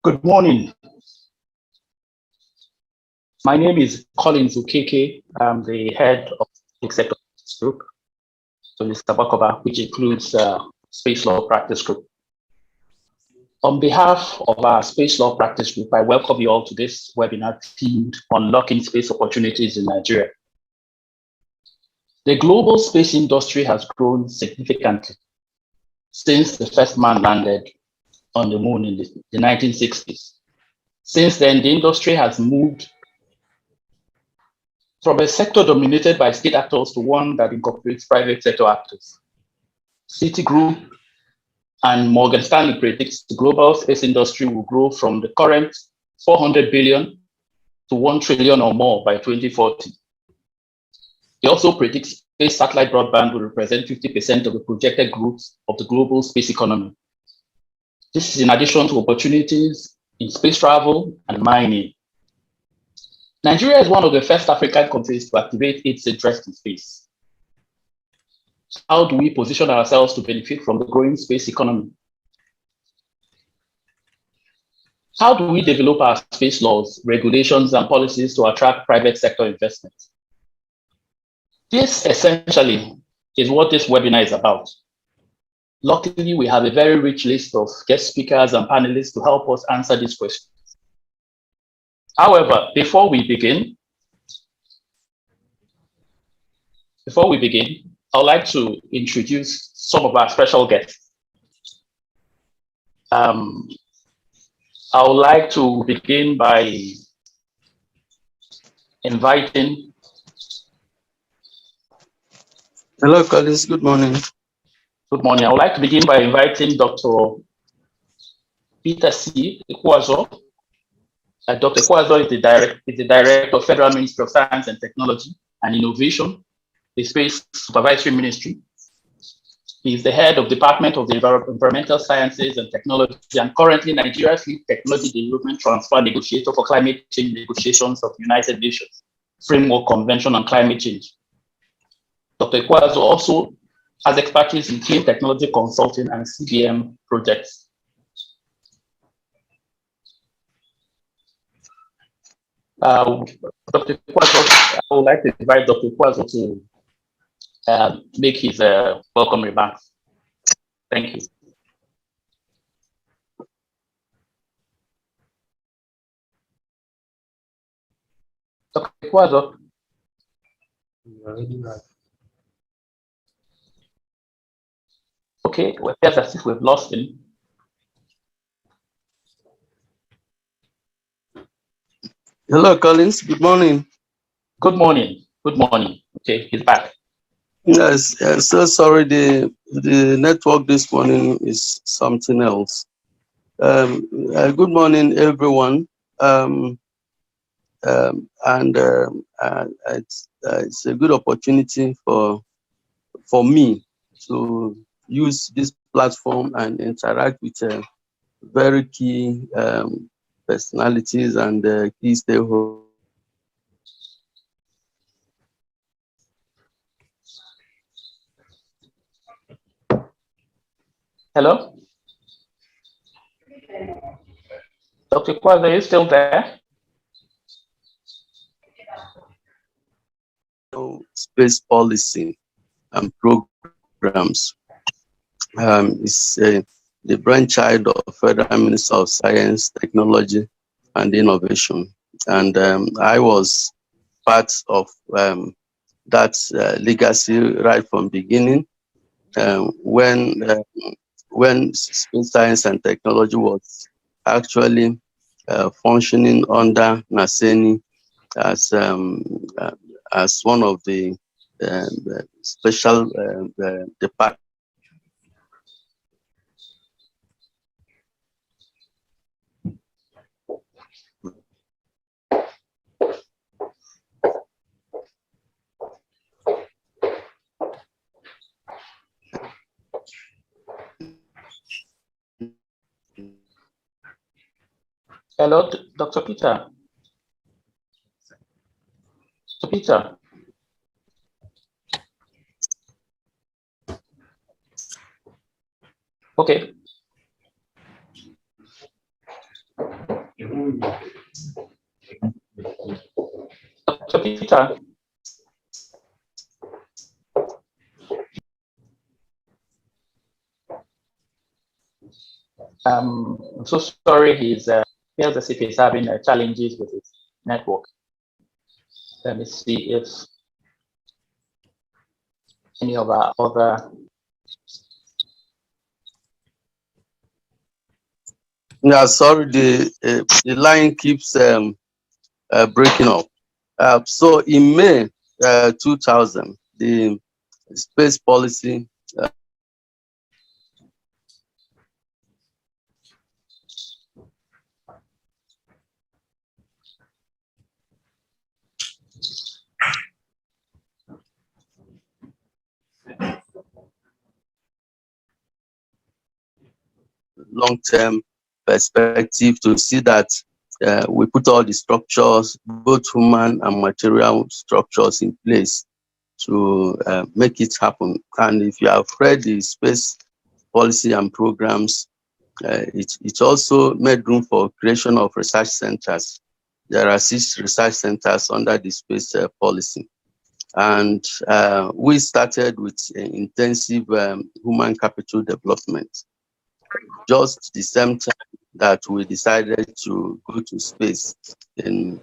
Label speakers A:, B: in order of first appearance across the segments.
A: Good morning. My name is Collins Ukeke. I'm the head of the sector group, so this Tabakova, which includes Space Law Practice Group. On behalf of our Space Law Practice Group, I welcome you all to this webinar themed Unlocking Space Opportunities in Nigeria. The global space industry has grown significantly since the first man landed on the moon in the 1960s. Since then, the industry has moved from a sector dominated by state actors to one that incorporates private sector actors. Citigroup and Morgan Stanley predicts the global space industry will grow from the current 400 billion to 1 trillion or more by 2040. He also predicts space satellite broadband will represent 50% of the projected growth of the global space economy. This is in addition to opportunities in space travel and mining. Nigeria is one of the first African countries to activate its interest in space. How do we position ourselves to benefit from the growing space economy? How do we develop our space laws, regulations, and policies to attract private sector investment? This essentially is what this webinar is about. Luckily, we have a very rich list of guest speakers and panelists to help us answer these questions. However, before we begin, I would like to introduce some of our special guests. I would like to begin by inviting.
B: Hello, colleagues. Good morning.
A: Good morning. I would like to begin by inviting Dr. Peter C. Ikwazo. Dr. Ikwazo is the Director of Federal Ministry of Science and Technology and Innovation, the Space Supervisory Ministry. He is the head of Department of the Environmental Sciences and Technology and currently Nigeria's lead technology development transfer negotiator for climate change negotiations of the United Nations Framework Convention on Climate Change. Dr. Ikwazo also has expertise in clean technology consulting and CBM projects. Dr. Ikwazo, I would like to invite Dr. Ikwazo to make his welcome remarks. Thank you. Dr. Ikwazo. Okay, well, it appears as if we've lost him.
B: Hello, Collins. Good morning.
A: Good morning. Good morning. Okay, he's back.
B: Yes, so sorry. The network this morning is something else. Good morning, everyone. It's a good opportunity for me to use this platform and interact with very key personalities and key stakeholders.
A: Hello? Dr. Ikwazo, are you still there?
B: Space policy and programs. It's the brainchild of Federal Minister of Science, Technology, and Innovation. And I was part of that legacy right from beginning when space science and technology was actually functioning under NASENI as one of the special departments.
A: Hello, Dr. Peter. Dr. Peter. Okay. Dr. Peter, I'm so sorry he's feels as if he's having challenges with his network. Let me see if any of our other.
B: Yeah, sorry, the line keeps breaking up. So in May 2000, the space policy long-term perspective to see that we put all the structures, both human and material structures, in place to make it happen. And if you have read the space policy and programs, it also made room for creation of research centers. There are 6 research centers under the space policy. And we started with intensive human capital development. Just the same time that we decided to go to space, in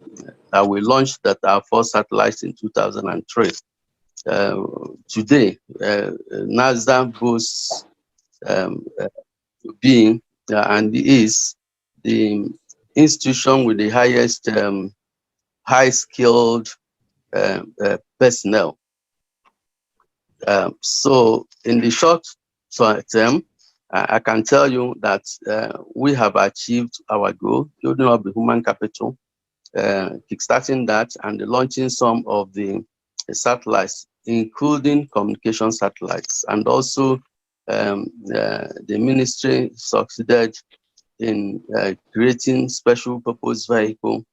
B: we launched that our first satellites in 2003. Today, NASA boasts being and is the institution with the highest high-skilled personnel. So in the short term, I can tell you that we have achieved our goal, building up the human capital, kickstarting that, and launching some of the satellites, including communication satellites. And also the ministry succeeded in creating special purpose vehicle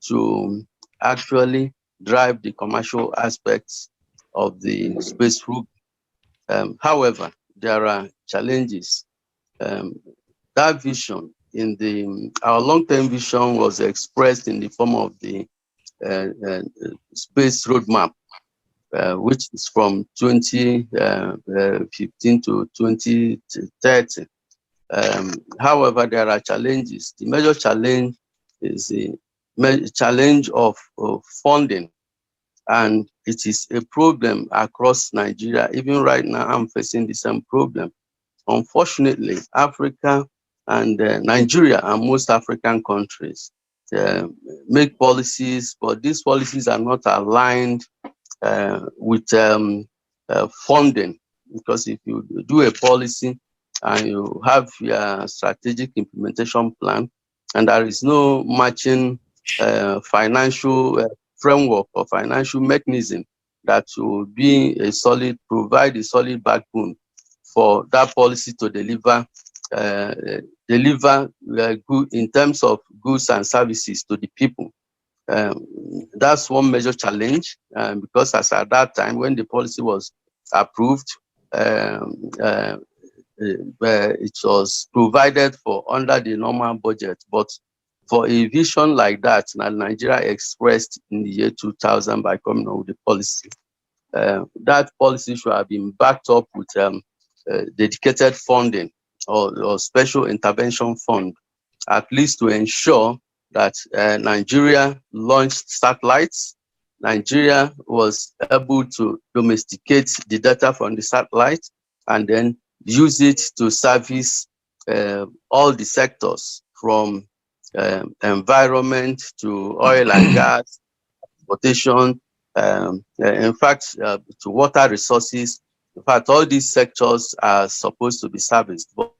B: to actually drive the commercial aspects of the space program. However, there are challenges. That vision our long-term vision was expressed in the form of the space roadmap, which is from 2015 to 2030. However, there are challenges. The major challenge is the challenge of funding, and it is a problem across Nigeria. Even right now, I'm facing the same problem. Unfortunately, Africa and Nigeria and most African countries make policies, but these policies are not aligned with funding. Because if you do a policy and you have your strategic implementation plan, and there is no matching financial framework or financial mechanism that will provide a solid backbone for that policy to deliver good in terms of goods and services to the people. That's one major challenge, because as at that time when the policy was approved, it was provided for under the normal budget. But for a vision like that, Nigeria expressed in the year 2000 by coming up with the policy. That policy should have been backed up with dedicated funding or special intervention fund, at least to ensure that Nigeria launched satellites. Nigeria was able to domesticate the data from the satellite and then use it to service all the sectors, from environment to oil and gas, transportation, in fact, to water resources. In fact, all these sectors are supposed to be serviced. But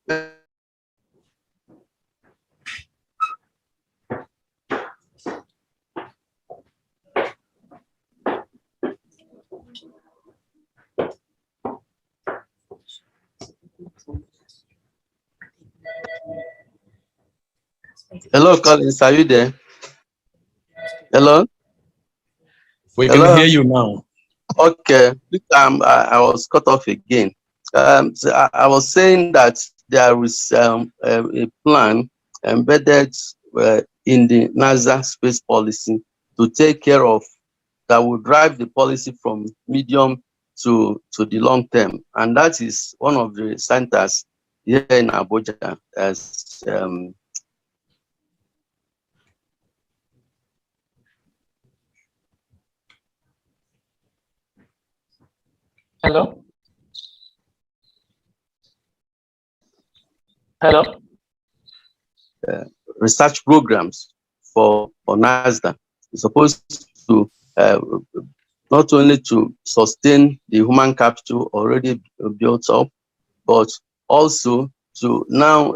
B: Hello, Collins, are you there? Hello?
C: We can hear you now.
B: Okay, I was cut off again. So I was saying that there is a plan embedded in the NASA space policy to take care of that will drive the policy from medium to the long term, and that is one of the centers here in Abuja as
A: Hello? Hello?
B: research programs for NASA. It's supposed to not only to sustain the human capital already built up, but also to now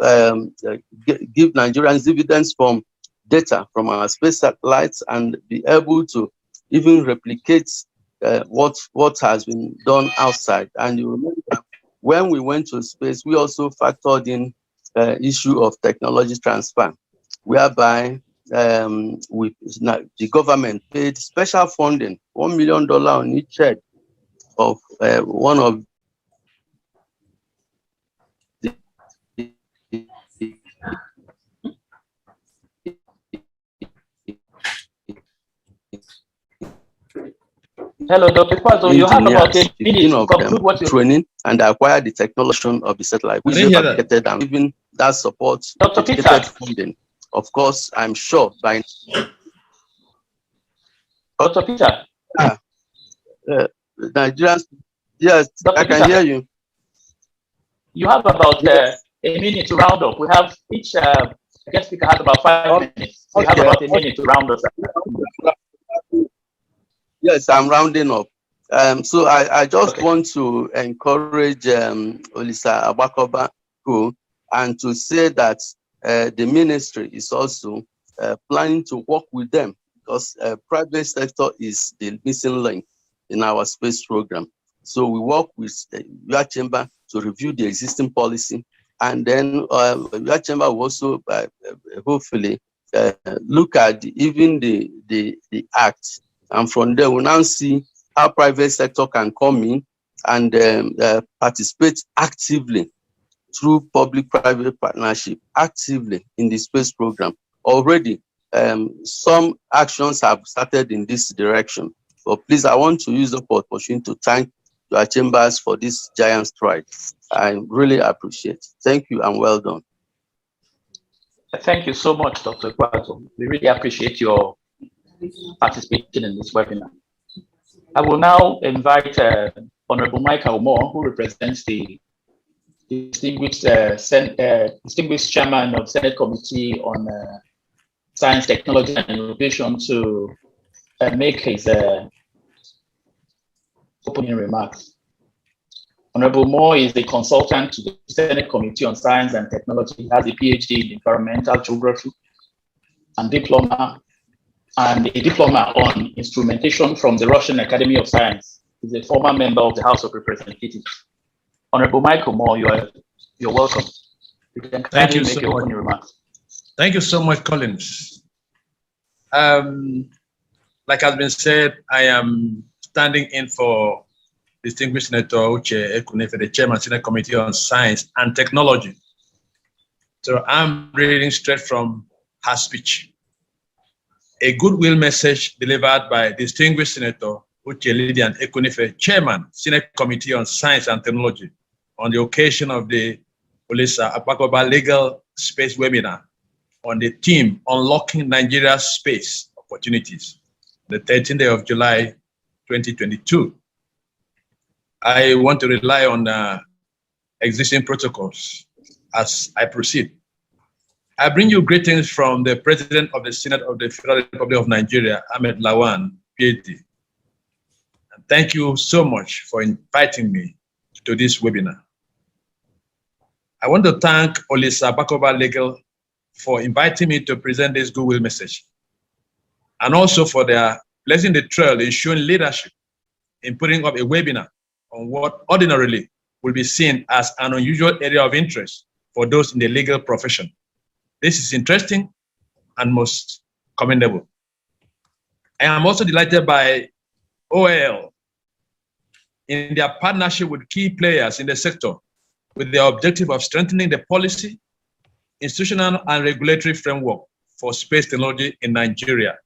B: give Nigerians dividends from data from our space satellites and be able to even replicate what has been done outside. And you remember when we went to space, we also factored in issue of technology transfer, whereby the government paid special funding, $1 million on each head of one of
A: Hello, Dr. Kwazo, you have about a minute to conclude what you
B: training and acquire the technology of the satellite, which is fabricated and even that support dedicated funding. Of course, I'm sure by
A: Dr. Peter.
B: Nigerians, yes,
A: Dr.
B: I can hear you.
A: You have about a minute to round up. We have each guest speaker has about 5 minutes. So you have about a minute to round us up.
B: Yes, I'm rounding up. So I just want to encourage Olisa Abakoba and to say that the ministry is also planning to work with them, because private sector is the missing link in our space program. So we work with your chamber to review the existing policy, and then your chamber will also hopefully look at even the act. And from there, we'll now see how private sector can come in and participate actively through public-private partnership, actively in the space program. Already, some actions have started in this direction. But please, I want to use the opportunity to thank your chambers for this giant stride. I really appreciate it. Thank you and well done.
A: Thank you so much, Dr. Kwazo. We really appreciate your participating in this webinar. I will now invite Honorable Michael Moore, who represents the distinguished chairman of Senate Committee on Science, Technology, and Innovation, to make his opening remarks. Honorable Moore is a consultant to the Senate Committee on Science and Technology. He has a PhD in environmental geography and diploma on instrumentation from the Russian Academy of Science. He's a former member of the House of Representatives. Honorable Michael Moore, you're welcome. You can
C: Thank you
A: make
C: so
A: your
C: much.
A: opening remarks.
C: Thank you so much, Collins. Like has been said, I am standing in for distinguished Senator Uche Ekunefe, the chairman of the Senate Committee on Science and Technology. So I'm reading straight from her speech. A goodwill message delivered by distinguished Senator Uche Lydian Ekunefe, chairman, Senate Committee on Science and Technology, on the occasion of the Olisa Abakoba Legal Space Webinar on the theme Unlocking Nigeria's Space Opportunities, the 13th day of July, 2022. I want to rely on existing protocols as I proceed. I bring you greetings from the President of the Senate of the Federal Republic of Nigeria, Ahmed Lawan, PhD. And thank you so much for inviting me to this webinar. I want to thank Olisa Bakova Legal for inviting me to present this goodwill message, and also for their blessing the trail in showing leadership in putting up a webinar on what ordinarily will be seen as an unusual area of interest for those in the legal profession. This is interesting and most commendable. I am also delighted by OAL in their partnership with key players in the sector with the objective of strengthening the policy, institutional and regulatory framework for space technology in Nigeria.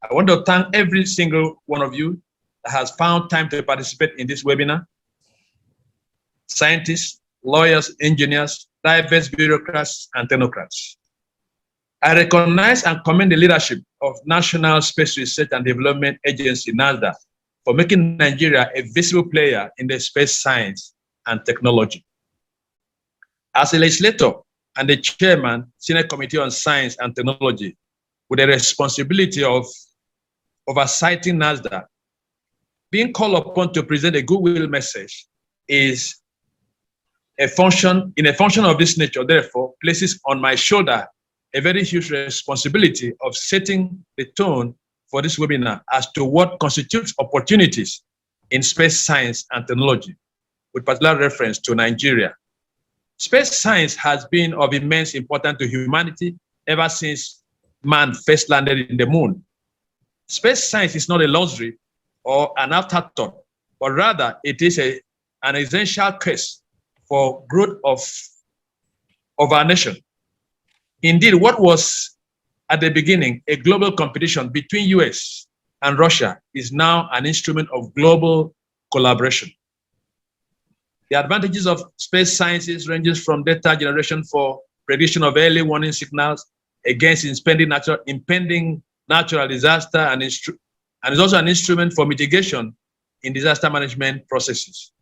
C: I want to thank every single one of you that has found time to participate in this webinar. Scientists, lawyers, engineers, diverse bureaucrats, and technocrats. I recognize and commend the leadership of National Space Research and Development Agency, NASDA, for making Nigeria a visible player in the space science and technology. As a legislator and the chairman, Senate Committee on Science and Technology, with the responsibility of oversighting NASDA, being called upon to present a goodwill message is a function of this nature, therefore, places on my shoulder a very huge responsibility of setting the tone for this webinar as to what constitutes opportunities in space science and technology, with particular reference to Nigeria. Space science has been of immense importance to humanity ever since man first landed in the moon. Space science is not a luxury or an afterthought, but rather it is an essential case for growth of our nation. Indeed, what was at the beginning a global competition between US and Russia is now an instrument of global collaboration. The advantages of space sciences ranges from data generation for prediction of early warning signals against impending natural disaster, and is also an instrument for mitigation in disaster management processes.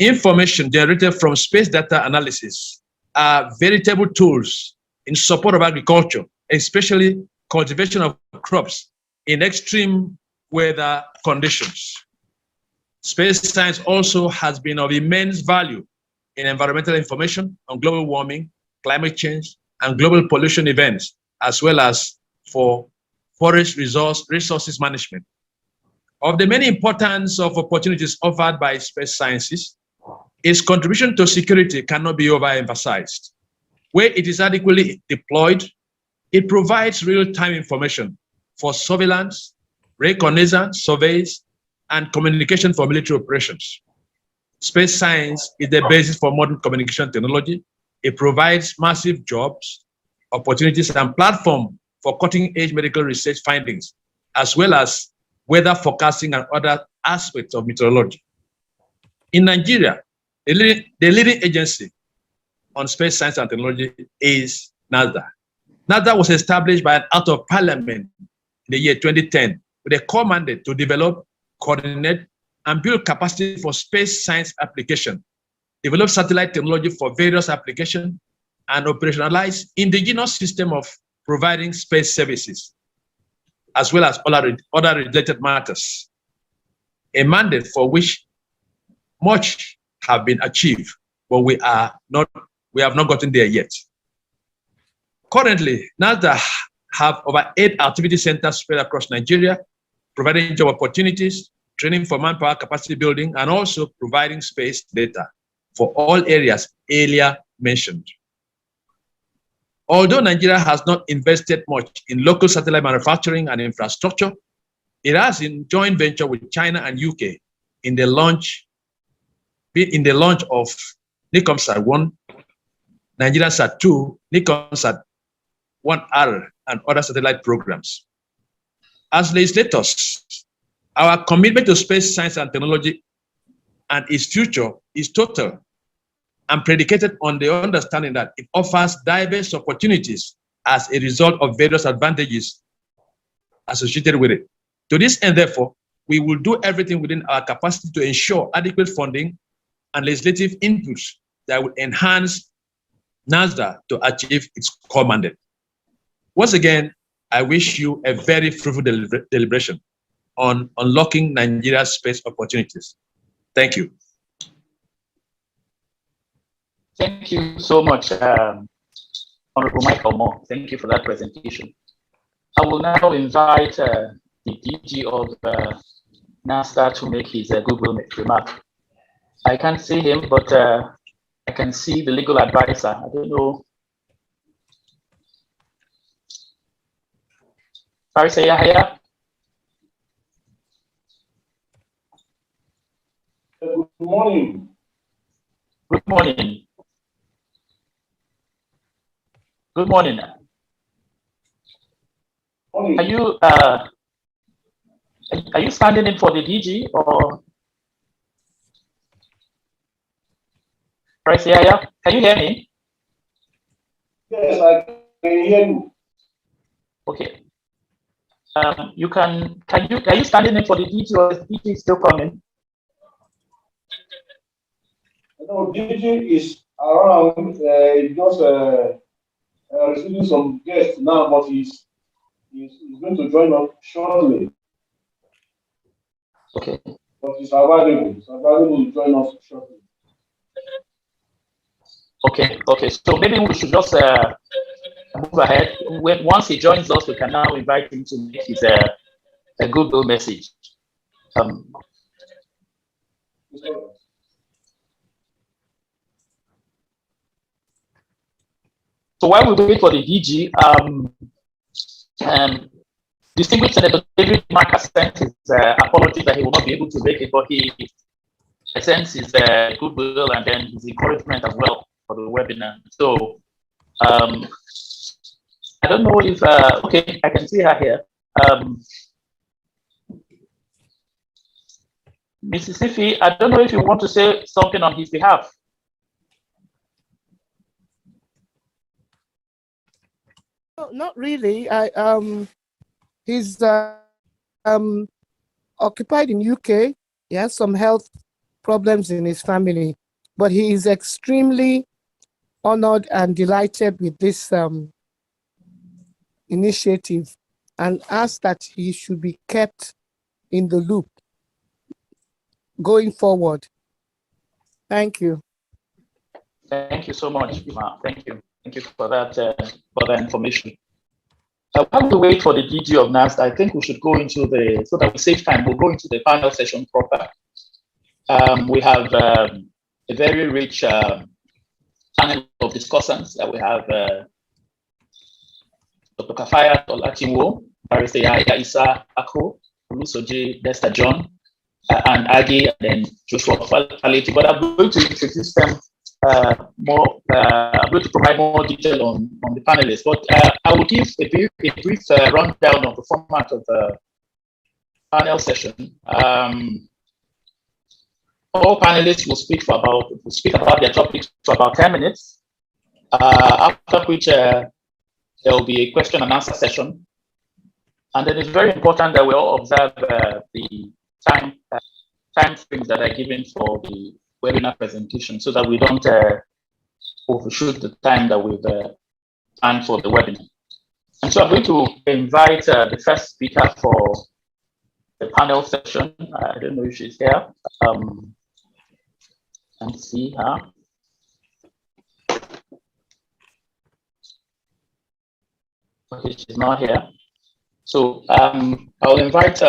C: Information generated from space data analysis are veritable tools in support of agriculture, especially cultivation of crops in extreme weather conditions. Space science also has been of immense value in environmental information on global warming, climate change, and global pollution events, as well as for forest resources management. Of the many importance of opportunities offered by space sciences, its contribution to security cannot be overemphasized. Where it is adequately deployed, it provides real-time information for surveillance, reconnaissance, surveys, and communication for military operations. Space science is the basis for modern communication technology. It provides massive jobs, opportunities, and platform for cutting-edge medical research findings, as well as weather forecasting and other aspects of meteorology. In Nigeria, the leading agency on space science and technology is NASDA. NASDA was established by an act of parliament in the year 2010 with a core mandate to develop, coordinate, and build capacity for space science application, develop satellite technology for various applications, and operationalize indigenous system of providing space services, as well as other related matters. A mandate for which much have been achieved, but we have not gotten there yet. Currently, NASDA have over 8 activity centers spread across Nigeria, providing job opportunities, training for manpower capacity building, and also providing space data for all areas earlier mentioned. Although Nigeria has not invested much in local satellite manufacturing and infrastructure, it has in joint venture with China and UK in the launch of NICOMSAT-1, NigeriaSat-2, NICOMSAT-1R, and other satellite programs. As legislators, our commitment to space science and technology and its future is total and predicated on the understanding that it offers diverse opportunities as a result of various advantages associated with it. To this end, therefore, we will do everything within our capacity to ensure adequate funding and legislative inputs that will enhance NASDA to achieve its core mandate. Once again, I wish you a very fruitful deliberation on unlocking Nigeria's space opportunities. Thank you.
A: Thank you so much, Honorable Michael Moore. Thank you for that presentation. I will now invite the DG of NASDAQ to make his Google remark. I can't see him, but I can see the legal advisor. I don't know. Faris Yahya.
D: Good morning.
A: Good morning. Good morning.
D: Morning.
A: Are you standing in for the DG or Faris Yahya? Can you hear me?
D: Yes, I can hear you.
A: Okay. Are you standing in for the DG or is the DG still coming?
D: No, DG is around, just receiving some guests now, but he's going to join us shortly.
A: Okay.
D: But he's available. He's available to join us shortly.
A: Okay. Okay. So maybe we should just move ahead. Once he joins us, we can now invite him to make his a Google message. So while we wait for the DG, distinguished Senator David Mark has sent his apology that he will not be able to make it, but he sends his goodwill and then his encouragement as well for the webinar. So I don't know if, okay, I can see her here. Mrs. Ifi, I don't know if you want to say something on his behalf.
E: No, not really. He's occupied in UK. He has some health problems in his family, but he is extremely honored and delighted with this initiative and asks that he should be kept in the loop going forward. Thank you.
A: Thank you so much, Ima. Thank you. Thank you for that information. While we wait for the DG of NAST, I think we should go into so that we save time, we'll go into the panel session proper. We have a very rich panel of discussants. We have Dr. Kafaya Olatiwo, Barrister Yahya Issa Ako, Olusoji Desta John, and Agi, and then Joshua Faleti. But I'm going to introduce them more. I'm going to provide more detail on the panelists. But I will give a brief rundown of the format of the panel session. All panelists will speak about their topics for about 10 minutes. After which there will be a question and answer session. And then it's very important that we all observe the time frames that are given for the webinar presentation so that we don't overshoot the time that we've planned for the webinar. And so I'm going to invite the first speaker for the panel session. I don't know if she's here. And see her. Okay, she's not here. So I'll invite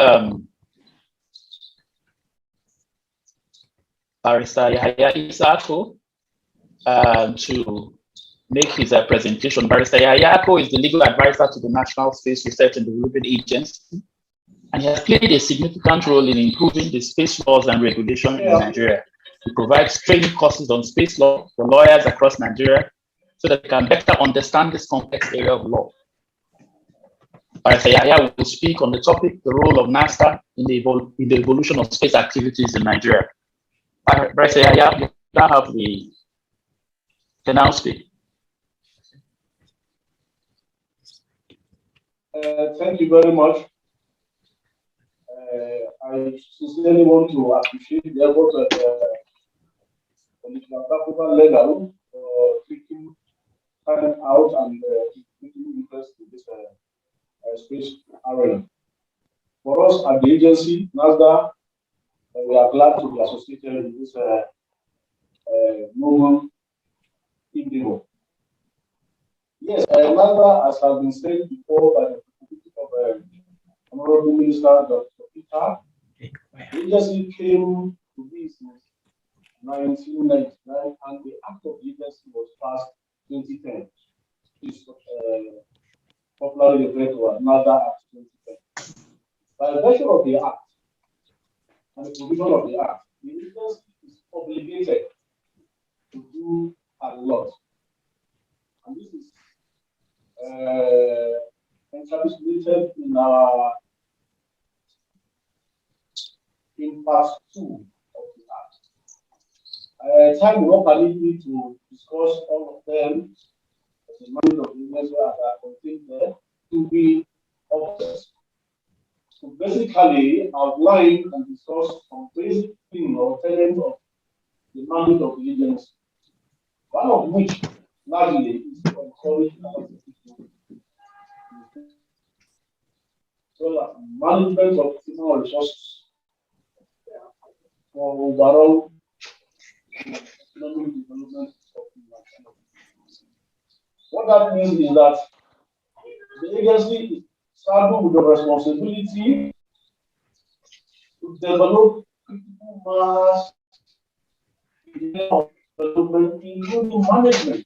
A: Barrister Yahya Issa Ako to make his presentation. Barrister Yahya Ako is the legal advisor to the National Space Research and Development Agency, and he has played a significant role in improving the space laws and regulation in Nigeria. He provides training courses on space law for lawyers across Nigeria so that they can better understand this complex area of law. Barrister Yahya will speak on the topic, the role of NASA in the evolution of space activities in Nigeria. Barrister Yahya, you now have the now speak.
D: Thank you very much. I sincerely want to appreciate the effort of Mr. Legal for taking time out and taking interest in this space area. For us at the agency, NASDAQ, we are glad to be associated with this movement endeavor. Yes, NASDA, as has been said before by the representative of Honorable Minister Dr. Peter, the agency came to business 1999, and the act of the agency was passed 2010. It's popularly referred to as NASDA Act 2010. By virtue of the act and the provision of the act, the agency is obligated to do a lot. And this is encapsulated in part 2 of the act. Time will not permit me to discuss all of them as the mandate of the agency that are contained there to be obvious. So basically, outline and discuss some basic things or tenets of the mandate of the agency. One of which, largely, is to encourage people so that management of human resources for overall economic development of humanity. What that means is that the agency is saddled with the responsibility to develop critical mass of development, including management.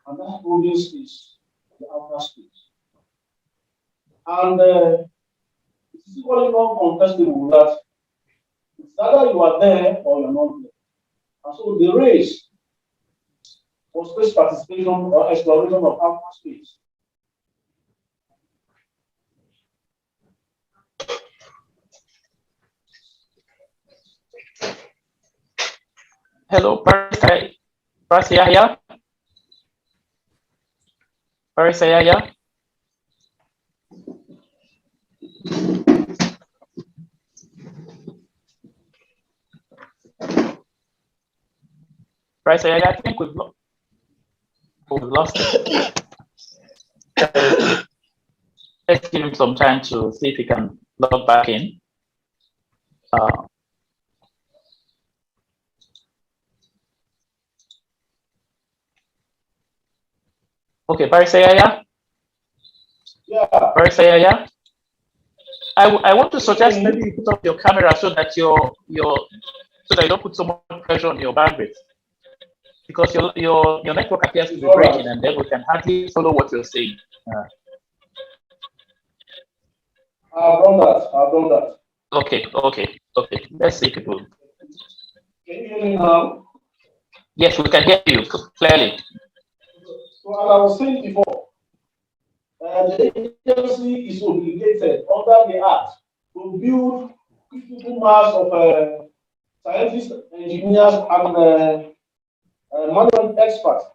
D: And that province is the outer space. And it's equally non-contestable that it's either you are there or you're not there. And so the race for space participation or exploration of outer space
A: Hello, Parasayaya. Parasayaya. Parasayaya, I think we've lost it. Let's give him some time to see if he can log back in. Okay, Parisayaya?
D: Yeah.
A: Parisayaya? I want to suggest maybe you put up your camera so that so that you don't put so much pressure on your bandwidth. Because your network appears to be breaking and then we can hardly follow what you're saying.
D: I've done that.
A: Okay. Let's see if it will.
D: Can you hear me now?
A: Yes, we can hear you clearly.
D: So as I was saying before, the agency is obligated under the Act to build critical mass of scientists, engineers, and management experts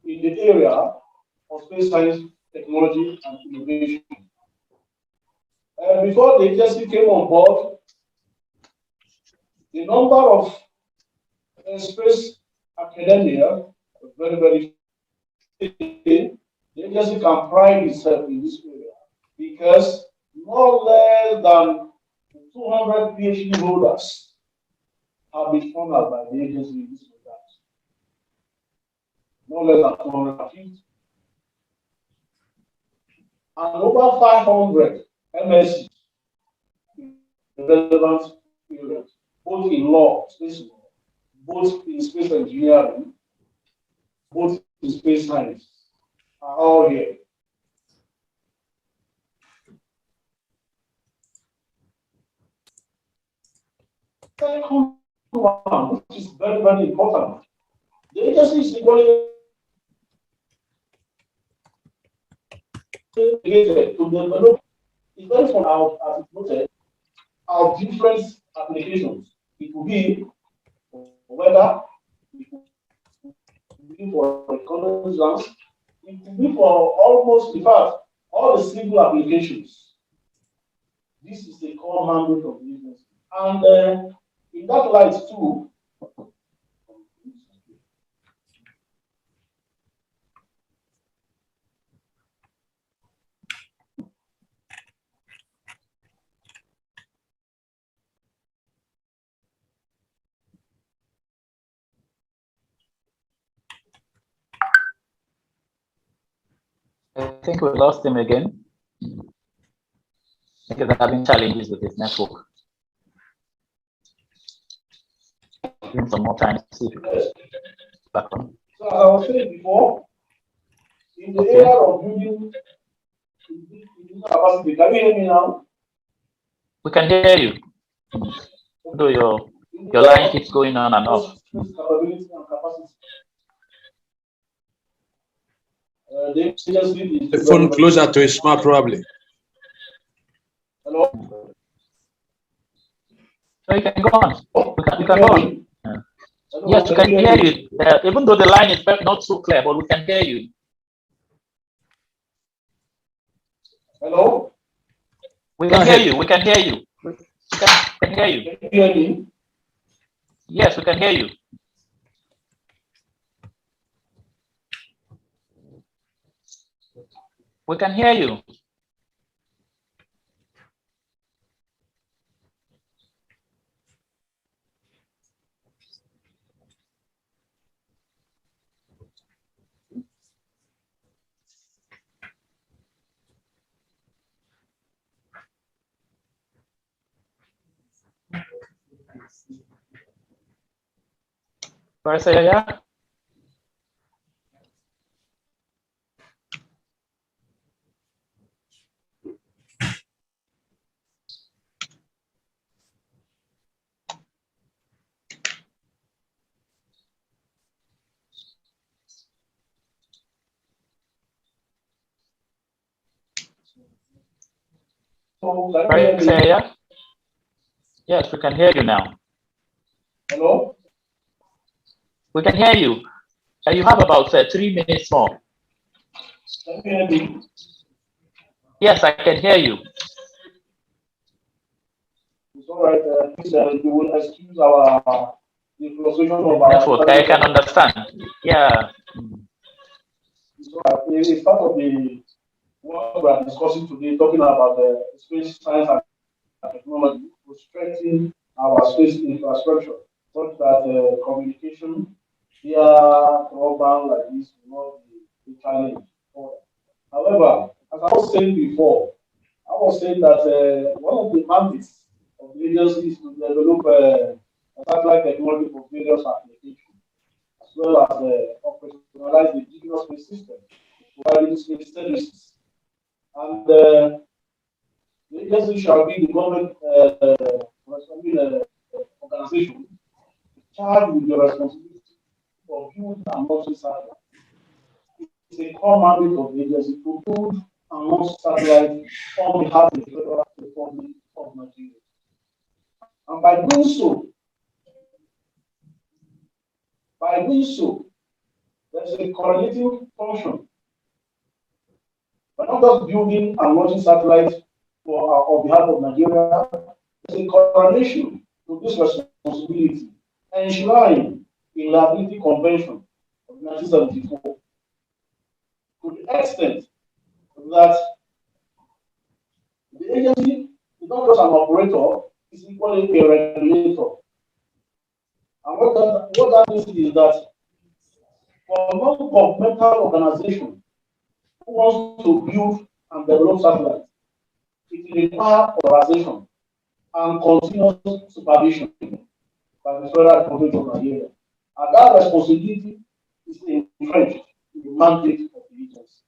D: in the area of space science, technology, and innovation. Before the agency came on board, the number of space academia was very, very few. The agency can pride itself in this area because no less than 200 PhD holders have been honored by the agency in this regard. No less than 250. And over 500 MSc in relevant fields, both in law, space law, both in space engineering, both in space science, are all here. Second one, which is very, very important, the agency is equally related to develop, it's very fun out as it noted, our different applications. It will be for weather, it will be for reconnaissance, it will be for almost, in fact, all the civil applications. This is the core mandate of the agency. And in that light, too,
A: think we lost him again. I think he's having challenges with his network. Give him some more time to see if he can back on.
D: So as I was saying before, in the
A: Okay.
D: area of building capacity, can you hear me now?
A: We can hear you. Though your line keeps going on and off.
D: Capability and capacity. The agency is
C: The phone closer to his mouth, probably.
D: Hello?
A: So you can go on. We can go on. Yeah.
D: Hello?
A: Yes, we can hear you. Even though the line is not so clear, but we can hear you.
D: Hello?
A: We can hear you. We can hear you. We can hear you.
D: Can you hear me?
A: Yes, we can hear you. We can hear you. Barcelona?
D: So, can you hear me?
A: Barcelona? Yes, we can hear you now.
D: Hello?
A: We can hear you. You have about 3 minutes more.
D: Can you hear me?
A: Yes, I can hear you.
D: It's all right. Please, you will excuse our the frustration of our
A: Network, I can understand. Yeah.
D: It's all right. It's part of the what we are discussing today, talking about the space science and technology to strengthen our space infrastructure, such that communication via broadband like this will not be a challenge. However, as I was saying before, I was saying that one of the mandates of the agency is to develop satellite technology for various applications, as well as operationalize the digital space system, providing space services. And the agency shall be the government organization charged with the responsibility for building and launching satellites. It's a core mandate of the agency to build and launch satellites on behalf of the Federal Republic of Nigeria. And by doing so, there's a correlating function. We're not just building and launching satellites on behalf of Nigeria. There's a correlation to this responsibility enshrined in Liability Convention of 1974 to the extent that the agency is not just an operator, it's equally a regulator. And what that means is that for non-governmental organization who wants to build and develop satellites, it requires authorization and continuous supervision by the Federal Republic of Nigeria. And that responsibility is entrenched in the mandate of the agency.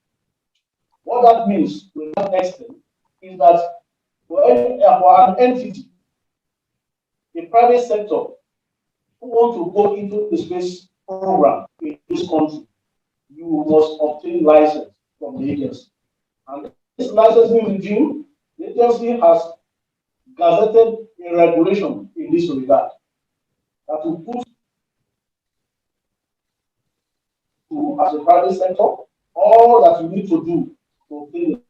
D: What that means to that extent is that for an entity, a private sector who want to go into the space program in this country, you must obtain license from the agency. And this licensing regime, the agency has gazetted a regulation in this regard that will put to, as a private sector, all that you need to do to obtain it.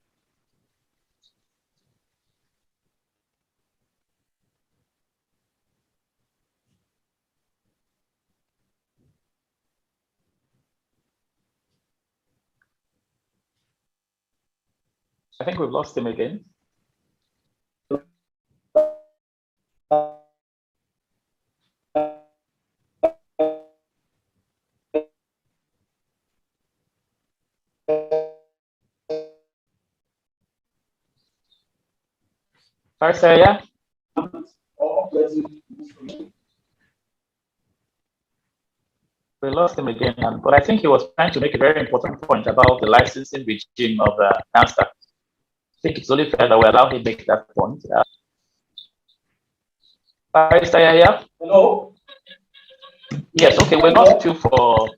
A: I think we've lost him again. Barrister, yeah?
D: or operative in this region.
A: We lost him again, but I think he was trying to make a very important point about the licensing regime of NASDAQ. I think it's only fair that we allow him to make that point. Barrister, yeah?
D: Hello?
A: Yes, okay, we lost you for,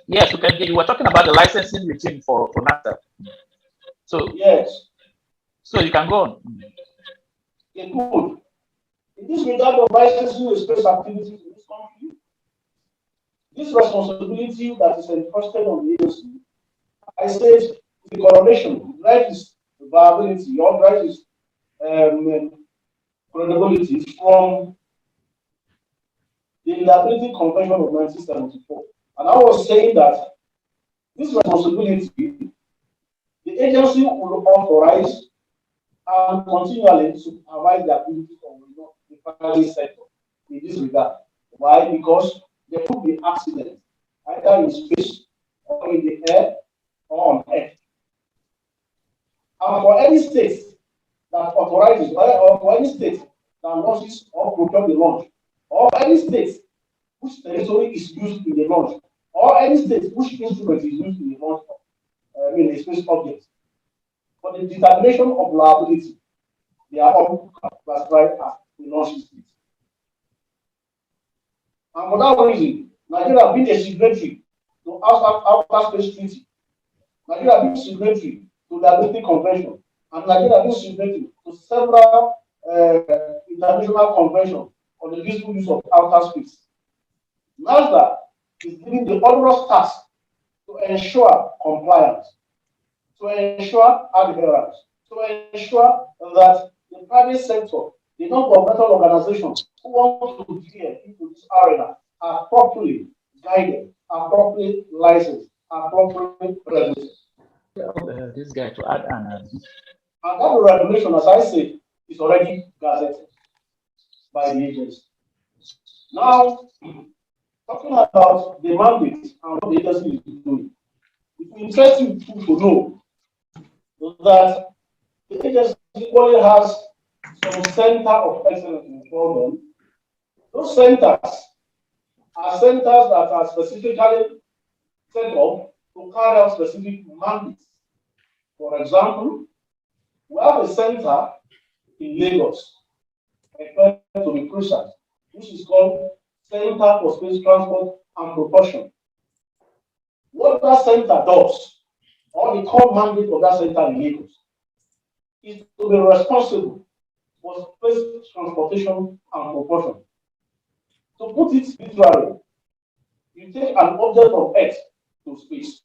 A: yes, we can, you were talking about the licensing regime for NASDAQ. So,
D: Yes.
A: so you can go on.
D: Okay, good. In this regard of licensing a space activity in this country, this responsibility that is entrusted on the agency, I said the correlation, right is viability, or right is credibility from the Reliability Convention of 1974. And I was saying that this responsibility, the agency will authorize and continually supervise the activities of the private sector in this regard. Why? Because there could be accidents either in space or in the air or on earth. And for any state that authorizes, or for any state that launches or procures the launch, or any state which territory is used in the launch, or any state which instrument is used in the launch of a space object, for the determination of liability, they are all classified as the launch state. And for that reason, Nigeria being a signatory to Outer Space Treaty, Nigeria being signatory to the Ability Convention, and Nigeria being signatory to several international conventions on the peaceful use of outer space. NASDAQ is given the onerous task to ensure compliance, to ensure adherence, to ensure that the private sector, the non-governmental organizations who want to get into this arena are properly guided, are properly licensed, are properly regulated.
A: This guy to add an.
D: And that regulation, as I said, is already gazetted by the agency. Now, talking about the mandate and what the agency is doing, it's interesting to know that the agency equally has some center of excellence in problem. Those centers are centers that are specifically set up to carry out specific mandates. For example, we have a center in Lagos, referred to be crucial, which is called Center for Space Transport and Propulsion. What that center does, or the core mandate of that center in Lagos, is to be responsible for space transportation and propulsion. To put it literally, you take an object from Earth to space.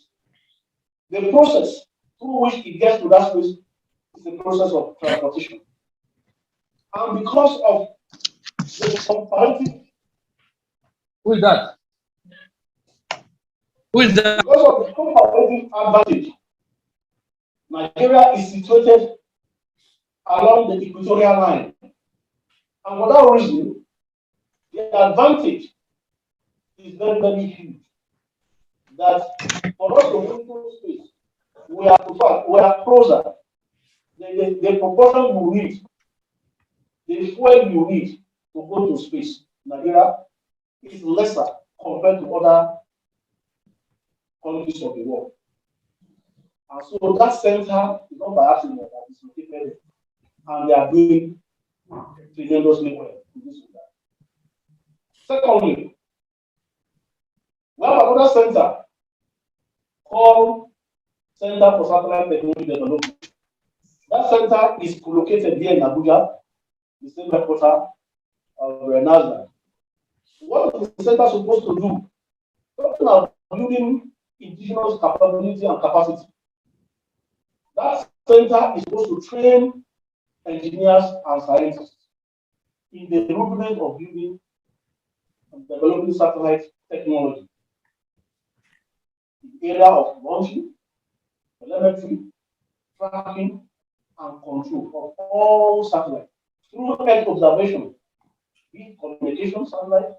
D: The process through which it gets to that space is the process of transportation. And because of the comparative,
C: Who is that? Who is that?
D: because of the comparative advantage, Nigeria is situated along the equatorial line. And for that reason, the advantage is very, very huge. That for us to move to space, we are closer. The proportion you need, the fuel you need to go to space, Nigeria is lesser compared to other countries of the world. And so that center is not by accident that is located, and they are doing tremendously well in this regard. Secondly, we have another center called Center for Satellite Technology Development. That center is located here in Abuja, the same headquarters of NASDAQ. What is the center supposed to do? Talking about building indigenous capability and capacity. That center is supposed to train engineers and scientists in the development of building and developing satellite technology. The area of launching, telemetry, tracking, and control of all satellites through Earth observation, be it communication satellite,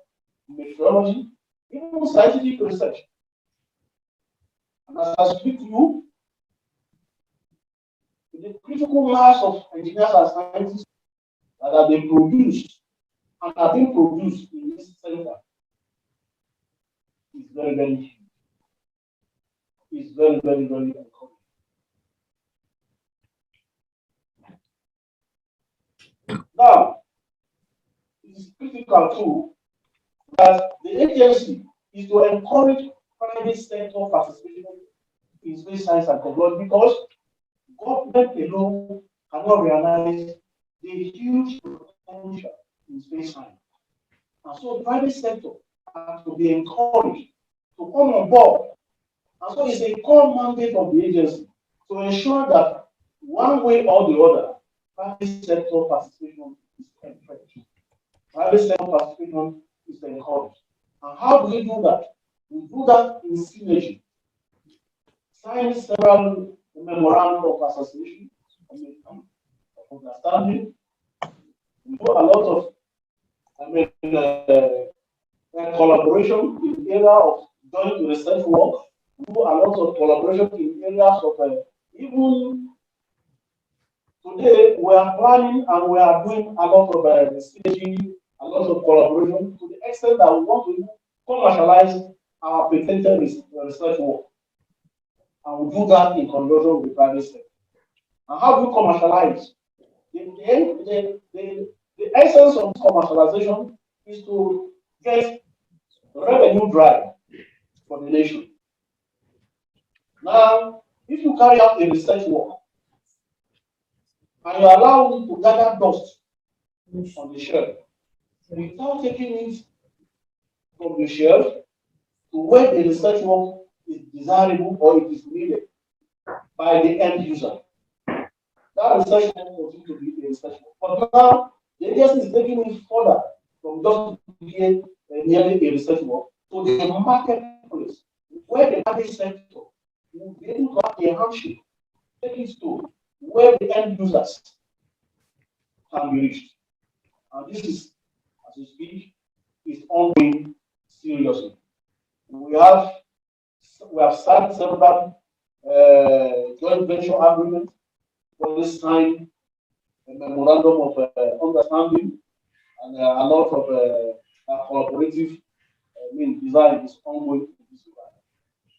D: meteorology, even scientific research. And as I speak to you, the critical mass of engineers and scientists that have been produced and have been produced in this center is very, very huge. It's very, very, very encouraging. Now, it is critical too that the agency is to encourage private sector participation in space science and technology, because government alone cannot realize the huge potential in space science. And so the private sector has to be encouraged to come on board. And so it's a core mandate of the agency to ensure that one way or the other, private sector participation is encouraged. Private sector participation is encouraged. And how do we do that? We do that in synergy. Sign several memorandum of association, of understanding. We do a lot of collaboration in the area of joint research work. We do a lot of collaboration in areas of even today we are planning and we are doing a lot of synergy, a lot of collaboration to the extent that we want to commercialize our patented research work. And we do that in conjunction with the private sector. And how do we commercialize? The essence of commercialization is to get revenue drive for the nation. Now, if you carry out a research work and you allow it to gather dust on the shelf without taking it from the shelf to where the research work is desirable or it is needed by the end user, that research work continues to be a research work. But now, the agency is taking it further from just being merely a research work to the marketplace, where the private sector will be able to have a handshake, take it to where the end users can be reached. And this is, as we speak, is ongoing seriously. We have signed several joint venture agreements for this time, a memorandum of understanding, and a lot of collaborative design is ongoing.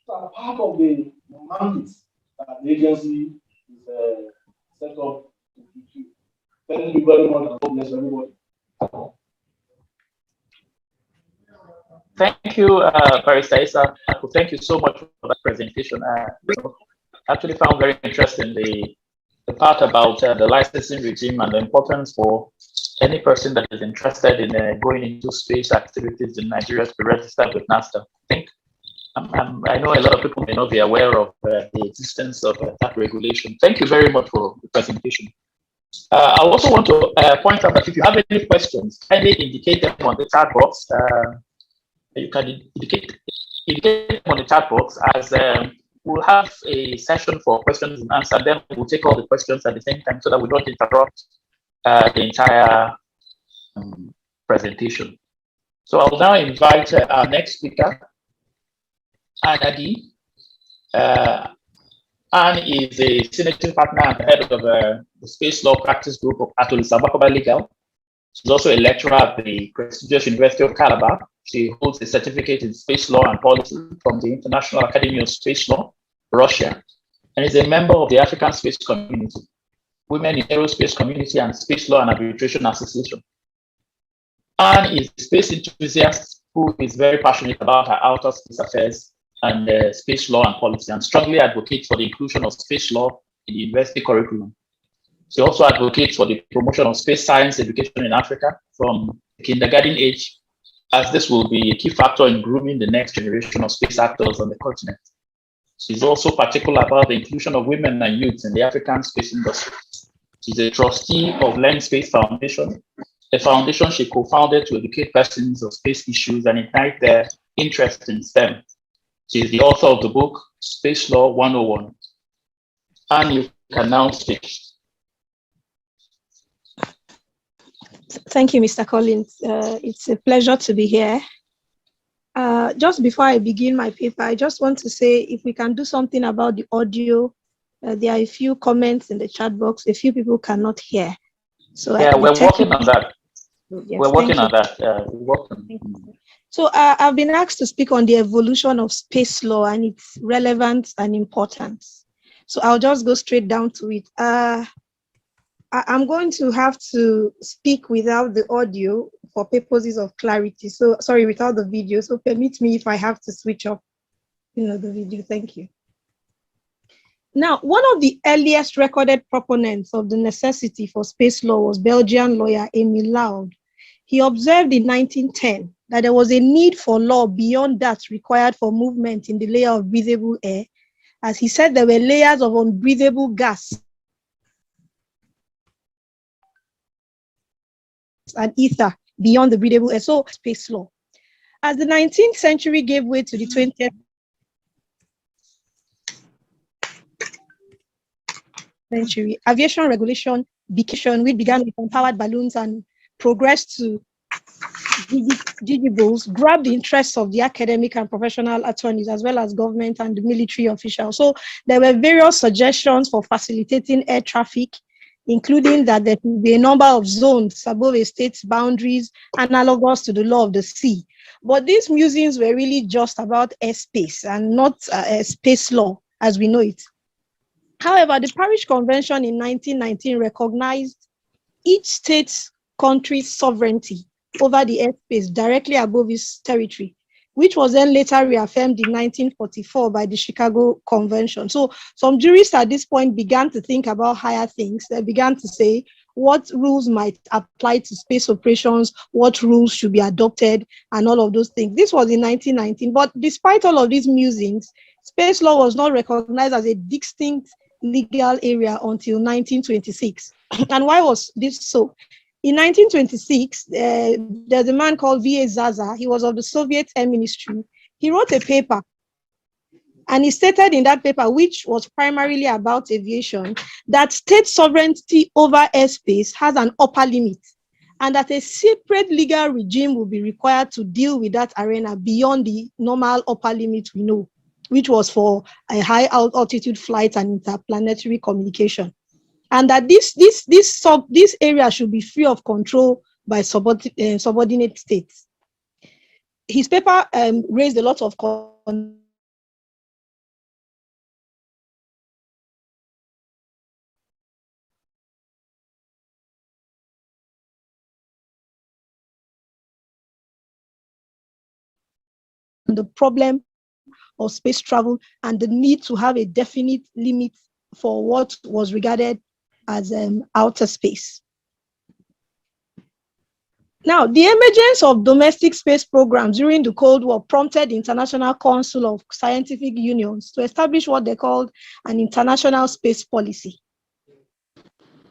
D: So part of the mandates that the agency is set up to do. Thank you very much, and God bless everybody.
A: Thank you, Barrister Issa. Thank you so much for that presentation. Actually found very interesting the part about the licensing regime and the importance for any person that is interested in going into space activities in Nigeria to be registered with NASDAQ. I know a lot of people may not be aware of the existence of that regulation. Thank you very much for the presentation. I also want to point out that if you have any questions, kindly indicate them on the chat box. You can indicate them on the chat box, as we'll have a session for questions and answers. Then we'll take all the questions at the same time so that we don't interrupt the entire presentation. So I'll now invite our next speaker, Anadi. Anne is a senating partner and head of the Space Law Practice Group of Atolisabakaba Legal. She's also a lecturer at the prestigious University of Calabar. She holds a certificate in space law and policy from the International Academy of Space Law, Russia, and is a member of the African Space Community, Women in Aerospace Community, and Space Law and Arbitration Association. Anne is a space enthusiast who is very passionate about her outer space affairs and space law and policy, and strongly advocates for the inclusion of space law in the university curriculum. She also advocates for the promotion of space science education in Africa from kindergarten age, as this will be a key factor in grooming the next generation of space actors on the continent. She's also particular about the inclusion of women and youths in the African space industry. She's a trustee of Learn Space Foundation, a foundation she co-founded to educate persons of space issues and ignite their interest in STEM. She is the author of the book, Space Law 101. And you can now speak.
F: Thank you, Mr. Collins. It's a pleasure to be here. Just before I begin my paper, I just want to say if we can do something about the audio. There are a few comments in the chat box. A few people cannot hear. So
A: Yeah, we're working on that.
F: Yes,
A: we're working on that. We're working.
F: So I've been asked to speak on the evolution of space law and its relevance and importance. So I'll just go straight down to it. I'm going to have to speak without the audio for purposes of clarity. So sorry, without the video. So permit me if I have to switch off, the video. Thank you. Now, one of the earliest recorded proponents of the necessity for space law was Belgian lawyer Emil Laud. He observed in 1910 that there was a need for law beyond that required for movement in the layer of breathable air. As he said, there were layers of unbreathable gas and ether beyond the breathable air, so space law. As the 19th century gave way to the 20th century, aviation regulation became, which began with unpowered balloons and progressed to dirigibles, grabbed the interests of the academic and professional attorneys, as well as government and the military officials. So there were various suggestions for facilitating air traffic, including that there will be a number of zones above a state's boundaries, analogous to the law of the sea. But these musings were really just about airspace and not space law as we know it. However, the Paris Convention in 1919 recognized each state's country's sovereignty over the airspace directly above its territory, which was then later reaffirmed in 1944 by the Chicago Convention. So some jurists at this point began to think about higher things. They began to say what rules might apply to space operations, what rules should be adopted, and all of those things. This was in 1919, but despite all of these musings, space law was not recognized as a distinct legal area until 1926. And why was this so? In 1926, there's a man called V.A. Zaza. He was of the Soviet Air Ministry. He wrote a paper, and he stated in that paper, which was primarily about aviation, that state sovereignty over airspace has an upper limit, and that a separate legal regime will be required to deal with that arena beyond the normal upper limit we know, which was for a high altitude flight and interplanetary communication. And that this area should be free of control by subordinate states. His paper raised a lot of the problem of space travel and the need to have a definite limit for what was regarded as outer space. Now, the emergence of domestic space programs during the Cold War prompted the International Council of Scientific Unions to establish what they called an international space policy.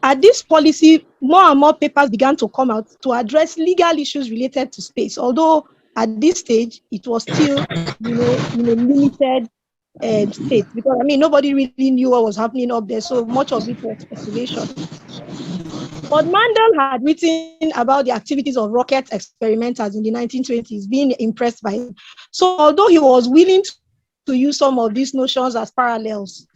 F: At this policy, more and more papers began to come out to address legal issues related to space, although at this stage, it was still in a limited state, because nobody really knew what was happening up there, so much of it was speculation. But Mandel had written about the activities of rocket experimenters in the 1920s, being impressed by it. So although he was willing to use some of these notions as parallels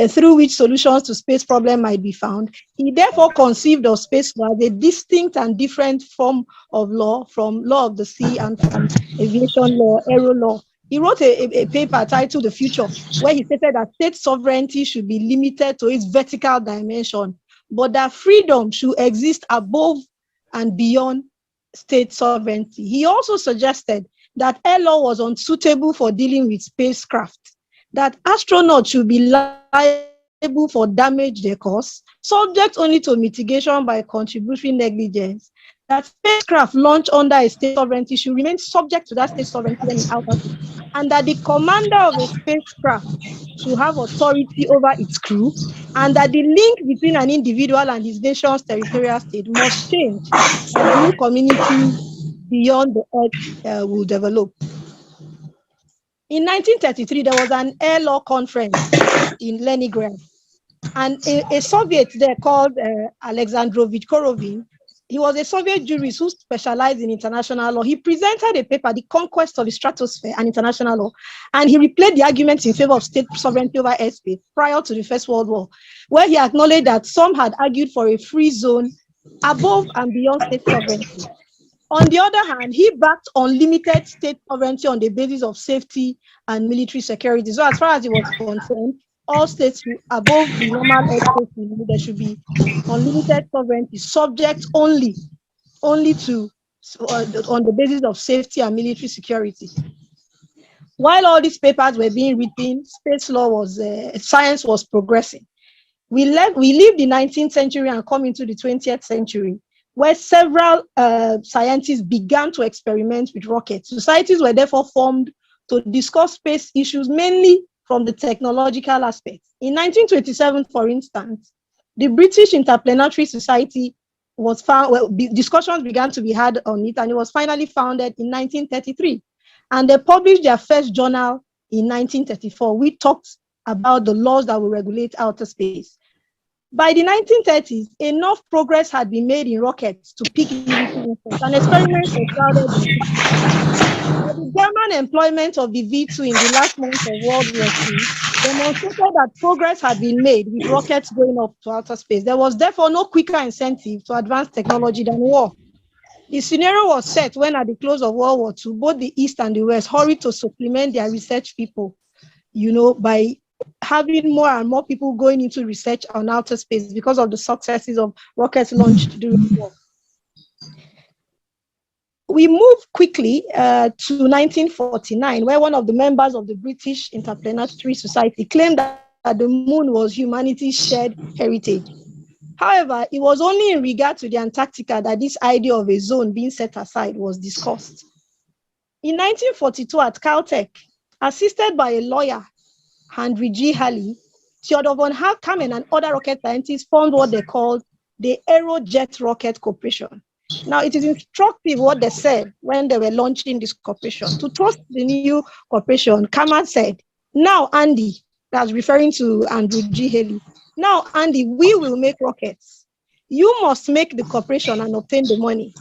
F: through which solutions to space problem might be found, he therefore conceived of space law as a distinct and different form of law from law of the sea and from aviation law, aero law. He wrote a paper titled The Future, where he stated that state sovereignty should be limited to its vertical dimension, but that freedom should exist above and beyond state sovereignty. He also suggested that air law was unsuitable for dealing with spacecraft, that astronauts should be liable for damage they cause, subject only to mitigation by contributory negligence, that spacecraft launched under a state sovereignty should remain subject to that state sovereignty when in altitude, and that the commander of a spacecraft should have authority over its crew, and that the link between an individual and his nation's territorial state must change as new communities beyond the earth will develop. In 1933, there was an air law conference in Leningrad, and a Soviet there called Alexandrovich Korovin, he was a Soviet jurist who specialized in international law. He presented a paper, The Conquest of the Stratosphere and International Law, and he replayed the arguments in favor of state sovereignty over airspace prior to the First World War, where he acknowledged that some had argued for a free zone above and beyond state sovereignty. On the other hand, he backed unlimited state sovereignty on the basis of safety and military security. So as far as he was concerned, all states above the normal airspace, there should be unlimited sovereignty, subject only to on the basis of safety and military security. While all these papers were being written, space law was, science was progressing. We leave the 19th century and come into the 20th century, where several scientists began to experiment with rockets. Societies were therefore formed to discuss space issues mainly from the technological aspect. In 1927, for instance, the British Interplanetary Society was found, well, discussions began to be had on it, and it was finally founded in 1933. And they published their first journal in 1934, which talked about the laws that will regulate outer space. By the 1930s, enough progress had been made in rockets to peak military interest, and experiments were started in the German employment of the V2 in the last months of World War II demonstrated that progress had been made with rockets going up to outer space. There was therefore no quicker incentive to advance technology than war. The scenario was set when, at the close of World War II, both the East and the West hurried to supplement their research people, by having more and more people going into research on outer space because of the successes of rockets launched during the war. We move quickly to 1949, where one of the members of the British Interplanetary Society claimed that the moon was humanity's shared heritage. However, it was only in regard to the Antarctica that this idea of a zone being set aside was discussed. In 1942 at Caltech, assisted by a lawyer, Henry G. Halley, Theodore von Harkamen and other rocket scientists formed what they called the Aerojet Rocket Corporation. Now, it is instructive what they said when they were launching this corporation. To trust the new corporation, Kaman said, "Now, Andy," that's referring to Andrew G. Haley, "now, Andy, we will make rockets. You must make the corporation and obtain the money.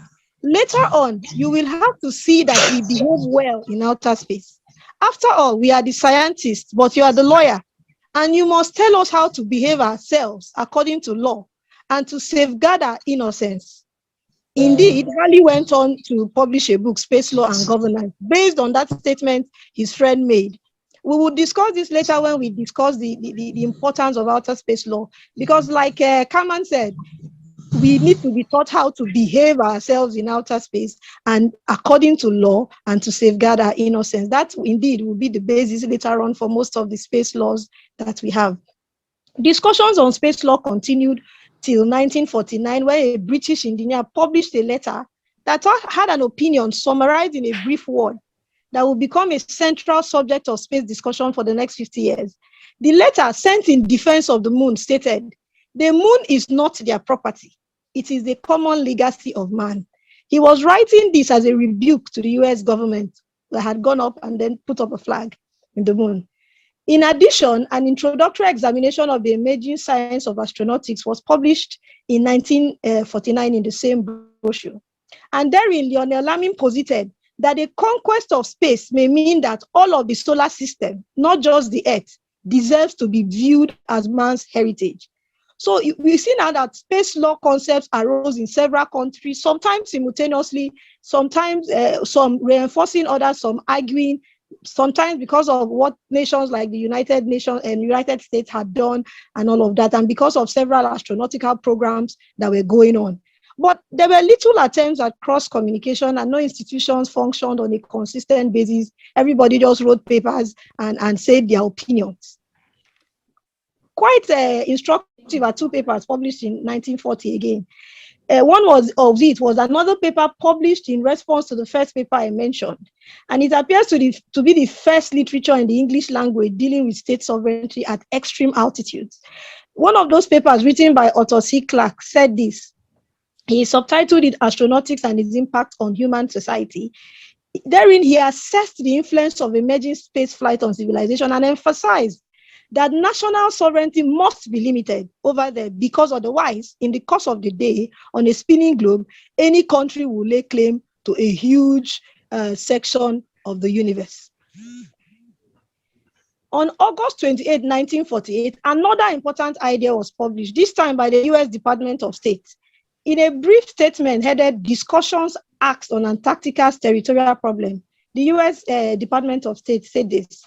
F: Later on, you will have to see that we behave well in outer space. After all, we are the scientists, but you are the lawyer, and you must tell us how to behave ourselves according to law and to safeguard our innocence." Indeed, Halley went on to publish a book, Space Law and Governance, based on that statement his friend made. We will discuss this later when we discuss the importance of outer space law, because like Kaman said, we need to be taught how to behave ourselves in outer space and according to law and to safeguard our innocence. That indeed will be the basis later on for most of the space laws that we have. Discussions on space law continued till 1949, where a British engineer published a letter that had an opinion summarized in a brief word that will become a central subject of space discussion for the next 50 years. The letter, sent in defense of the moon, stated, "The moon is not their property. It is the common legacy of man." He was writing this as a rebuke to the US government that had gone up and then put up a flag in the moon. In addition, an introductory examination of the emerging science of astronautics was published in 1949 in the same brochure. And therein, Lionel Lamin posited that the conquest of space may mean that all of the solar system, not just the Earth, deserves to be viewed as man's heritage. So we see now that space law concepts arose in several countries, sometimes simultaneously, sometimes some reinforcing others, some arguing, sometimes because of what nations like the United Nations and United States had done and all of that, and because of several astronautical programs that were going on. But there were little attempts at cross-communication, and no institutions functioned on a consistent basis. Everybody just wrote papers and said their opinions. Quite instructive are two papers published in 1940 again. One was another paper published in response to the first paper I mentioned. And it appears to be the first literature in the English language dealing with state sovereignty at extreme altitudes. One of those papers, written by Otto C. Clarke, said this. He subtitled it "Astronautics and its Impact on Human Society." Therein, he assessed the influence of emerging space flight on civilization and emphasized that national sovereignty must be limited over there, because otherwise, in the course of the day, on a spinning globe, any country will lay claim to a huge section of the universe. On August 28, 1948, another important idea was published, this time by the US Department of State. In a brief statement headed Discussions Asked on Antarctica's Territorial Problem, the US Department of State said this: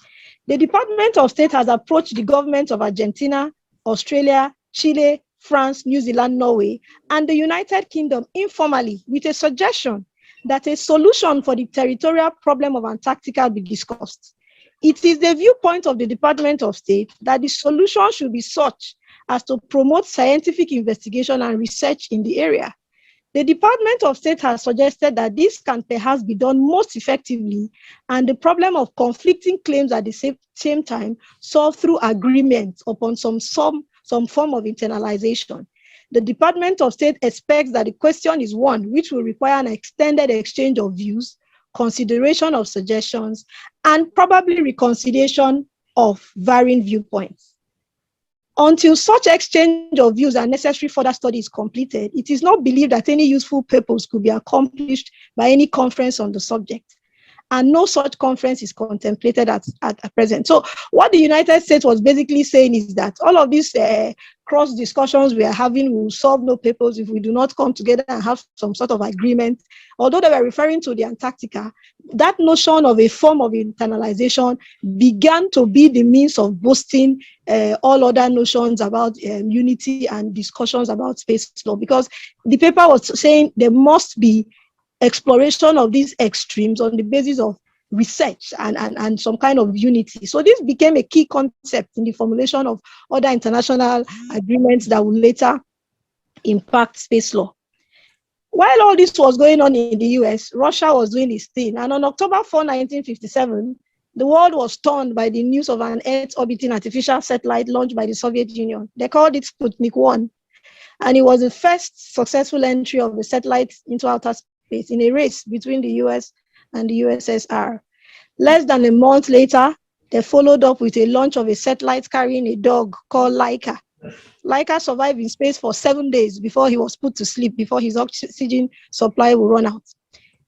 F: the Department of State has approached the governments of Argentina, Australia, Chile, France, New Zealand, Norway, and the United Kingdom informally with a suggestion that a solution for the territorial problem of Antarctica be discussed. It is the viewpoint of the Department of State that the solution should be such as to promote scientific investigation and research in the area. The Department of State has suggested that this can perhaps be done most effectively and the problem of conflicting claims at the same time solved through agreement upon some form of internalization. The Department of State expects that the question is one which will require an extended exchange of views, consideration of suggestions, and probably reconciliation of varying viewpoints. Until such exchange of views and necessary further study is completed, it is not believed that any useful purpose could be accomplished by any conference on the subject. And no such conference is contemplated at present. So what the United States was basically saying is that all of these cross discussions we are having will solve no purpose if we do not come together and have some sort of agreement. Although they were referring to the Antarctica, that notion of a form of internalization began to be the means of boosting all other notions about unity and discussions about space law, because the paper was saying there must be exploration of these extremes on the basis of research and some kind of unity. So this became a key concept in the formulation of other international agreements that would later impact space law. While all this was going on in the US, Russia was doing its thing. And on October 4, 1957, the world was stunned by the news of an Earth-orbiting artificial satellite launched by the Soviet Union. They called it Sputnik 1. And it was the first successful entry of a satellite into outer space in a race between the US and the USSR. Less than a month later, they followed up with a launch of a satellite carrying a dog called Laika. Laika survived in space for 7 days before he was put to sleep, before his oxygen supply would run out.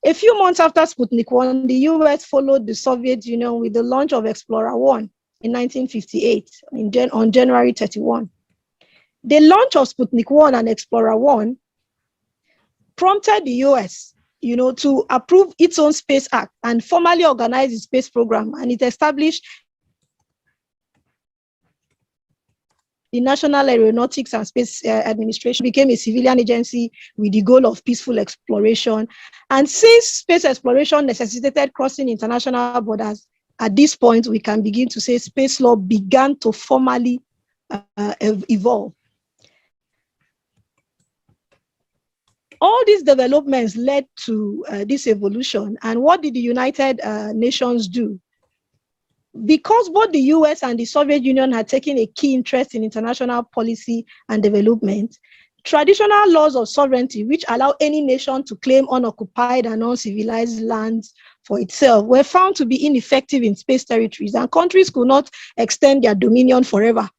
F: A few months after Sputnik 1, the US followed the Soviet Union with the launch of Explorer 1 in 1958, on January 31. The launch of Sputnik 1 and Explorer 1 prompted the US to approve its own Space Act and formally organize its space program, and it established the National Aeronautics and Space Administration, became a civilian agency with the goal of peaceful exploration. And since space exploration necessitated crossing international borders, at this point, we can begin to say space law began to formally evolve. All these developments led to this evolution. And what did the United Nations do? Because both the US and the Soviet Union had taken a key interest in international policy and development, traditional laws of sovereignty, which allow any nation to claim unoccupied and uncivilized lands for itself, were found to be ineffective in space territories, and countries could not extend their dominion forever.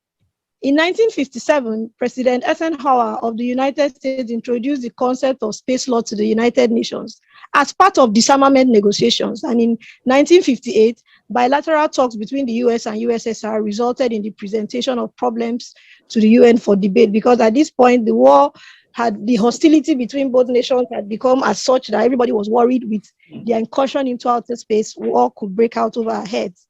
F: In 1957, President Eisenhower of the United States introduced the concept of space law to the United Nations as part of disarmament negotiations. And in 1958, bilateral talks between the US and USSR resulted in the presentation of problems to the UN for debate, because at this point, the hostility between both nations had become as such that everybody was worried with the incursion into outer space, war could break out over our heads.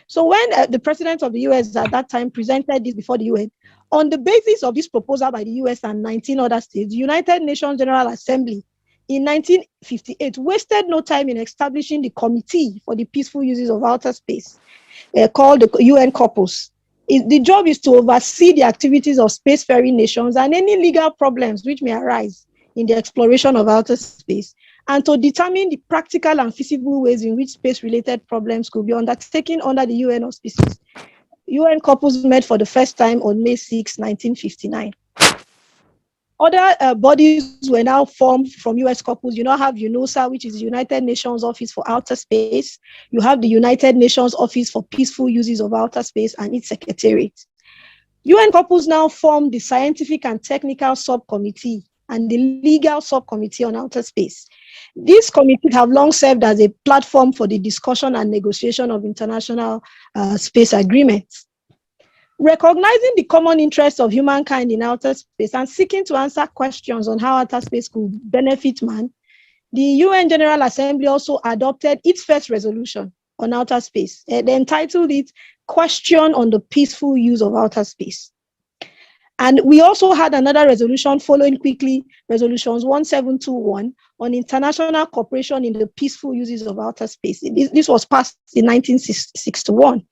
F: So when the president of the US at that time presented this before the UN, on the basis of this proposal by the US and 19 other states, the United Nations General Assembly in 1958 wasted no time in establishing the Committee for the Peaceful Uses of Outer Space, called the UN Corpus. The job is to oversee the activities of spacefaring nations and any legal problems which may arise in the exploration of outer space, and to determine the practical and feasible ways in which space-related problems could be undertaken under the UN auspices. UN Corpus met for the first time on May 6, 1959. Other bodies were now formed from US Corpus. You now have UNOSA, which is the United Nations Office for Outer Space. You have the United Nations Office for Peaceful Uses of Outer Space and its Secretariat. UN Corpus now formed the Scientific and Technical Subcommittee and the Legal Subcommittee on Outer Space. These committees have long served as a platform for the discussion and negotiation of international space agreements. Recognizing the common interests of humankind in outer space and seeking to answer questions on how outer space could benefit man, the UN General Assembly also adopted its first resolution on outer space. They entitled it Question on the Peaceful Use of Outer Space. And we also had another resolution following quickly, resolutions 1721 on international cooperation in the peaceful uses of outer space. This was passed in 1961.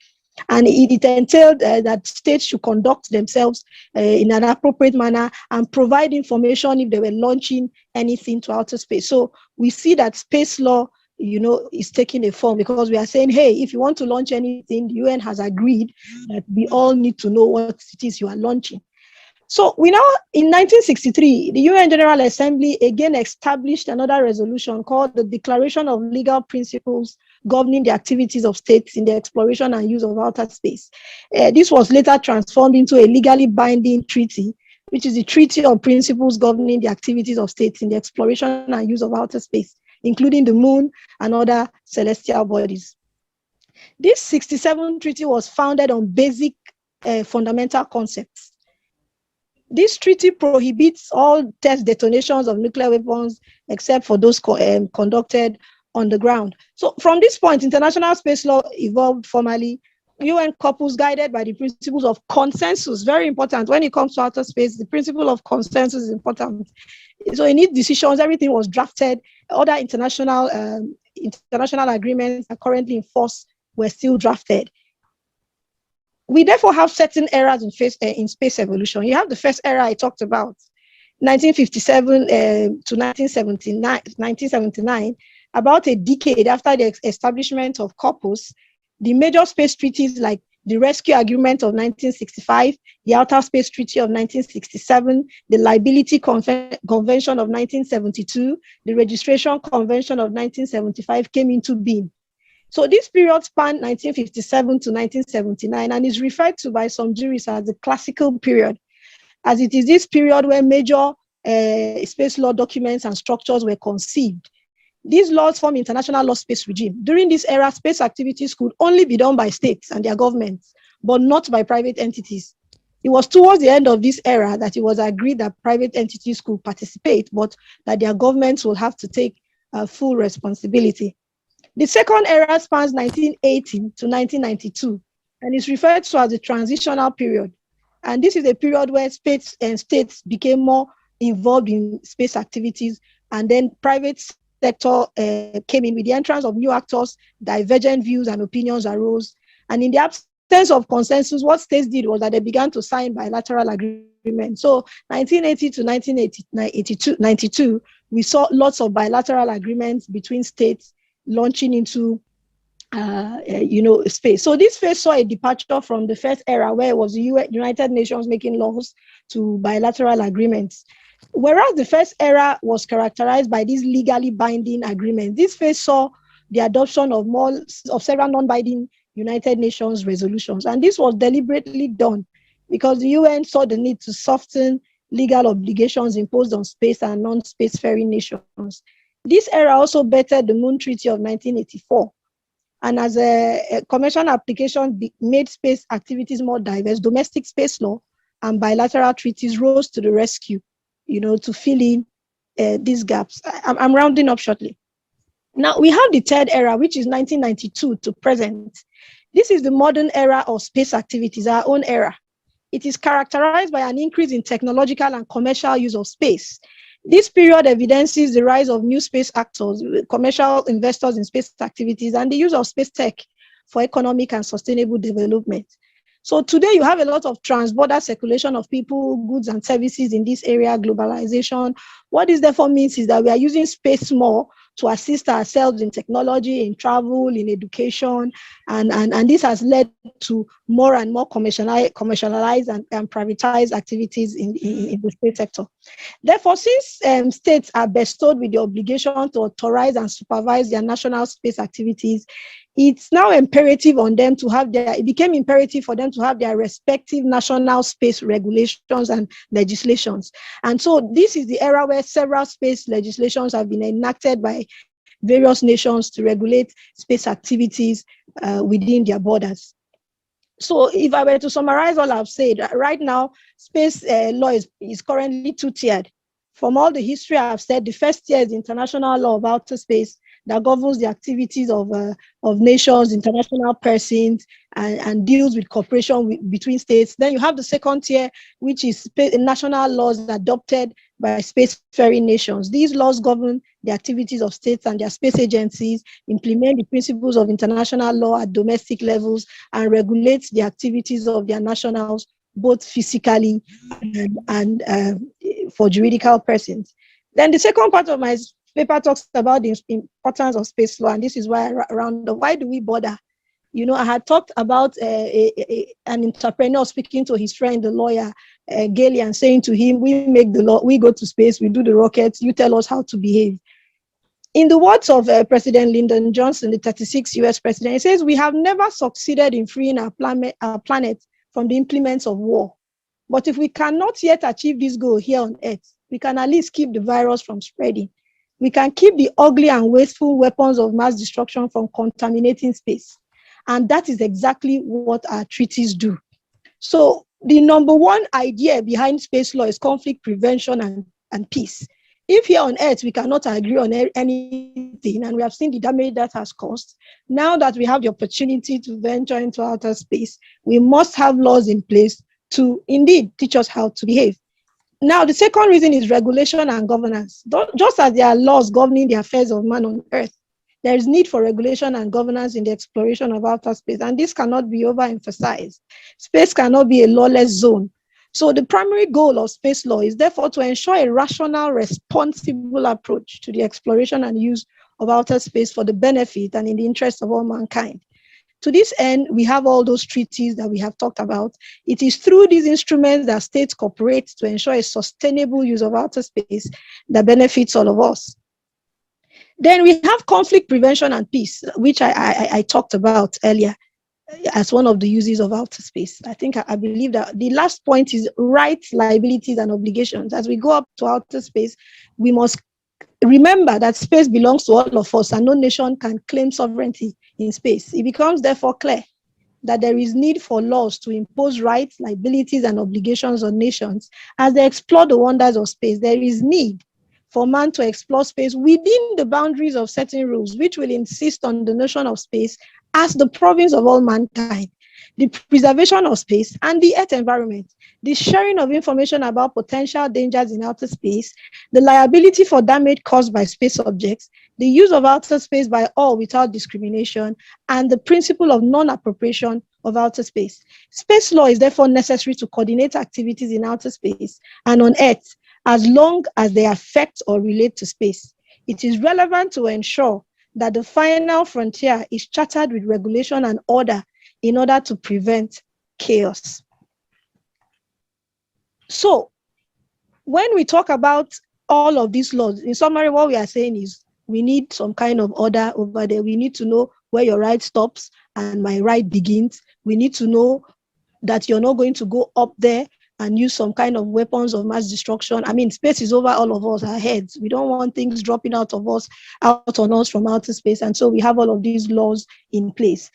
F: And it entailed that states should conduct themselves in an appropriate manner and provide information if they were launching anything to outer space. So we see that space law, is taking a form, because we are saying, hey, if you want to launch anything, the UN has agreed that we all need to know what it is you are launching. So we now, in 1963, the UN General Assembly again established another resolution called the Declaration of Legal Principles Governing the Activities of States in the Exploration and Use of Outer Space. This was later transformed into a legally binding treaty, which is the Treaty on Principles Governing the Activities of States in the Exploration and Use of Outer Space, including the moon and other celestial bodies. This 67 treaty was founded on basic fundamental concepts. This treaty prohibits all test detonations of nuclear weapons except for those conducted on the ground. So from this point, international space law evolved formally. UN couples guided by the principles of consensus, very important. When it comes to outer space, the principle of consensus is important. So in its decisions, everything was drafted. Other international agreements are currently in force were still drafted. We therefore have certain eras in space evolution. You have the first era I talked about, 1957 to 1979, about a decade after the establishment of Corpus. The major space treaties like the Rescue Agreement of 1965, the Outer Space Treaty of 1967, the Liability Convention of 1972, the Registration Convention of 1975 came into being. So this period spanned 1957 to 1979 and is referred to by some jurists as the classical period, as it is this period where major space law documents and structures were conceived. These laws form international law space regime. During this era, space activities could only be done by states and their governments, but not by private entities. It was towards the end of this era that it was agreed that private entities could participate, but that their governments will have to take full responsibility. The second era spans 1980 to 1992 and is referred to as the transitional period. And this is a period where states became more involved in space activities, and then private sector came in with the entrance of new actors, divergent views and opinions arose. And in the absence of consensus, what states did was that they began to sign bilateral agreements. So 1980 to 1992, we saw lots of bilateral agreements between states launching into space. So this phase saw a departure from the first era where it was the United Nations making laws to bilateral agreements. Whereas the first era was characterized by these legally binding agreements, this phase saw the adoption of several non-binding United Nations resolutions. And this was deliberately done because the UN saw the need to soften legal obligations imposed on space and non-spacefaring nations. This era also bettered the Moon Treaty of 1984. And as a convention application made space activities more diverse, domestic space law and bilateral treaties rose to the rescue, to fill in these gaps. I'm rounding up shortly. Now, we have the third era, which is 1992 to present. This is the modern era of space activities, our own era. It is characterized by an increase in technological and commercial use of space. This period evidences the rise of new space actors, commercial investors in space activities, and the use of space tech for economic and sustainable development. So today you have a lot of trans-border circulation of people, goods, and services in this area, globalization. What this therefore means is that we are using space more to assist ourselves in technology, in travel, in education, and this has led to more and more commercialized and privatized activities in the space sector. Therefore, since states are bestowed with the obligation to authorize and supervise their national space activities, it's now imperative on them to have it became imperative for them to have their respective national space regulations and legislations. And so this is the era where several space legislations have been enacted by various nations to regulate space activities within their borders. So if I were to summarize all I've said, right now, space law is currently two-tiered. From all the history I've said, the first tier is the international law of outer space that governs the activities of nations, international persons, and deals with cooperation between states. Then you have the second tier, which is national laws adopted by spacefaring nations. These laws govern the activities of states and their space agencies, implement the principles of international law at domestic levels, and regulate the activities of their nationals, both physically and for juridical persons. Then the second part of my paper talks about the importance of space law, and this is why I round up. Why do we bother? You know, I had talked about an entrepreneur speaking to his friend, the lawyer, Gailey, and saying to him, we make the law, we go to space, we do the rockets, you tell us how to behave. In the words of President Lyndon Johnson, the 36th US president, he says, we have never succeeded in freeing our planet from the implements of war. But if we cannot yet achieve this goal here on Earth, we can at least keep the virus from spreading. We can keep the ugly and wasteful weapons of mass destruction from contaminating space. And that is exactly what our treaties do. So the number one idea behind space law is conflict prevention and peace. If here on Earth we cannot agree on anything, and we have seen the damage that has caused, now that we have the opportunity to venture into outer space, we must have laws in place to indeed teach us how to behave. Now, the second reason is regulation and governance. Just as there are laws governing the affairs of man on Earth, there is need for regulation and governance in the exploration of outer space, and this cannot be overemphasized. Space cannot be a lawless zone. So the primary goal of space law is therefore to ensure a rational, responsible approach to the exploration and use of outer space for the benefit and in the interest of all mankind. To this end, we have all those treaties that we have talked about. It is through these instruments that states cooperate to ensure a sustainable use of outer space that benefits all of us. Then we have conflict prevention and peace, which I talked about earlier as one of the uses of outer space. I believe that the last point is rights, liabilities, and obligations. As we go up to outer space, we must remember that space belongs to all of us, and no nation can claim sovereignty in space. It becomes therefore clear that there is need for laws to impose rights, liabilities, and obligations on nations as they explore the wonders of space. There is need for man to explore space within the boundaries of certain rules, which will insist on the notion of space as the province of all mankind, the preservation of space and the Earth environment, the sharing of information about potential dangers in outer space, the liability for damage caused by space objects, the use of outer space by all without discrimination, and the principle of non-appropriation of outer space. Space law is therefore necessary to coordinate activities in outer space and on Earth as long as they affect or relate to space. It is relevant to ensure that the final frontier is chartered with regulation and order in order to prevent chaos. So, when we talk about all of these laws, in summary, what we are saying is we need some kind of order over there. We need to know where your right stops and my right begins. We need to know that you're not going to go up there and use some kind of weapons of mass destruction. I mean, space is over all of us, our heads. We don't want things dropping out on us from outer space. And so we have all of these laws in place.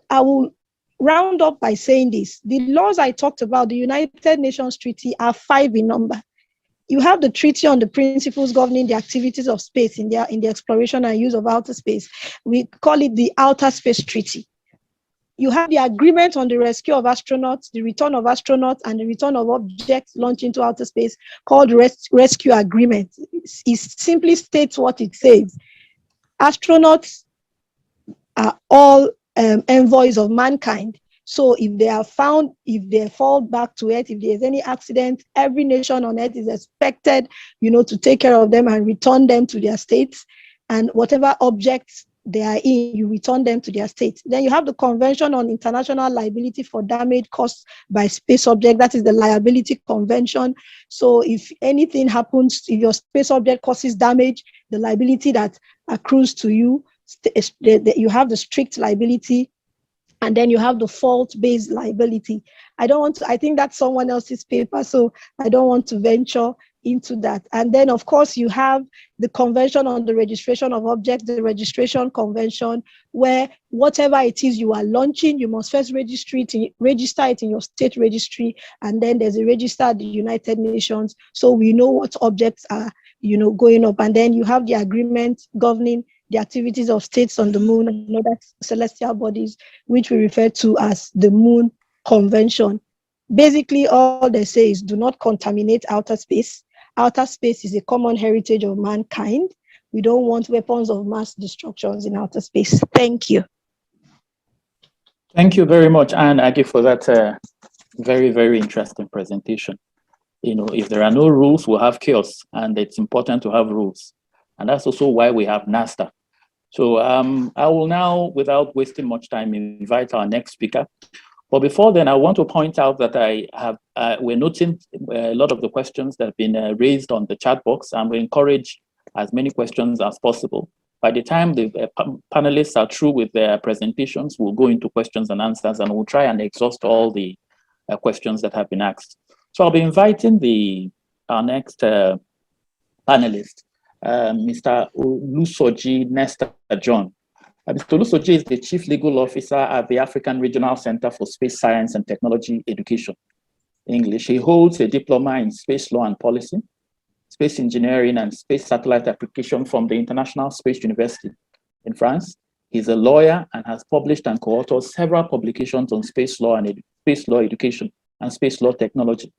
F: I will round up by saying this. The laws I talked about, the United Nations Treaty, are 5 in number. You have the Treaty on the Principles Governing the Activities of Space in the Exploration and Use of Outer Space. We call it the Outer Space Treaty. You have the Agreement on the Rescue of Astronauts, the Return of Astronauts, and the Return of Objects launched into outer space, called Rescue Agreement. It simply states what it says. Astronauts are all envoys of mankind. So if they are found, if they fall back to Earth, if there's any accident, every nation on Earth is expected, to take care of them and return them to their states. And whatever objects they are in, you return them to their states. Then you have the Convention on International Liability for Damage Caused by Space Objects. That is the Liability Convention. So if anything happens, if your space object causes damage, the liability that accrues to you, you have the strict liability, and then you have the fault-based liability. I think that's someone else's paper, so I don't want to venture into that. And then, of course, you have the Convention on the Registration of Objects, the Registration Convention, where whatever it is you are launching, you must first register it in your state registry, and then there's a register at the United Nations, so we know what objects are, going up. And then you have the agreement governing the activities of states on the moon and other celestial bodies, which we refer to as the Moon Convention. Basically, all they say is do not contaminate outer space. Outer space is a common heritage of mankind. We don't want weapons of mass destructions in outer space. Thank you.
A: Thank you very much, Anne Aggie, for that very, very interesting presentation. If there are no rules, we'll have chaos, and it's important to have rules. And that's also why we have NASTA. So I will now, without wasting much time, invite our next speaker. But before then, I want to point out that we're noting a lot of the questions that have been raised on the chat box, and we encourage as many questions as possible. By the time the panelists are through with their presentations, we'll go into questions and answers, and we'll try and exhaust all the questions that have been asked. So I'll be inviting our next panelist, Mr. Olusoji Nesta John. Mr. Olusoji is the Chief Legal Officer at the African Regional Center for Space Science and Technology Education, English. He holds a diploma in Space Law and Policy, Space Engineering, and Space Satellite Application from the International Space University in France. He's a lawyer and has published and co-authored several publications on space law and space law education and space law technology.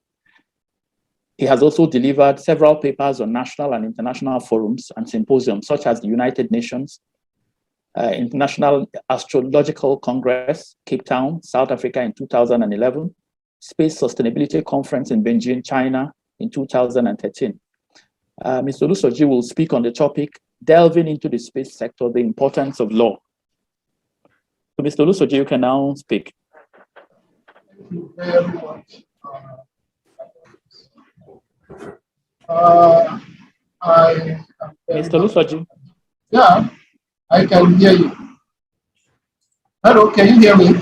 A: He has also delivered several papers on national and international forums and symposiums, such as the United Nations, International Astrological Congress, Cape Town, South Africa in 2011, Space Sustainability Conference in Beijing, China in 2013. Mr. Olusoji will speak on the topic, delving into the space sector, the importance of law. So Mr. Olusoji, you can now speak.
D: Thank you very much.
A: Mr. Olusoji.
D: Yeah, I can hear you. Hello, can you hear me?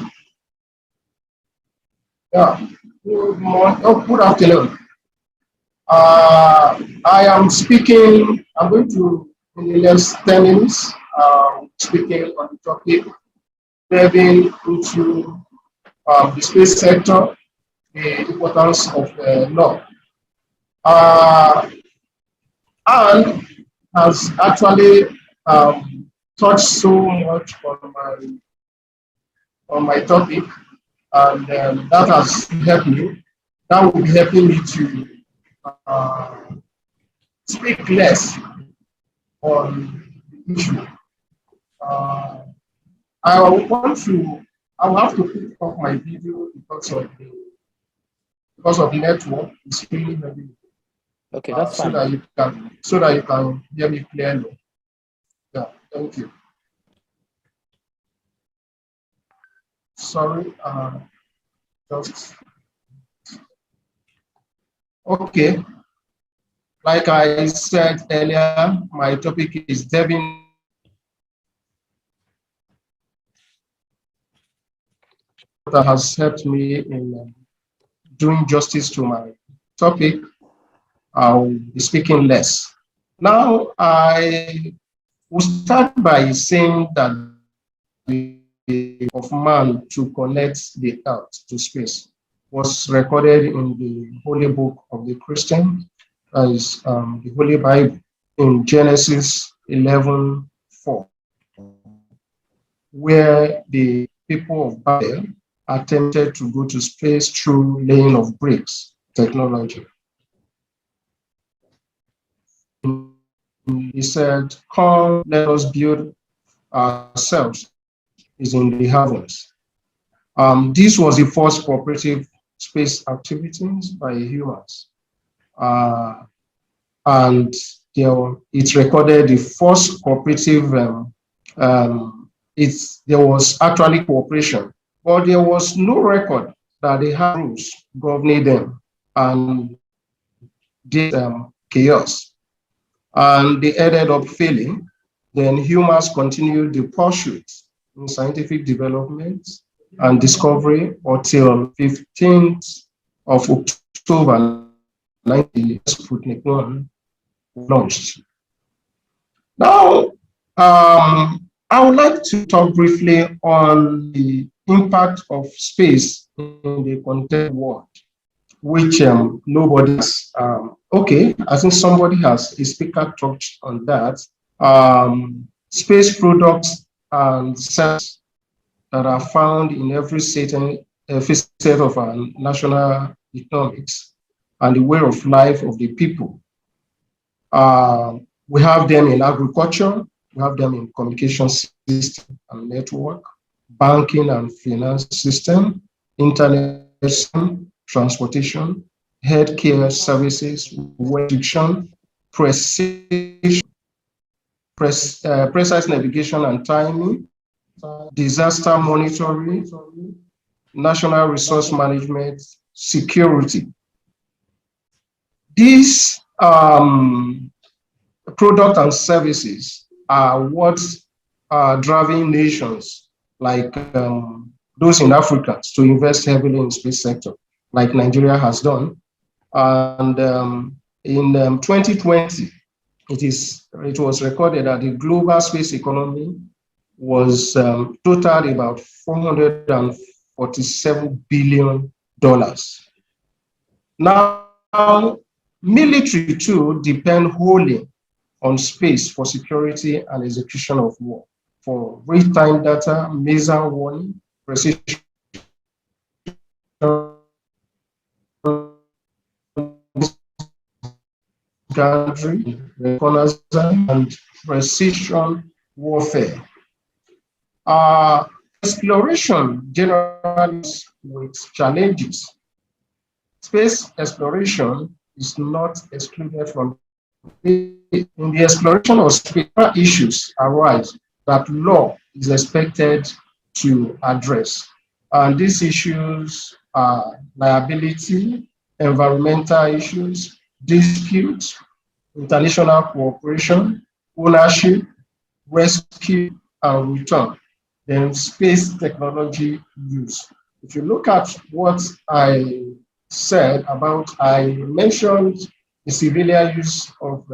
D: Yeah. Good morning. Oh, good afternoon. I am speaking. I'm going to, in the next 10 minutes, speaking on the topic, delving into the space sector, the importance of law. And has actually touched so much on my topic, and that has helped me. That will be helping me to speak less on the issue. I will have to pick up my video because of network. It's really heavy.
A: Okay, that's fine.
D: So that you can hear me clearly. Yeah, thank you. Sorry, just okay. Like I said earlier, my topic is delving that has helped me in doing justice to my topic. I'll be speaking less. Now, I will start by saying that the of man to connect the earth to space was recorded in the Holy Book of the Christian, that is the Holy Bible, in Genesis 11:4, where the people of Babel attempted to go to space through laying of bricks technology. He said, "Come, let us build ourselves is in the heavens." This was the first cooperative space activities by humans. And it recorded the first cooperative, there was actually cooperation, but there was no record that they had rules governing them, and this chaos. And they ended up failing. Then humans continued the pursuit in scientific development and discovery until 15th of October 90, Sputnik 1 launched. Now, I would like to talk briefly on the impact of space in the contemporary world, which nobody has. Okay, I think somebody has, a speaker touched on that. Space products and services that are found in every facet of our national economics and the way of life of the people. We have them in agriculture, we have them in communication system and network, banking and finance system, internet system, transportation, healthcare services, education, precision, precise navigation and timing, disaster monitoring, national resource management, security. These products and services are what are driving nations like those in Africa to invest heavily in the space sector, like Nigeria has done. And in 2020, it was recorded that the global space economy was totaled about $447 billion. Now, military too depend wholly on space for security and execution of war, for real-time data, missile warning, precision gathering, reconnaissance, and precision warfare. Exploration generally with challenges. Space exploration is not excluded from in the exploration of space. Issues arise that law is expected to address. And these issues are liability, environmental issues, disputes, international cooperation, ownership, rescue, and return. Then space technology use. If you look at what I said about, I mentioned the civilian use of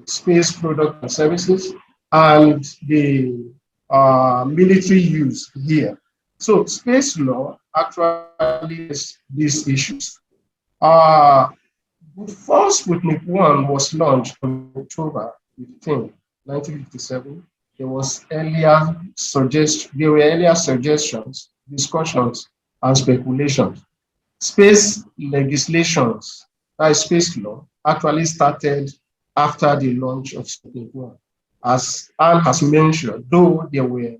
D: space products and services and the military use here. So space law actually is these issues. The first Sputnik 1 was launched on October 15, 1957. There were earlier suggestions, discussions, and speculations. Space legislations, that is space law, actually started after the launch of Sputnik 1. As Anne has mentioned, though there were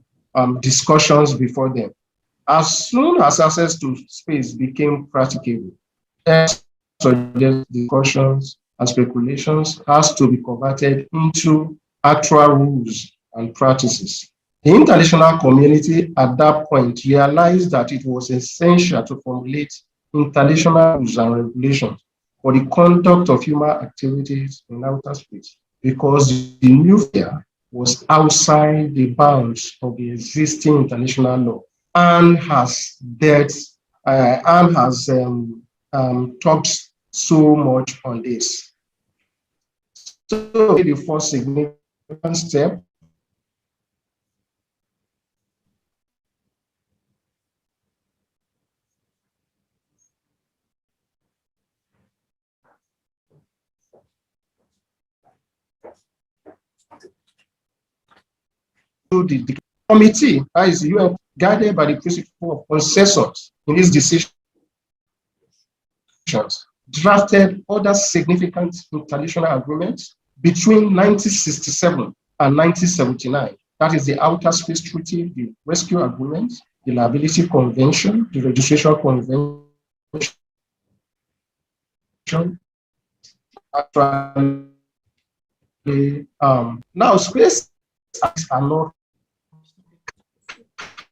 D: discussions before them. As soon as access to space became practicable, discussions and speculations has to be converted into actual rules and practices. The international community at that point realized that it was essential to formulate international rules and regulations for the conduct of human activities in outer space because the new fear was outside the bounds of the existing international law and has talked so much on this. So the first significant step to the committee, that is UN, guided by the principle of consensus in these decisions, drafted other significant international agreements between 1967 and 1979. That is the Outer Space Treaty, the Rescue Agreement, the Liability Convention, the Registration Convention. Now, space are not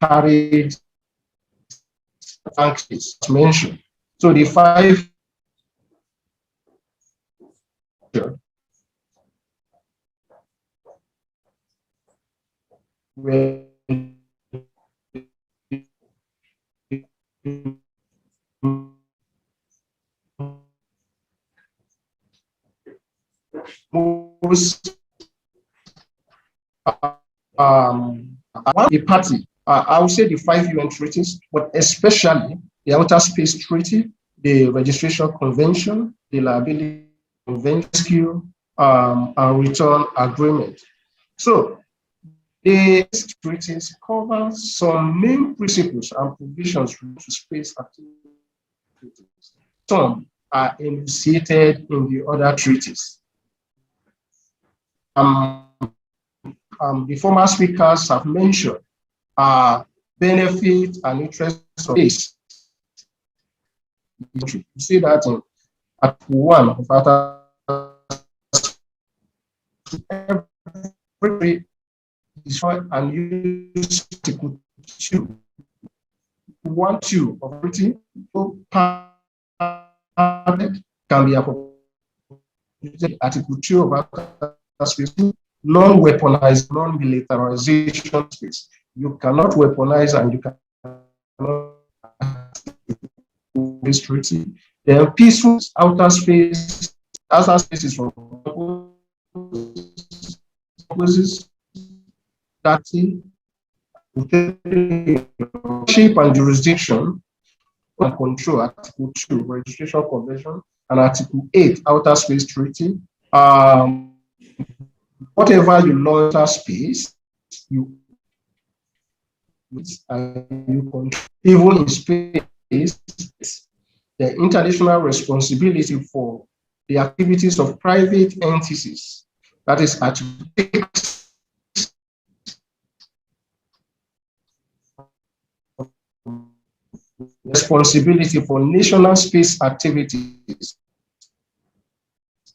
D: carried functions mentioned. So the five were most a party. I would say the 5 UN treaties, but especially the Outer Space Treaty, the Registration Convention, the Liability Convention, and Return Agreement. So the treaties cover some main principles and provisions related to space activities. Some are enunciated in the other treaties. The former speakers have mentioned benefit and interest of space. You see that in Article 1 of Outer every destroy and use Article 2. 1, 2 of everything can be appropriated. Article 2 of Outer Space, non-weaponized, non-militarization space. You cannot weaponize and you cannot this treaty. Then peaceful outer space is for purposes that shape and jurisdiction and control, Article 2, Registration Convention, and Article 8, Outer Space Treaty. Whatever you launch outer space, you control. Even in space, the international responsibility for the activities of private entities, that is Article 6, responsibility for national space activities.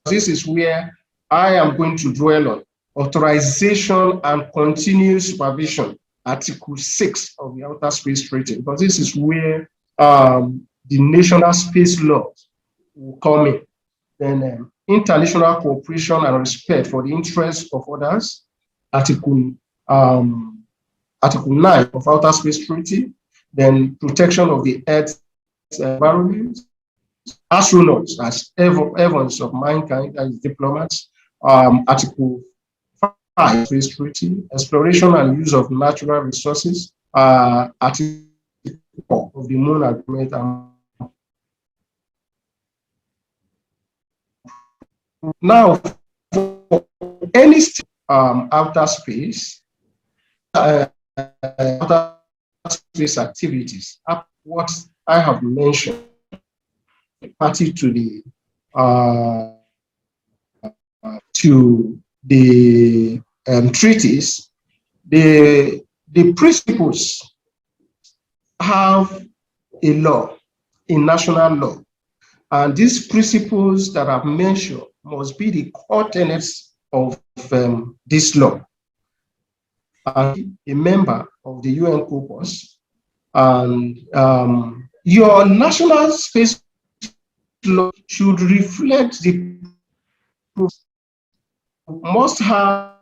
D: This is where I am going to dwell on authorization and continuous supervision, Article 6 of the Outer Space Treaty, because this is where the national space laws will come in. Then international cooperation and respect for the interests of others, Article 9 of Outer Space Treaty. Then protection of the Earth's environment, astronauts as events of mankind as diplomats, Article 5 Space Treaty, exploration and use of natural resources, Article 4 of the Moon Agreement. Now, for any outer space, outer space activities, what I have mentioned, party to the treaties, the principles have a law, a national law, and these principles that I've mentioned must be the core tenets of this law. A member of the UN Corpus, and your national space law should reflect the must have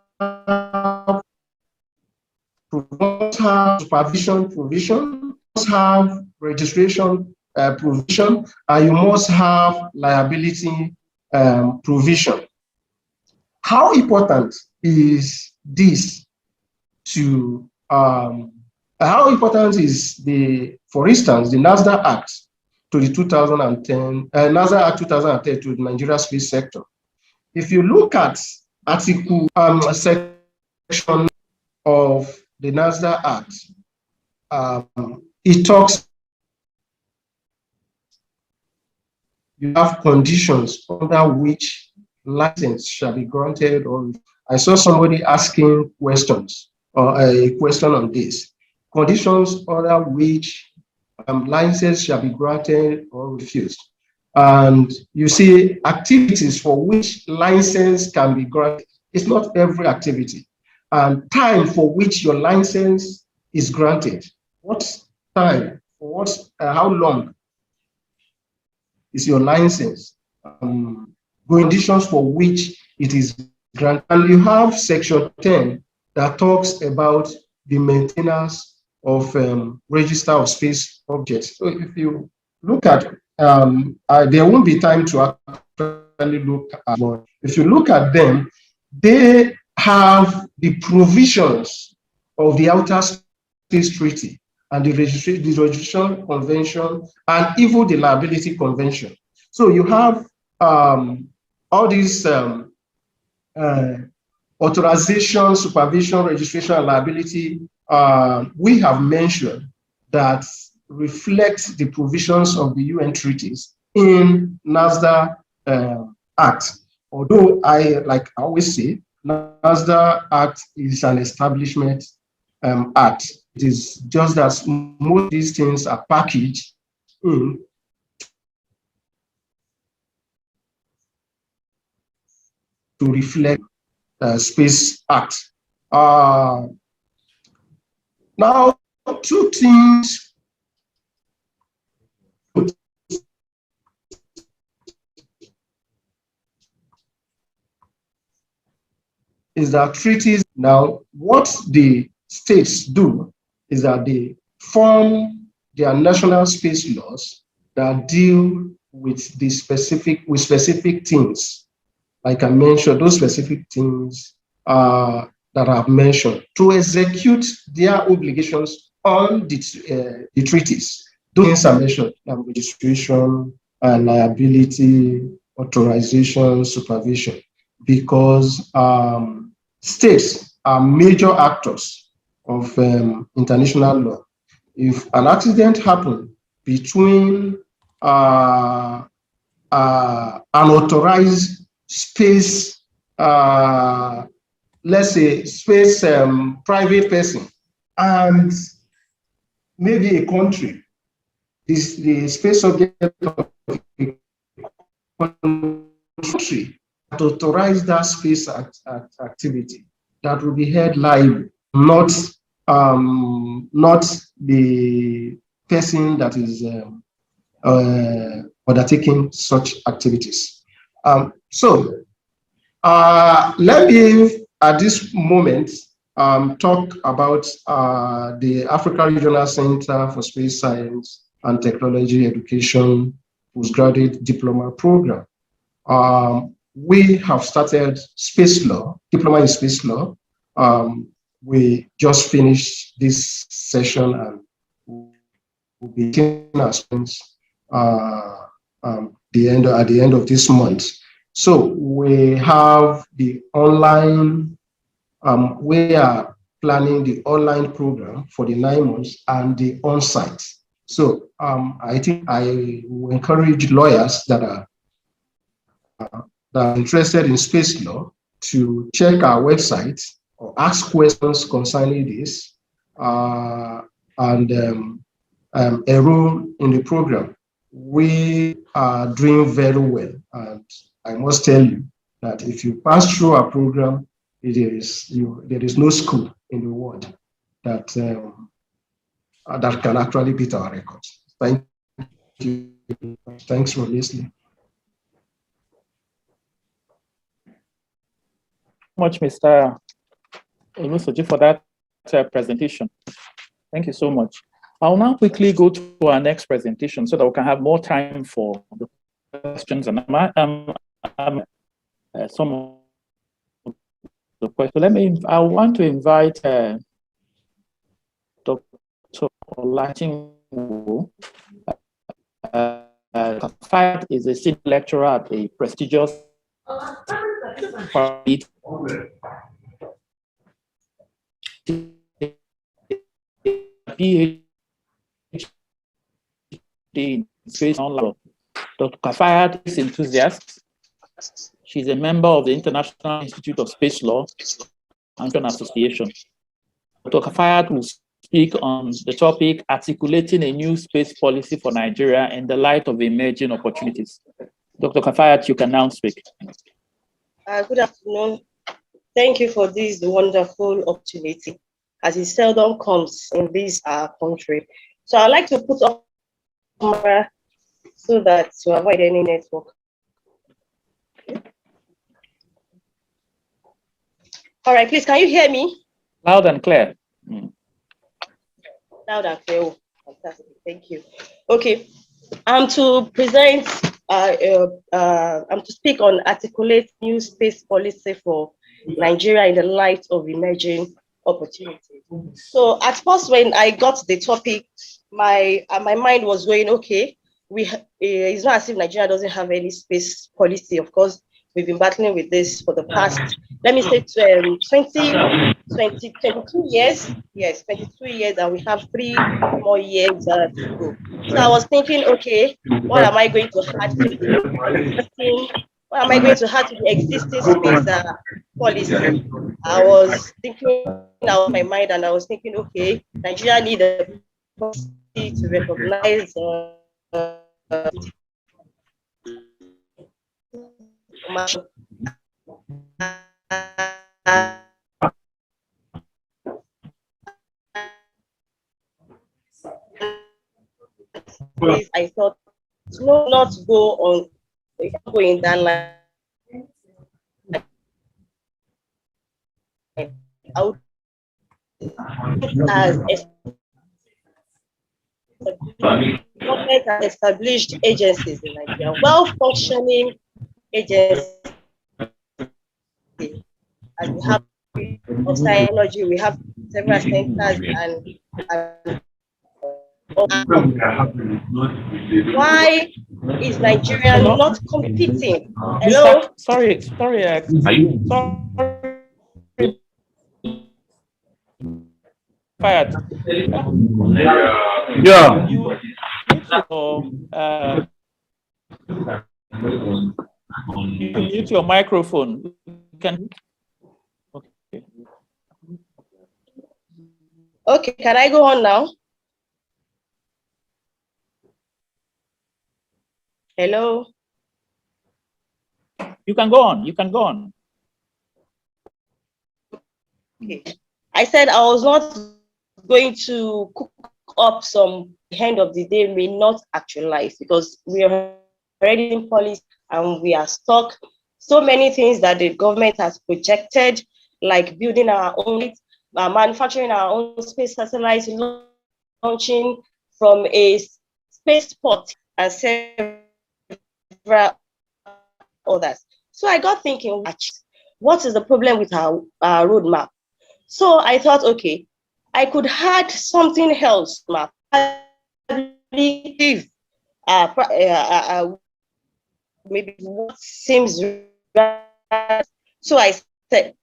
D: supervision provision, must have registration provision, and you must have liability provision. How important is this to how important is for instance, the NASDAQ Act to the 2010, NASDAQ Act 2010 to the Nigeria space sector? If you look at article section of the NASDAQ Act, it talks, you have conditions under which license shall be granted. Or I saw somebody asking questions or a question on this. Conditions under which license shall be granted or refused. And you see activities for which license can be granted. It's not every activity. And time for which your license is granted. What time? For what? How long is your license? Conditions for which it is granted. And you have section 10 that talks about the maintenance of register of space objects. So if you look at, there won't be time to actually look at, if you look at them, they have the provisions of the Outer Space Treaty and the Registration Convention and even the Liability Convention. So you have all these authorization, supervision, registration, and liability we have mentioned that reflect the provisions of the UN treaties in NASDA Act. Although like I always say, NASDA Act is an establishment act. It is just that most of these things are packaged in to reflect Space Act. Now, two things is that treaties, now what the states do is that they form their national space laws that deal with the specific things. Like I mentioned, those specific things that I've mentioned to execute their obligations on the treaties. Those things I mentioned, registration, liability, authorization, supervision, because states are major actors of international law. If an accident happens between an authorized space, let's say space private person, and maybe a country, the space subject of a country that authorize that space activity, that will be held liable, not the person that is undertaking such activities. So let me at this moment talk about the Africa Regional Center for Space Science and Technology Education Postgraduate Diploma Program. We have started space law, diploma in space law. We just finished this session and we'll be taking our students at the end of this month. So we have the online, we are planning the online program for the 9 months and the on-site. So I think I will encourage lawyers that are interested in space law to check our website or ask questions concerning this and enroll in the program. We are doing very well, and I must tell you that if you pass through our program, there is no school in the world that that can actually beat our records. Thank you. Thanks for listening.
A: Much, Mr. Olusoji, for that presentation. Thank you so much. I'll now quickly go to our next presentation so that we can have more time for the questions and some of the questions. I want to invite Dr. Olatinwo. Kafayat is a senior lecturer at a prestigious PhD in space law. Dr. Kafayat is an enthusiast. She's a member of the International Institute of Space Law and an association. Dr. Kafayat will speak on the topic, articulating a new space policy for Nigeria in the light of emerging opportunities. Dr. Kafayat, you can now speak.
G: Good afternoon. Thank you for this wonderful opportunity, as it seldom comes in this country. So I'd like to put up camera so that to avoid any network. All right, please, can you hear me?
A: Loud and clear.
G: Loud and clear. Oh, fantastic. Thank you. Okay, to present I'm to speak on articulate new space policy for Nigeria in the light of emerging opportunities. So at first, when I got the topic, my mind was going, okay, it's not as if Nigeria doesn't have any space policy. Of course, we've been battling with this for the past, let me say, 22 years. Yes, 22 years, and we have 3 more years to go. So I was thinking, okay, what am I going to add to the existing? What am I going to add to the existing space policy? I was thinking out of my mind, and I was thinking, okay, Nigeria need a policy to recognize I thought no, not go on going that line. Out as government has established agencies in Nigeria, well-functioning agencies. As we have of technology, we have several centers and why is Nigeria not competing? Hello?
H: Sorry. Fired.
A: Yeah.
H: You mute your microphone. You can. Okay.
G: Okay, can I go on now? Hello?
H: You can go on. You can go on.
G: Okay. I said I was not going to cook up some end of the day may not actualize because we are already in policy and we are stuck. So many things that the government has projected, like building our own, manufacturing our own space satellites, launching from a spaceport and several others. So I got thinking, what is the problem with our roadmap? So I thought, okay, I could add something else, maybe what seems right. So I said,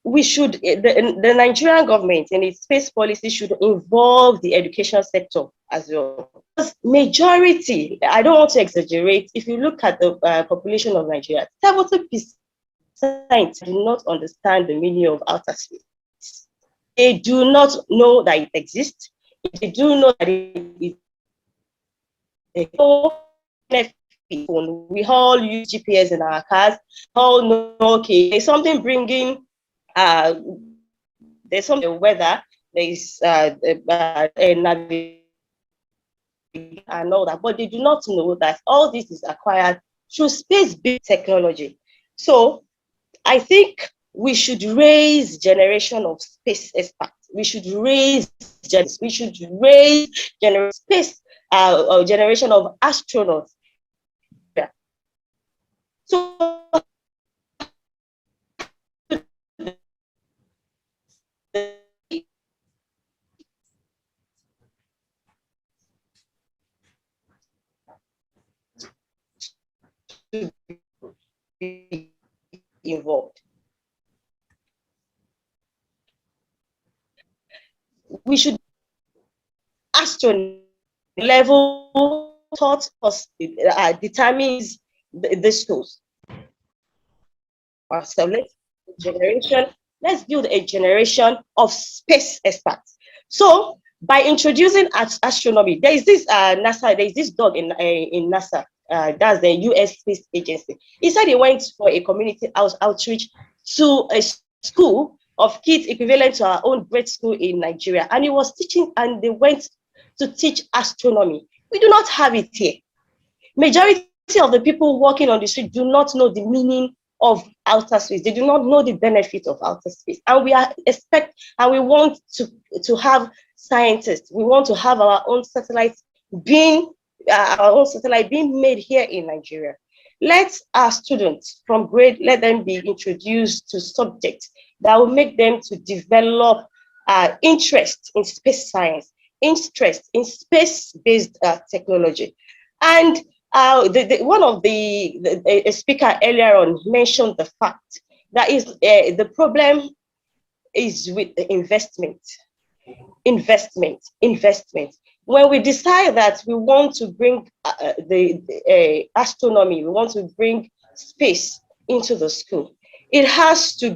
G: we should, the Nigerian government in its space policy should involve the education sector as well. Because majority, I don't want to exaggerate, if you look at the population of Nigeria, 70% do not understand the meaning of outer space. They do not know that it exists. They do know that it is. We all use GPS in our cars. All know, okay, there's something bringing, there's some weather, there's and all that, but they do not know that all this is acquired through space-based technology. So I think we should raise generation of space experts. We should raise space generation of astronauts. So involved. We should astronaut level thought determines this tools. So let's build a generation of space experts. So by introducing astronomy, there is this NASA, there is this dog in NASA, that's the US Space Agency. He said he went for a community outreach to a school of kids equivalent to our own grade school in Nigeria. And he was teaching, and they went to teach astronomy. We do not have it here. Majority of the people walking on the street do not know the meaning of outer space. They do not know the benefit of outer space. And we want to have scientists. We want to have our own satellites being our own satellite being made here in Nigeria. Let our students from grade, let them be introduced to subjects that will make them to develop interest in space science, interest in space-based technology. And one of a speaker earlier on mentioned the fact that is the problem is with the investment. When we decide that we want to bring astronomy, we want to bring space into the school, it has to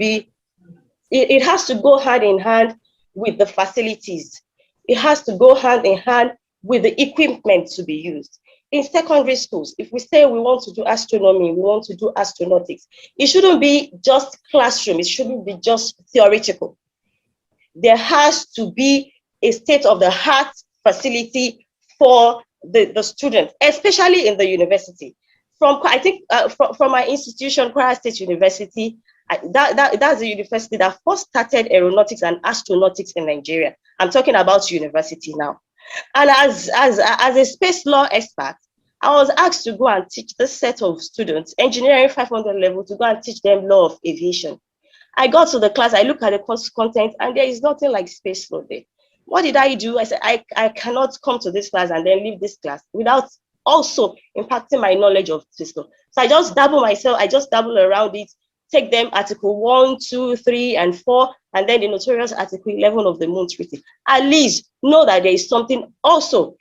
G: go hand in hand with the facilities. It has to go hand in hand with the equipment to be used. In secondary schools, if we say we want to do astronomy, we want to do astronautics, it shouldn't be just classroom, it shouldn't be just theoretical. There has to be a state-of-the-art facility for the students, especially in the university. From my institution, Kwara State University, that's the university that first started aeronautics and astronautics in Nigeria. I'm talking about university now. And as a space law expert, I was asked to go and teach this set of students, engineering 500 level, to go and teach them law of aviation. I got to the class, I look at the course content, and there is nothing like space law there. What did I do? I said, I cannot come to this class and then leave this class without also impacting my knowledge of space law. So I just dabble around it, take them Article 1, 2, 3, and 4, and then the notorious Article 11 of the Moon Treaty. At least know that there is something also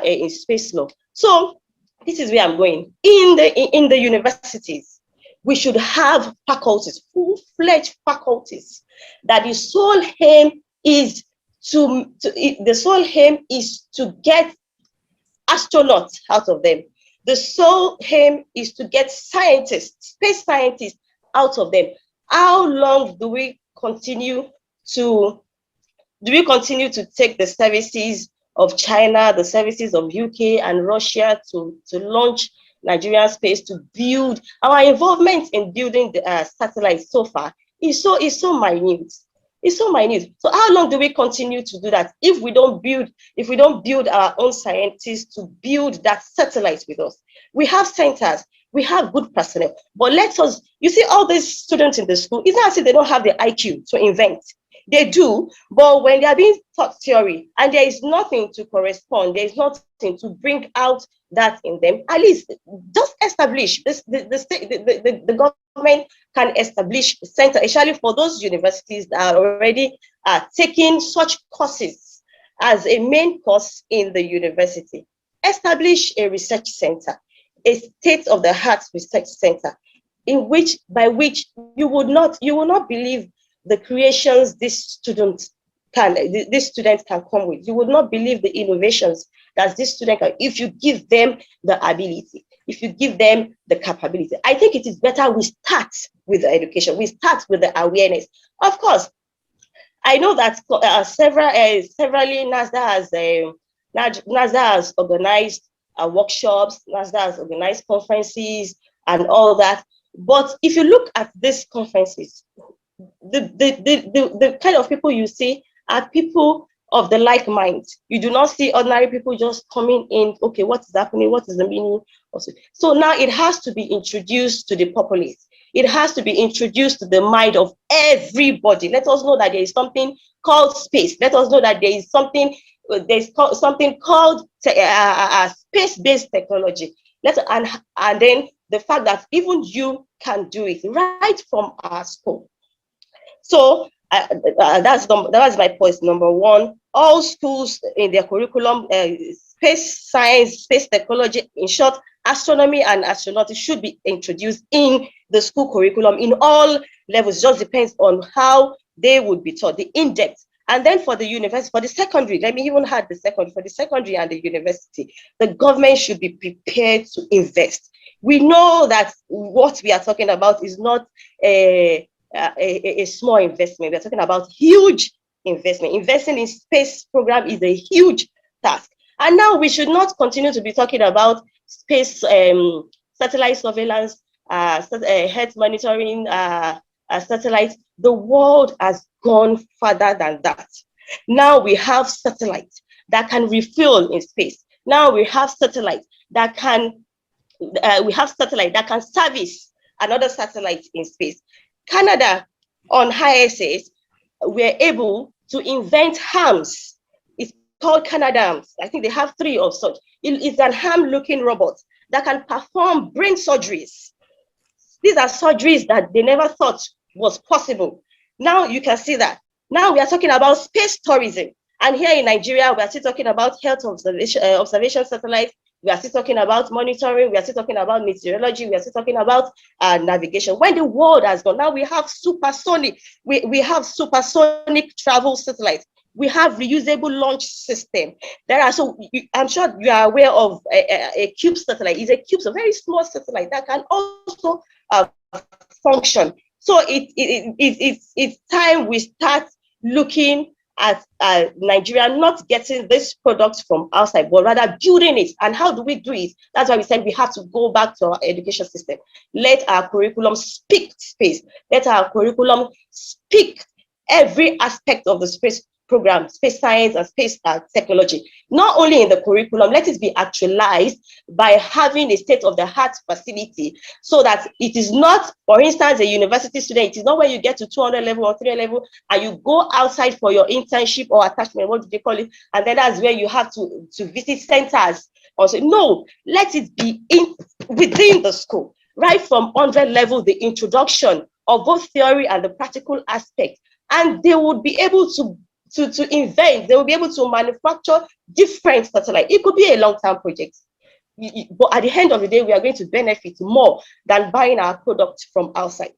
G: in space law. So this is where I'm going. In the universities, we should have faculties, full-fledged faculties, that the sole aim is to get astronauts out of them. The sole aim is to get scientists, space scientists out of them. How long do we continue to take the services of China, the services of UK and Russia to launch Nigerian space, to build? Our involvement in building the satellites so far is so minute. It's so minute. So how long do we continue to do that if we don't build our own scientists to build that satellite with us? We have centers, we have good personnel, but you see all these students in the school, it's not as if they don't have the IQ to invent. They do, but when they are being taught theory and there is nothing to correspond, there is nothing to bring out that in them, at least just establish this. The government can establish a center, especially for those universities that are already taking such courses as a main course in the university. Establish a research center, a state-of-the-art research center, by which you will not believe the creations this student can come with. You would not believe the innovations that this student can, if you give them the ability, if you give them the capability. I think it is better we start with the education, we start with the awareness. Of course, I know that severally NASA has organized workshops, NASA has organized conferences and all that. But if you look at these conferences, the kind of people you see are people of the like mind. You do not see ordinary people just coming in, okay, what is happening? What is the meaning? So now it has to be introduced to the populace. It has to be introduced to the mind of everybody. Let us know that there is something called space. Let us know that there is something called space-based technology. And then the fact that even you can do it right from our school. So that was my point number one. All schools in their curriculum, space science, space technology, in short, astronomy and astronautics should be introduced in the school curriculum in all levels. It just depends on how they would be taught, the in-depth. And then for the university, for the secondary, let me even add the secondary, for the secondary and the university, the government should be prepared to invest. We know that what we are talking about is not a small investment. We're talking about huge investment. Investing in space program is a huge task. And now we should not continue to be talking about space satellite surveillance, health monitoring, satellites. The world has gone further than that. Now we have satellites that can refuel in space, Now we have satellite that can service another satellite in space. Canada on ISS were able to invent arms. It's called Canada. I think they have 3 of such. It's an arm-looking robot that can perform brain surgeries. These are surgeries that they never thought was possible. Now you can see that. Now we are talking about space tourism. And here in Nigeria, we are still talking about health observation satellites. We are still talking about monitoring. We are still talking about meteorology. We are still talking about navigation. When the world has gone, now we have supersonic. We have supersonic travel satellites. We have reusable launch system. I'm sure you are aware of a CUBE satellite. It's a CUBE, a very small satellite that can also function. So it's time we start looking at Nigeria not getting this product from outside, but rather building it. And how do we do it? That's why we said we have to go back to our education system. Let our curriculum speak space. Let our curriculum speak every aspect of the space program, space science and space technology. Not only in the curriculum, let it be actualized by having a state-of-the-art facility, so that it is not, for instance, a university student, it is not when you get to 200 level or 300 level and you go outside for your internship or attachment, what do they call it? And then that's where you have to visit centers. Also, no, let it be within the school, right from 100 level, the introduction of both theory and the practical aspect. And they would be able to invent, they will be able to manufacture different satellites. It could be a long-term project, but at the end of the day, we are going to benefit more than buying our product from outside.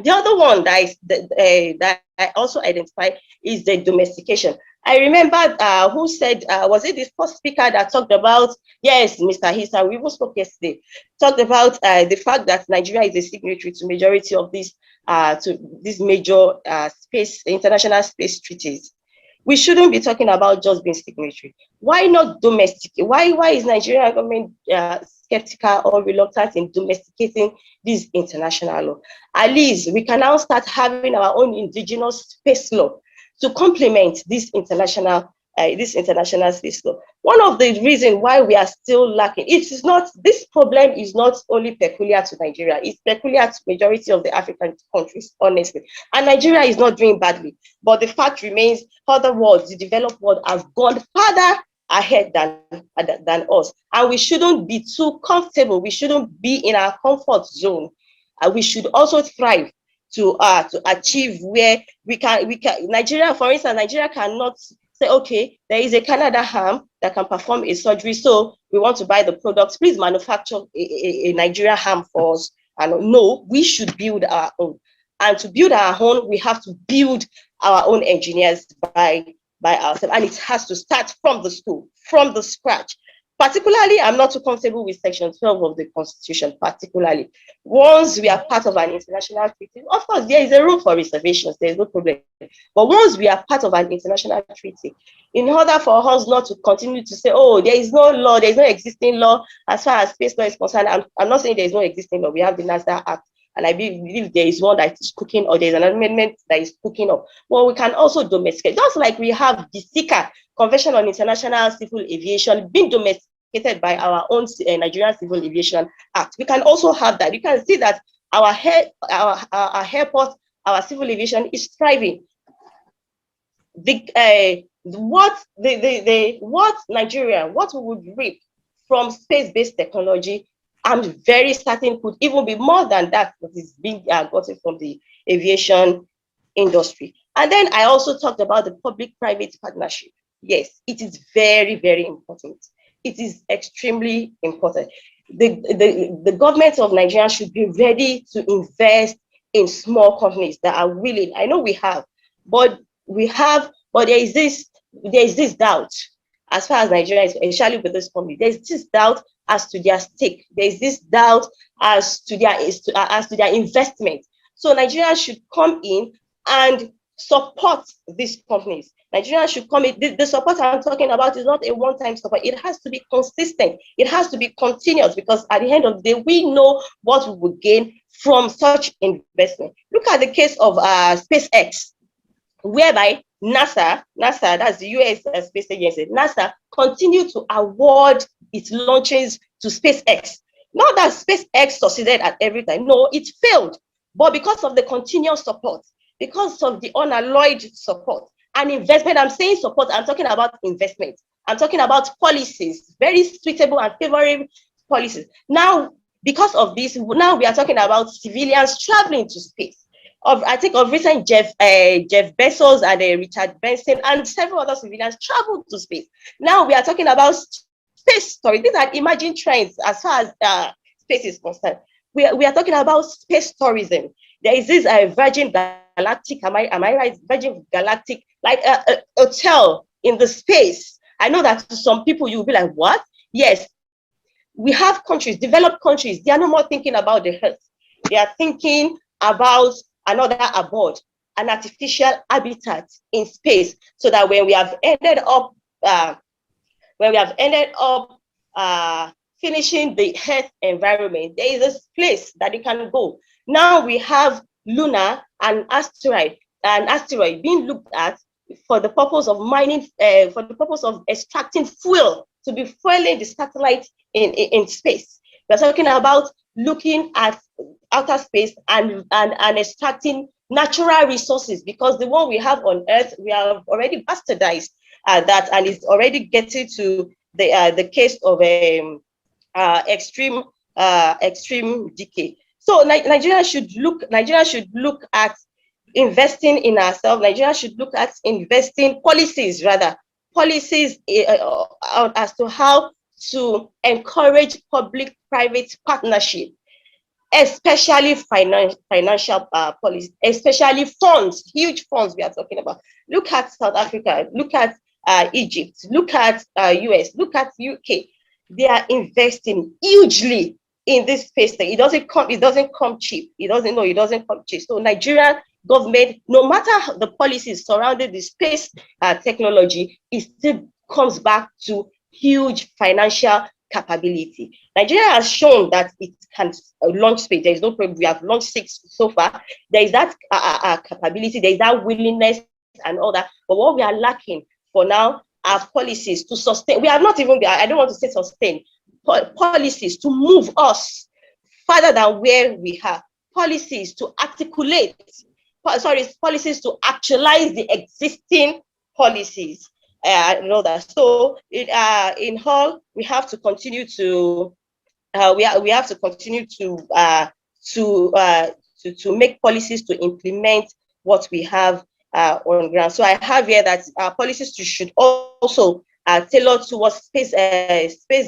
G: The other one that I also identify is the domestication. I remember who said, was it the first speaker that talked about, yes, Mr. Hissa, we even spoke yesterday, talked about the fact that Nigeria is a signatory to majority of these major international space treaties. We shouldn't be talking about just being signatory. Why not domestic? Why is Nigerian government skeptical or reluctant in domesticating this international law? At least we can now start having our own indigenous space law to complement this international space law. One of the reasons why we are still lacking, this problem is not only peculiar to Nigeria, it's peculiar to majority of the African countries, honestly. And Nigeria is not doing badly, but the fact remains, other worlds, the developed world, have gone farther ahead than us. And we shouldn't be too comfortable. We shouldn't be in our comfort zone. We should also thrive to achieve where we can. Nigeria, for instance, Nigeria cannot say, okay, there is a Canada ham that can perform a surgery, so we want to buy the products. Please manufacture a Nigeria ham for us. And no, we should build our own. And to build our own, we have to build our own engineers by ourselves. And it has to start from the school, from the scratch. Particularly, I'm not too comfortable with Section 12 of the Constitution, particularly. Once we are part of an international treaty, of course, there is a room for reservations, there's no problem. But once we are part of an international treaty, in order for us not to continue to say, oh, there is no law, there is no existing law as far as space law is concerned, I'm not saying there is no existing law, we have the NASA Act, and I believe there is one that is cooking, or there's an amendment that is cooking up. Well, we can also domesticate, just like we have the SICA, Convention on International Civil Aviation, being domesticated by our own Nigerian Civil Aviation Act. We can also have that. You can see that our airport, our civil aviation is thriving. What Nigeria, what we would reap from space-based technology, I'm very certain could even be more than that is being gotten from the aviation industry. And then I also talked about the public-private partnership. Yes, it is very, very important. It is extremely important. The government of Nigeria should be ready to invest in small companies that are willing. I know we have, but there is this doubt as far as Nigeria is, especially with this company. There's this doubt as to their stake. There's this doubt as to their investment. So Nigeria should come in and support these companies. Nigeria should come in. The support I'm talking about is not a one-time support. It has to be consistent. It has to be continuous, because at the end of the day, we know what we would gain from such investment. Look at the case of SpaceX. whereby NASA, that's the US Space Agency, NASA continue to award its launches to SpaceX. Not that SpaceX succeeded at every time, no, it failed. But because of the continuous support, because of the unalloyed support and investment, I'm saying support, I'm talking about investment. I'm talking about policies, very suitable and favorable policies. Now, because of this, now we are talking about civilians traveling to space. I think of recent Jeff Bezos and Richard Branson and several other civilians traveled to space. Now we are talking about space stories. These are emerging trends as far as space is concerned. We are talking about space tourism. There is this Virgin Galactic, am I right? Virgin Galactic, like a hotel in the space. I know that to some people you will be like, what? Yes, we have countries, developed countries, they are no more thinking about the Earth. They are thinking about another abode, an artificial habitat in space, so that when we have ended up finishing the Earth environment, there is a place that it can go. Now we have lunar and asteroid being looked at for the purpose of mining, for the purpose of extracting fuel to be fueling the satellite in space. We're talking about looking at outer space and extracting natural resources, because the one we have on Earth, we have already bastardized that, and it's already getting to the case of extreme decay. So Nigeria should look at investing in ourselves. Nigeria should look at investing policies as to how to encourage public-private partnership, especially financial policy, especially funds, huge funds we are talking about. Look at South Africa, look at Egypt, look at US, look at UK. They are investing hugely in this space thing. It doesn't come cheap. It doesn't come cheap. So Nigerian government, no matter the policies surrounding the space technology, it still comes back to huge financial capability. Nigeria has shown that it can launch space. There is no problem. We have launched 6 so far. There is that capability. There is that willingness and all that. But what we are lacking for now are policies to sustain. We have not even, I don't want to say sustain, policies to move us further than where we are. Policies to articulate, policies to actualize the existing policies. And all that. So in all, we have to continue to we have to continue to make policies to implement what we have on ground. So I have here that policies should also tailor towards space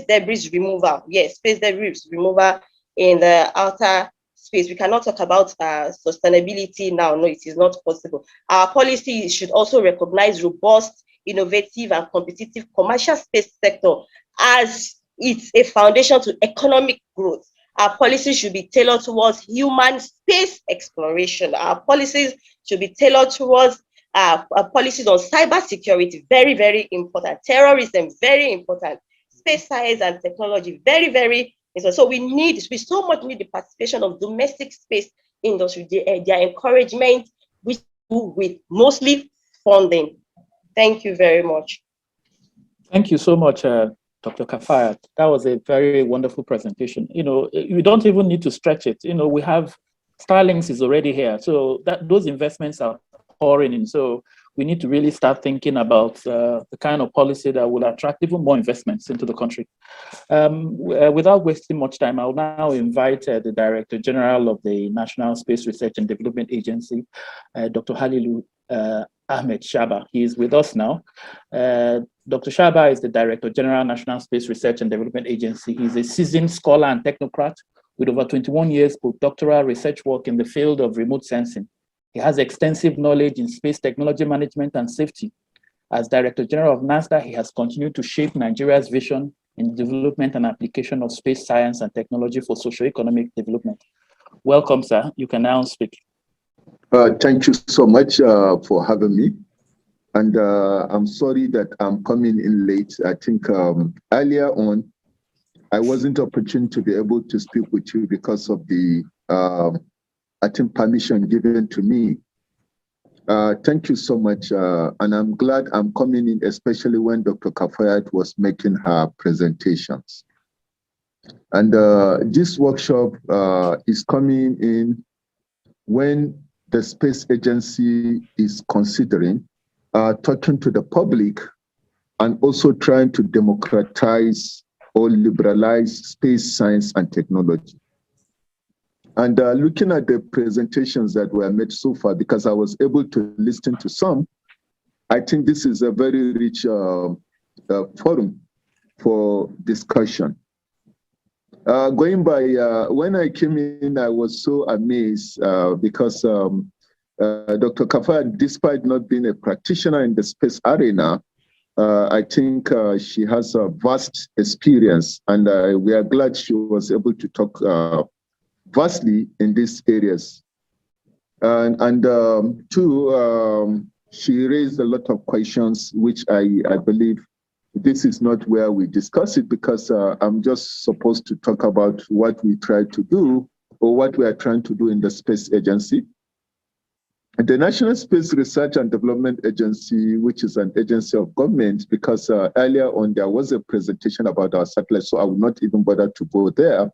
G: debris removal. Yes, space debris removal in the outer space. We cannot talk about sustainability now. No, it is not possible. Our policy should also recognize robust, innovative and competitive commercial space sector as it's a foundation to economic growth. Our policies should be tailored towards human space exploration. Our policies should be tailored towards policies on cyber security, very, very important. Terrorism, very important. Space science and technology, very, very important. So we so much need the participation of domestic space industry, their encouragement, which with mostly funding. Thank you very much.
H: Thank you so much, Dr. Kafayat. That was a very wonderful presentation. You don't even need to stretch it. We have Starlinks is already here, so those investments are pouring in. So we need to really start thinking about the kind of policy that will attract even more investments into the country. Without wasting much time, I'll now invite the Director General of the National Space Research and Development Agency, Dr. Halilu Ahmed Shaba. He is with us now. Dr. Shaba is the Director General, National Space Research and Development Agency. He's a seasoned scholar and technocrat with over 21 years postdoctoral research work in the field of remote sensing. He has extensive knowledge in space technology management and safety. As Director General of NASDA, he has continued to shape Nigeria's vision in the development and application of space science and technology for socio-economic development. Welcome, sir. You can now speak.
I: Thank you so much for having me. And I'm sorry that I'm coming in late. I think earlier on, I wasn't opportune to be able to speak with you because of the, I think, permission given to me. Thank you so much. And I'm glad I'm coming in, especially when Dr. Kafayat was making her presentations. And this workshop is coming in when the Space Agency is considering talking to the public and also trying to democratize or liberalize space science and technology. And looking at the presentations that were made so far, because I was able to listen to some, I think this is a very rich forum for discussion. Going by, when I came in, I was so amazed because Dr. Kafayat, despite not being a practitioner in the space arena, I think she has a vast experience, and we are glad she was able to talk vastly in these areas. And two, she raised a lot of questions, which I believe this is not where we discuss it, because I'm just supposed to talk about what we try to do or what we are trying to do in the Space Agency. The National Space Research and Development Agency, which is an agency of government, because earlier on there was a presentation about our satellites, so I will not even bother to go there,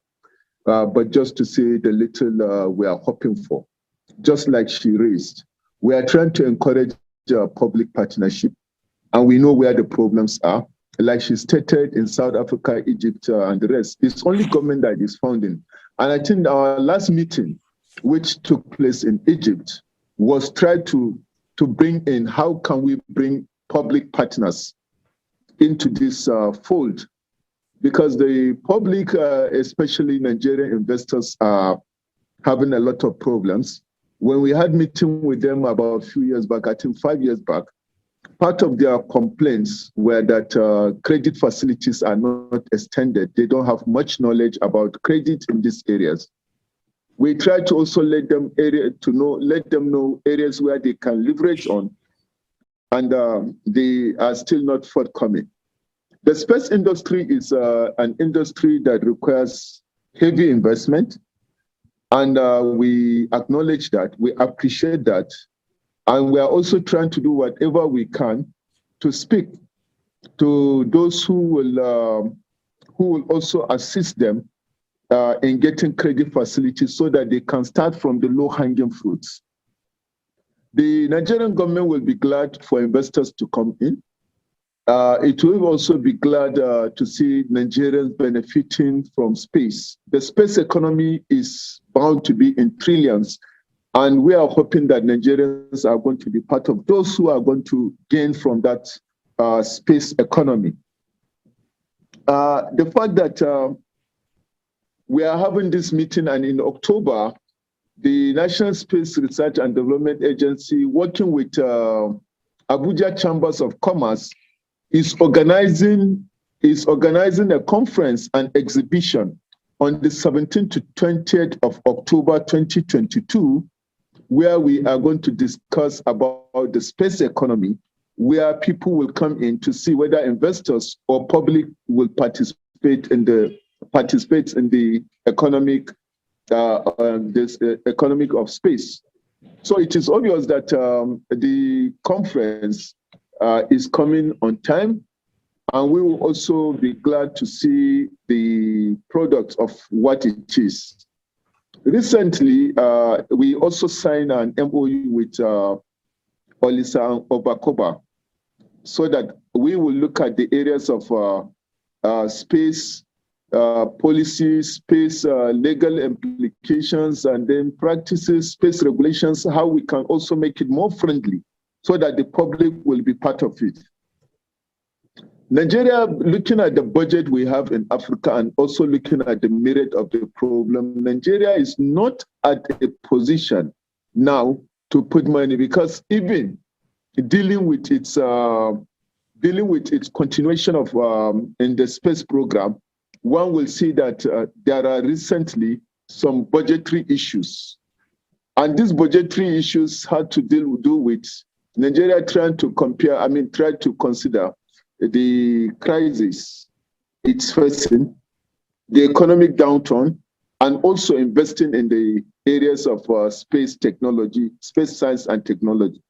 I: but just to say the little we are hoping for. Just like she raised, we are trying to encourage public partnership, and we know where the problems are. Like she stated, in South Africa, Egypt, and the rest, it's only government that is funding. And I think our last meeting, which took place in Egypt, was tried to bring in how can we bring public partners into this fold, because the public, especially Nigerian investors, are having a lot of problems. When we had meeting with them about a few years back, I think 5 years back, part of their complaints were that credit facilities are not extended. They don't have much knowledge about credit in these areas. We try to also let them know areas where they can leverage on, and they are still not forthcoming. The space industry is an industry that requires heavy investment, and we acknowledge that, we appreciate that, and we are also trying to do whatever we can to speak to those who will also assist them in getting credit facilities so that they can start from the low-hanging fruits. The Nigerian government will be glad for investors to come in. It will also be glad to see Nigerians benefiting from space. The space economy is bound to be in trillions, and we are hoping that Nigerians are going to be part of those who are going to gain from that space economy. The fact that we are having this meeting, and in October, the National Space Research and Development Agency, working with Abuja Chambers of Commerce, is organizing a conference and exhibition on the 17th to 20th of October 2022, where we are going to discuss about the space economy, where people will come in to see whether investors or public will participate in the economic economic of space. So it is obvious that the conference is coming on time, and we will also be glad to see the product of what it is. Recently, we also signed an MOU with Olisa Obakoba, so that we will look at the areas of space policy, space legal implications, and then practices, space regulations, how we can also make it more friendly so that the public will be part of it. Nigeria, looking at the budget we have in Africa and also looking at the merit of the problem, Nigeria is not at a position now to put money, because even dealing with its continuation of in the space program, one will see that there are recently some budgetary issues. And these budgetary issues had to do with Nigeria trying to consider the crisis it's facing, the economic downturn, and also investing in the areas of space technology, space science and technology.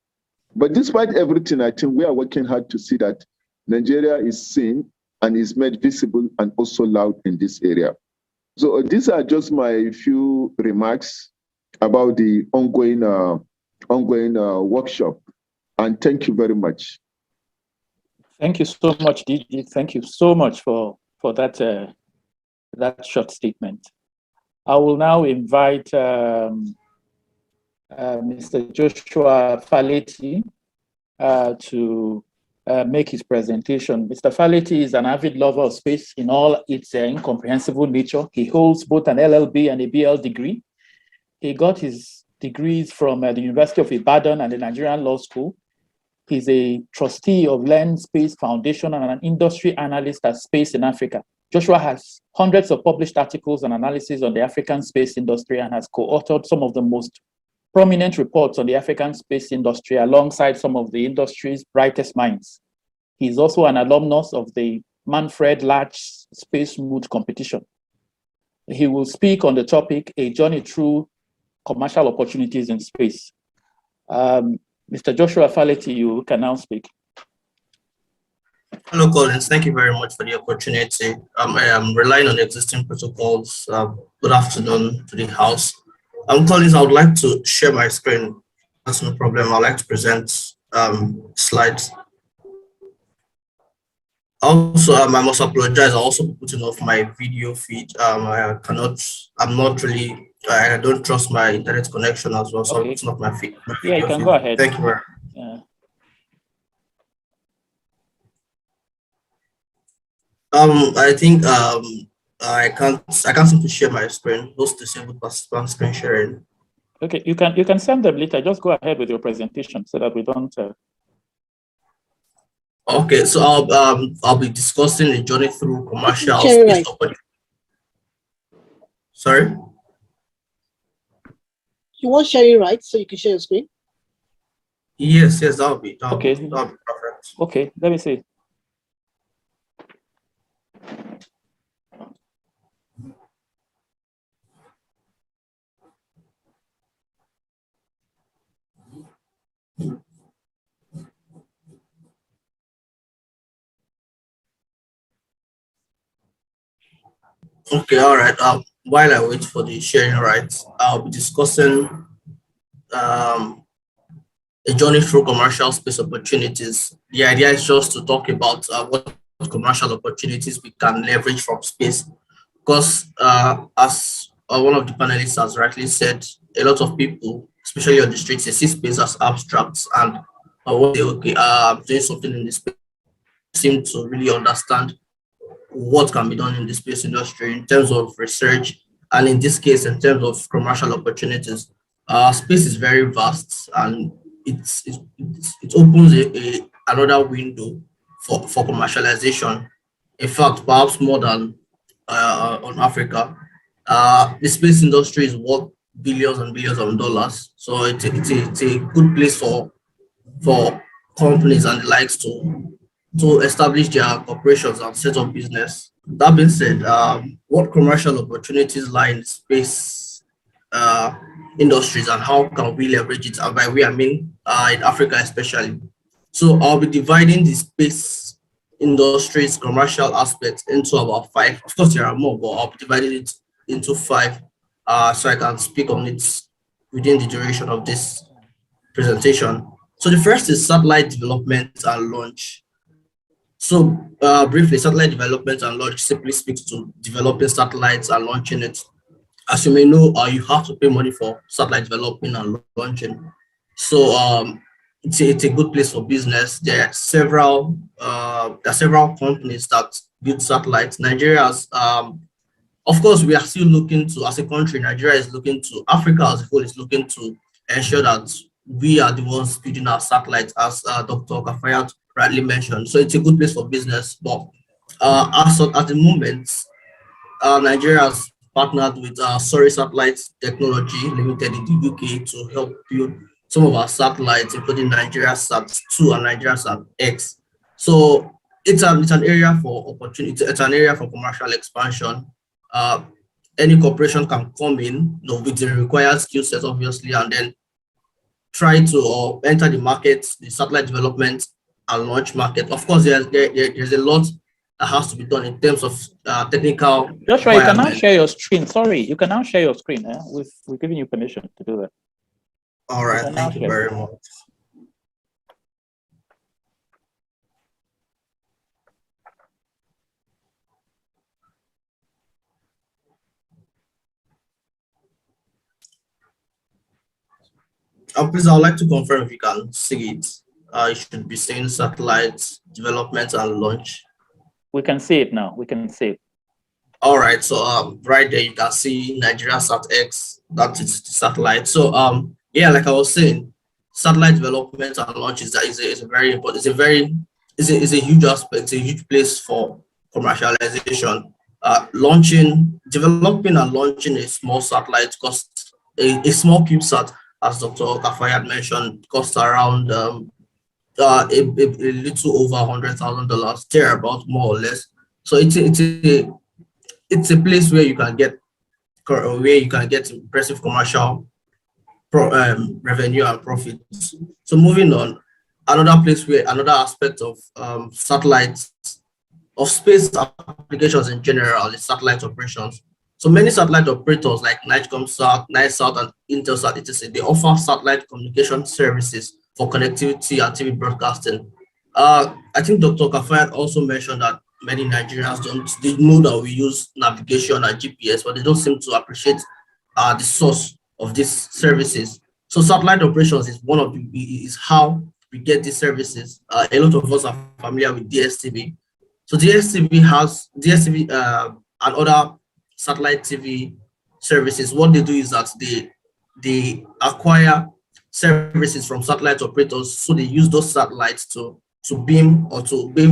I: But despite everything, I think we are working hard to see that Nigeria is seen and is made visible and also loud in this area. So these are just my few remarks about the ongoing workshop. And thank you very much.
H: Thank you so much, DG. Thank you so much for that that short statement. I will now invite Mr. Joshua Faleti to make his presentation. Mr. Faleti is an avid lover of space in all its incomprehensible nature. He holds both an LLB and a BL degree. He got his degrees from the University of Ibadan and the Nigerian Law School. He's a trustee of Learn Space Foundation and an industry analyst at Space in Africa. Joshua has hundreds of published articles and analysis on the African space industry and has co-authored some of the most prominent reports on the African space industry alongside some of the industry's brightest minds. He's also an alumnus of the Manfred Large Space Moot competition. He will speak on the topic, A Journey Through Commercial Opportunities in Space. Mr. Joshua Faleti, you can now speak.
J: Hello, Collins. Thank you very much for the opportunity. I am relying on existing protocols. Good afternoon to the House. Collins, I would like to share my screen. That's no problem. I'd like to present slides. Also, I must apologize. I also putting off my video feed. I don't trust my internet connection as well, so
H: Okay.
J: it's not my feed.
H: Yeah, you can go ahead.
J: Thank you very much.
H: Yeah.
J: I think I can't seem to share my screen. Those disabled participants screen sharing.
H: Okay, you can send them later. Just go ahead with your presentation so that we don't.
J: Okay, so I'll be discussing the journey through commercial
K: Share
J: space opportunity. Sorry.
K: You want sharing rights so you can share your screen?
J: Yes, that'll be
H: Okay.
J: That'll be perfect.
H: Okay, let me see.
J: Okay, all right. While I wait for the sharing rights, I'll be discussing a journey through commercial space opportunities. The idea is just to talk about what commercial opportunities we can leverage from space, because as one of the panelists has rightly said, a lot of people, especially on the streets, they see space as abstracts, and what they doing something in this space, seem to really understand what can be done in the space industry in terms of research, and in this case, in terms of commercial opportunities. Space is very vast, and it opens another window for commercialization. In fact, perhaps more than on Africa. The space industry is worth billions and billions of dollars, so it's a good place for companies and the likes to establish their corporations and set up business. That being said, what commercial opportunities lie in space industries and how can we leverage it? And by we, I mean in Africa especially. So I'll be dividing the space industries commercial aspects into about 5. Of course, there are more, but I'll be dividing it into 5 so I can speak on it within the duration of this presentation. So the first is satellite development and launch. So briefly, satellite development and launch simply speaks to developing satellites and launching it. As you may know, you have to pay money for satellite development and launching. So it's a good place for business. There are several companies that build satellites. Nigeria's of course, we are still looking to, as a country, Nigeria is looking to, Africa as a whole is looking to ensure that we are the ones building our satellites, as Dr. Kafayat rightly mentioned. So it's a good place for business. But at the moment, Nigeria has partnered with Sorry Satellites Technology Limited in the UK to help build some of our satellites, including Nigeria Sat-2 and Nigeria Sat-X. So it's an area for opportunity. It's an area for commercial expansion. Any corporation can come in, with the required skill set, obviously, and then try to enter the market, the satellite development and launch market. Of course, there's a lot that has to be done in terms of technical.
H: Joshua, you can now share your screen. Sorry, you can now share your screen. We've given you permission to do that.
J: All right, thank you very much. Please, I would like to confirm if you can see it. You should be seeing satellite development and launch.
H: We can see it now. We can see it.
J: All right. So right there you can see Nigeria SatX. That is the satellite. So yeah, like I was saying, satellite development and launch is a very important. It's a huge aspect. It's a huge place for commercialization. Developing and launching a small satellite costs a small CubeSat, as Dr. Kafai had mentioned, costs around a little over $100,000, thereabout, more or less. So it's a place where you can get impressive commercial revenue and profits. So moving on, another aspect of satellites, of space applications in general, is satellite operations. So many satellite operators like NightComSat, NightSat, and Intelsat, etc., they offer satellite communication services for connectivity and TV broadcasting. I think Dr. Kafayat also mentioned that many Nigerians they know that we use navigation and GPS, but they don't seem to appreciate the source of these services. So satellite operations is how we get these services. A lot of us are familiar with DSTV. So DSTV and other satellite TV services. What they do is that they acquire services from satellite operators, so they use those satellites to beam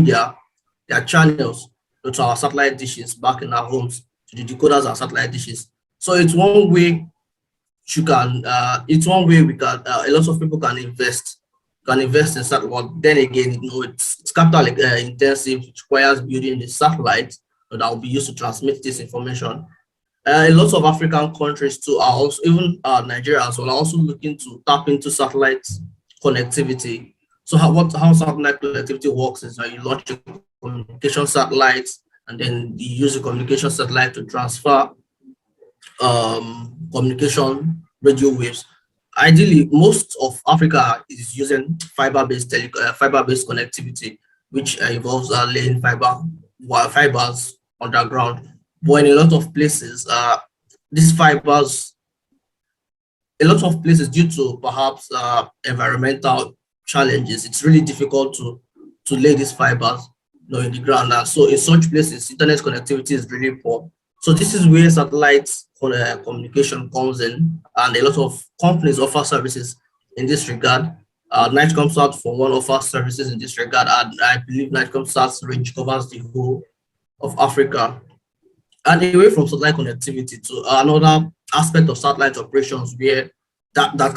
J: their channels to our satellite dishes back in our homes, to the decoders and satellite dishes. So it's one way we can a lot of people can invest in satellite. Well, then again, it's capital intensive. It requires building the satellite that will be used to transmit this information. A lot of African countries too are also, even Nigeria as well, are also looking to tap into satellite connectivity. So how satellite connectivity works is that you launch a communication satellite, and then you use a communication satellite to transfer communication radio waves. Ideally, most of Africa is using fiber-based connectivity, which involves laying fibers underground. But in a lot of places, these fibers, due to perhaps environmental challenges, it's really difficult to lay these fibers in the ground. And so in such places, internet connectivity is really poor. So this is where satellite communication comes in, and a lot of companies offer services in this regard. NightComSat, for one, offers services in this regard, and I believe NightComSat's range covers the whole of Africa. And away from satellite connectivity to another aspect of satellite operations where that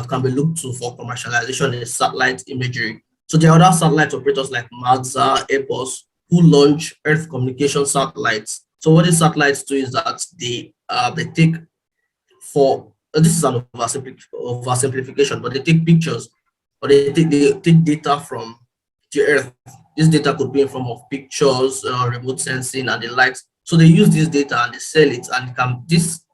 J: can be looked to for commercialization is satellite imagery. So there are other satellite operators like Magsa, Airbus, who launch Earth communication satellites. So what these satellites do is that they take, this is an oversimplification, but they take pictures, or they take data from the Earth. This data could be in form of pictures, remote sensing, and the likes. So they use this data and they sell it, and this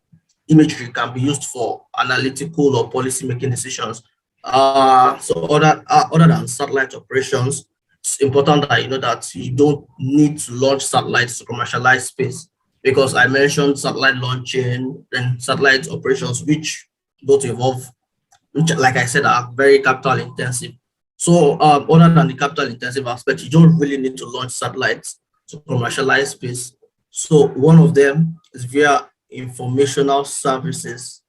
J: imagery can be used for analytical or policy making decisions. So other than satellite operations, it's important that you know that you don't need to launch satellites to commercialize space, because I mentioned satellite launching and satellite operations, which both involve, which, like I said, are very capital intensive. So other than the capital intensive aspect, you don't really need to launch satellites to commercialize space. So one of them is via informational services.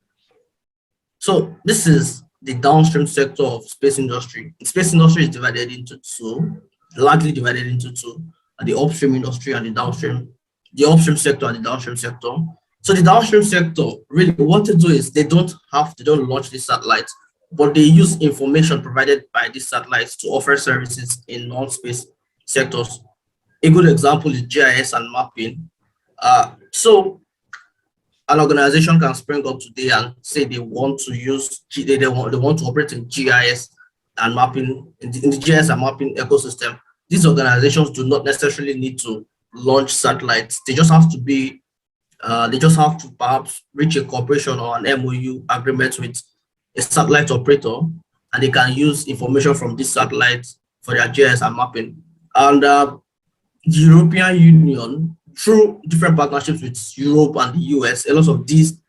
J: So this is the downstream sector of space industry. The space industry is divided into two, largely divided into two: the upstream industry and the downstream, the upstream sector and the downstream sector. So the downstream sector, really what they do is they don't launch these satellites, but they use information provided by these satellites to offer services in non-space sectors. A good example is GIS and mapping. So an organization can spring up today and say they want to use, they want to operate in GIS and mapping, in the GIS and mapping ecosystem. These organizations do not necessarily need to launch satellites. They just have to be, they just have to perhaps reach a cooperation or an MOU agreement with a satellite operator, and they can use information from these satellites for their GIS and mapping. And the European Union, through different partnerships with Europe and the US, a lot of these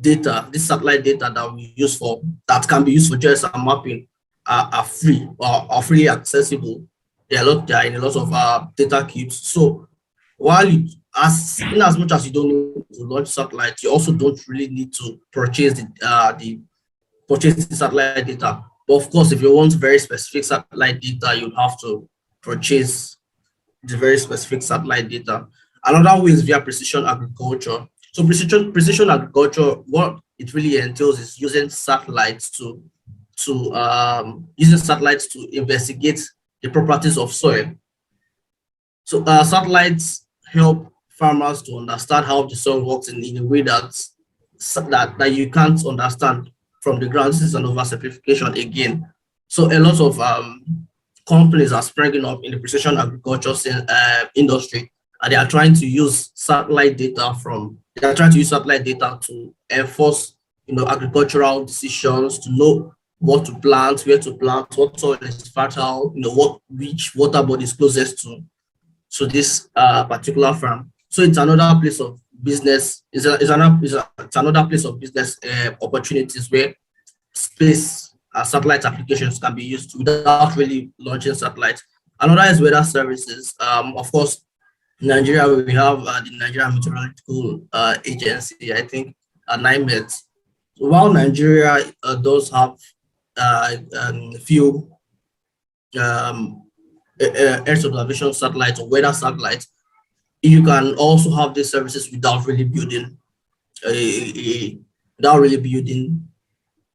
J: data, this satellite data that we use for, that can be used for GIS and mapping are free or are freely accessible. They are in a lot of data cubes. So while in as much as you don't need to launch satellites, you also don't really need to purchase the satellite data. But of course, if you want very specific satellite data, you have to purchase the very specific satellite data. Another way is via precision agriculture. So precision agriculture, what it really entails is using satellites to investigate the properties of soil. So satellites help farmers to understand how the soil works in a way that you can't understand from the ground. This is an oversimplification again. So a lot of companies are springing up in the precision agriculture industry, and they are trying to use satellite data to enforce, agricultural decisions, to know what to plant, where to plant, what soil is fertile, which water body is closest to this particular farm. So it's another place of business. It's another place of business opportunities where space satellite applications can be used without really launching satellites. Another is weather services. Of course, in Nigeria, we have the Nigerian Meteorological Agency, I think, NIMET. So while Nigeria does have a few Earth observation satellites or weather satellites, you can also have these services without really building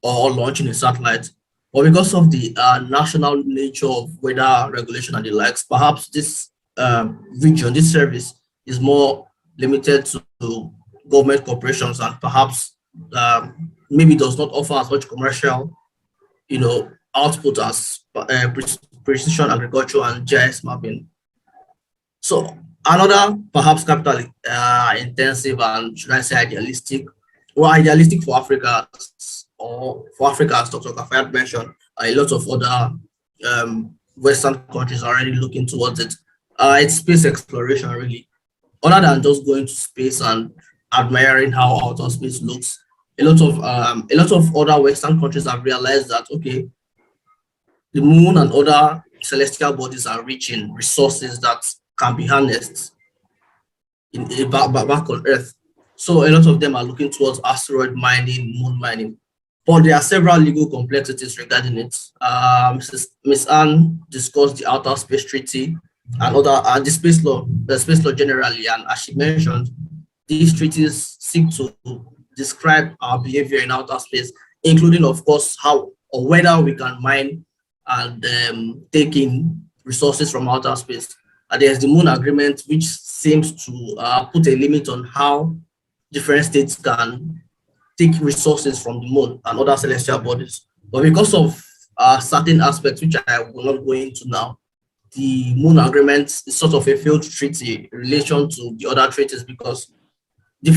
J: or launching a satellite. But because of the national nature of weather regulation and the likes, perhaps this this service is more limited to government corporations, and perhaps maybe does not offer as much commercial, output as precision agriculture and GIS mapping. So another perhaps capital intensive and, should I say, idealistic for Africa, as Dr. Kafayat mentioned, a lot of other Western countries are already looking towards it. It's space exploration, really. Other than just going to space and admiring how outer space looks, a lot of other Western countries have realized that, okay, the moon and other celestial bodies are rich in resources that can be harnessed back on Earth. So a lot of them are looking towards asteroid mining, moon mining. But there are several legal complexities regarding it. Ms. Anne discussed the Outer Space Treaty and the space law generally. And as she mentioned, these treaties seek to describe our behavior in outer space, including, of course, how or whether we can mine and take in resources from outer space. There's the Moon Agreement, which seems to put a limit on how different states can take resources from the moon and other celestial bodies. But because of certain aspects, which I will not go into now, the Moon Agreement is sort of a failed treaty in relation to the other treaties, because the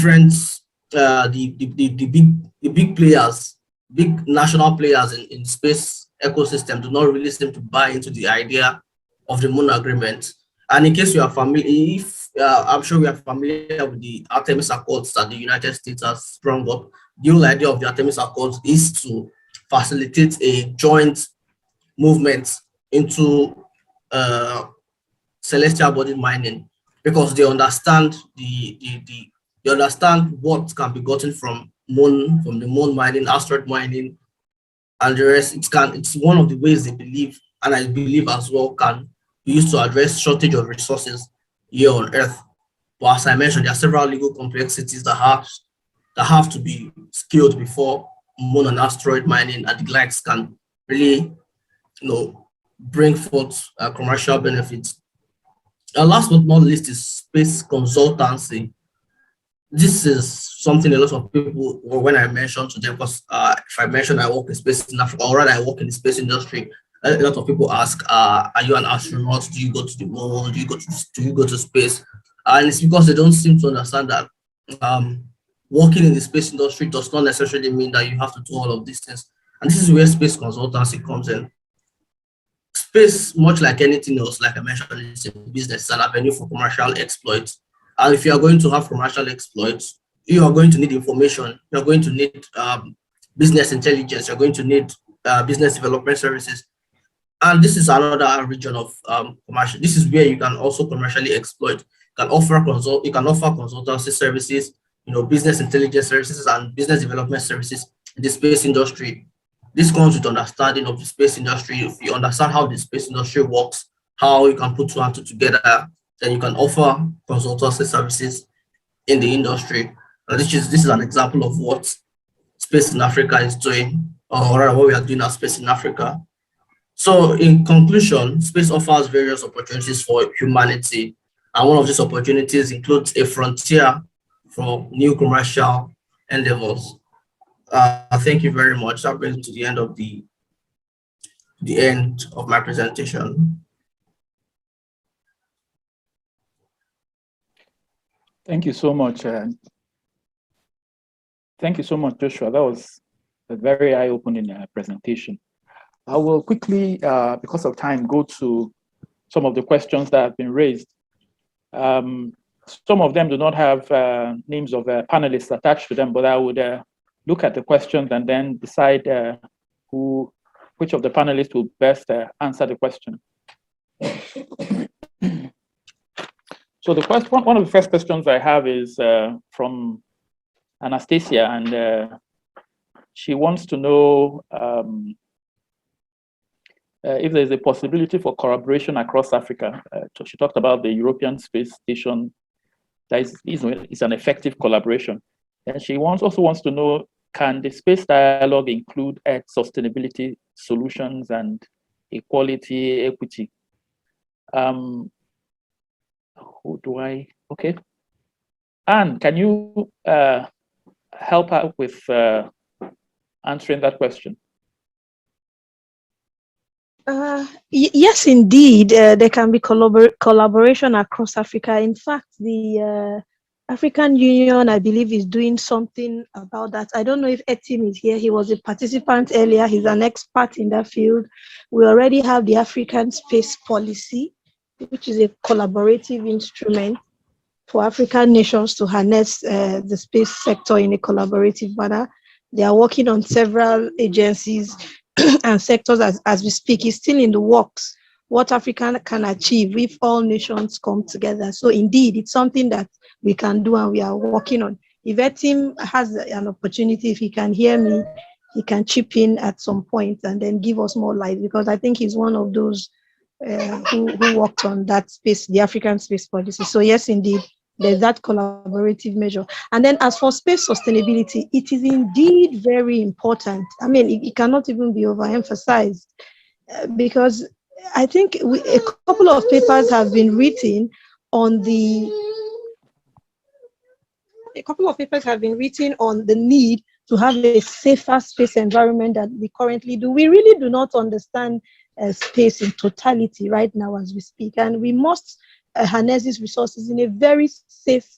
J: big players, big national players in space ecosystem do not really seem to buy into the idea of the Moon Agreement. And in case you are familiar, I'm sure we are familiar with the Artemis Accords that the United States has sprung up. The whole idea of the Artemis Accords is to facilitate a joint movement into celestial body mining, because they understand they understand what can be gotten from the moon mining, asteroid mining, and the rest. It's one of the ways they believe, and I believe as well, can be used to address shortage of resources here on Earth. But as I mentioned, there are several legal complexities that have to be scaled before moon and asteroid mining and the likes can really, bring forth commercial benefits. Last but not least is space consultancy. this is something a lot of people, or when I mentioned to them, because if I mention I work in space in Africa, or rather I work in the space industry, a lot of people ask, are you an astronaut? Do you go to the moon? Do you go to space? And it's because they don't seem to understand that working in the space industry does not necessarily mean that you have to do all of these things. And this is where space consultancy comes in. Space, much like anything else, like I mentioned, is a business, it's an avenue for commercial exploits. And if you are going to have commercial exploits, you are going to need information, you're going to need business intelligence, you're going to need business development services. And this is another region of commercial. This is where you can also commercially exploit. You can offer consultancy services, business intelligence services and business development services in the space industry. This comes with understanding of the space industry. If you understand how the space industry works, how you can put two and two together, then you can offer consultancy services in the industry. This is an example of what Space in Africa is doing, or rather what we are doing at Space in Africa. So in conclusion, space offers various opportunities for humanity. And one of these opportunities includes a frontier for new commercial endeavors. Thank you very much. That brings me to the end of my presentation.
H: Thank you so much. Thank you so much, Joshua. That was a very eye-opening presentation. I will quickly, because of time, go to some of the questions that have been raised. Some of them do not have names of panelists attached to them, but I would look at the questions and then decide which of the panelists will best answer the question. So one of the first questions I have is from Anastasia, and she wants to know if there's a possibility for collaboration across Africa. She talked about the European Space Station. That is an effective collaboration. And she also wants to know, can the space dialogue include sustainability solutions and equality, equity? Okay. Anne, can you help out with answering that question?
F: Yes, indeed. There can be collaboration across Africa. In fact, the African Union, I believe, is doing something about that. I don't know if Etim is here. He was a participant earlier. He's an expert in that field. We already have the African Space Policy, which is a collaborative instrument for African nations to harness the space sector in a collaborative manner. They are working on several agencies and sectors as we speak. It's still in the works what Africa can achieve if all nations come together. So indeed, it's something that we can do and we are working on. If Etim has an opportunity, if he can hear me, he can chip in at some point and then give us more light, because I think he's one of those who worked on that space, the African Space Policy. So yes, indeed, there's that collaborative measure. And then as for space sustainability, it is indeed very important. I mean, it cannot even be overemphasized because I think a couple of papers have been written on the need to have a safer space environment that we currently do. We really do not understand space in totality right now as we speak, and we must harness these resources in a very safe,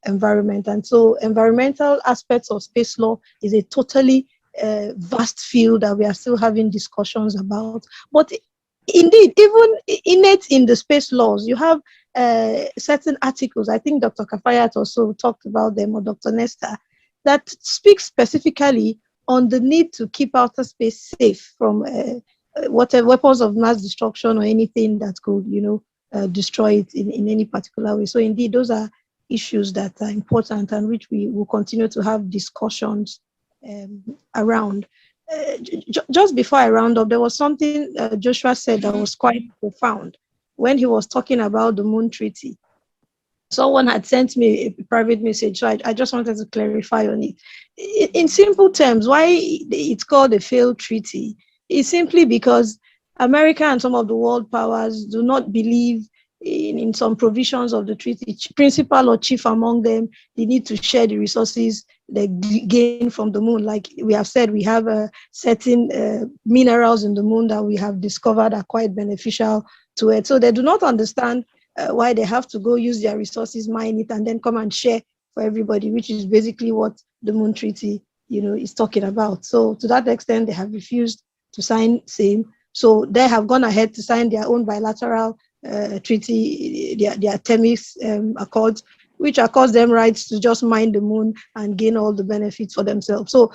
F: environment. And so environmental aspects of space law is a totally vast field that we are still having discussions about. But indeed, even innate in the space laws, you have certain articles, I think Dr. Kafayat also talked about them, or Dr. Nesta, that speaks specifically on the need to keep outer space safe from whatever weapons of mass destruction or anything that could, destroy it in any particular way. So indeed, those are issues that are important and which we will continue to have discussions around. Just before I round up, there was something Joshua said that was quite profound when he was talking about the Moon Treaty. Someone had sent me a private message, so I just wanted to clarify on it. In simple terms, why it's called a failed treaty is simply because America and some of the world powers do not believe in some provisions of the treaty, principal or chief among them, they need to share the resources they gain from the moon. Like we have said, we have certain minerals in the moon that we have discovered are quite beneficial to it. So they do not understand why they have to go use their resources, mine it, and then come and share for everybody, which is basically what the Moon Treaty, is talking about. So to that extent, they have refused to sign same. So they have gone ahead to sign their own bilateral treaty, their Themis Accords, which accords them rights to just mine the moon and gain all the benefits for themselves. So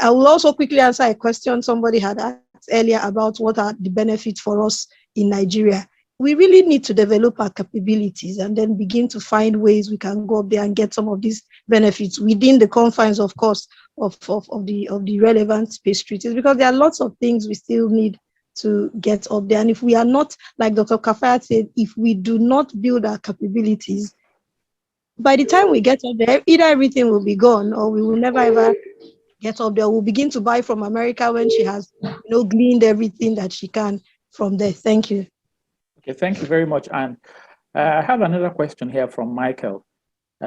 F: I will also quickly answer a question somebody had asked earlier about what are the benefits for us in Nigeria. We really need to develop our capabilities and then begin to find ways we can go up there and get some of these benefits within the confines, of course, of the relevant space treaties, because there are lots of things we still need to get up there. And if we are not, like Dr. Kafayat said, if we do not build our capabilities, by the time we get up there, either everything will be gone or we will never ever get up there. We'll begin to buy from America when she has gleaned everything that she can from there. Thank you.
H: Okay, thank you very much, Anne. I have another question here from Michael.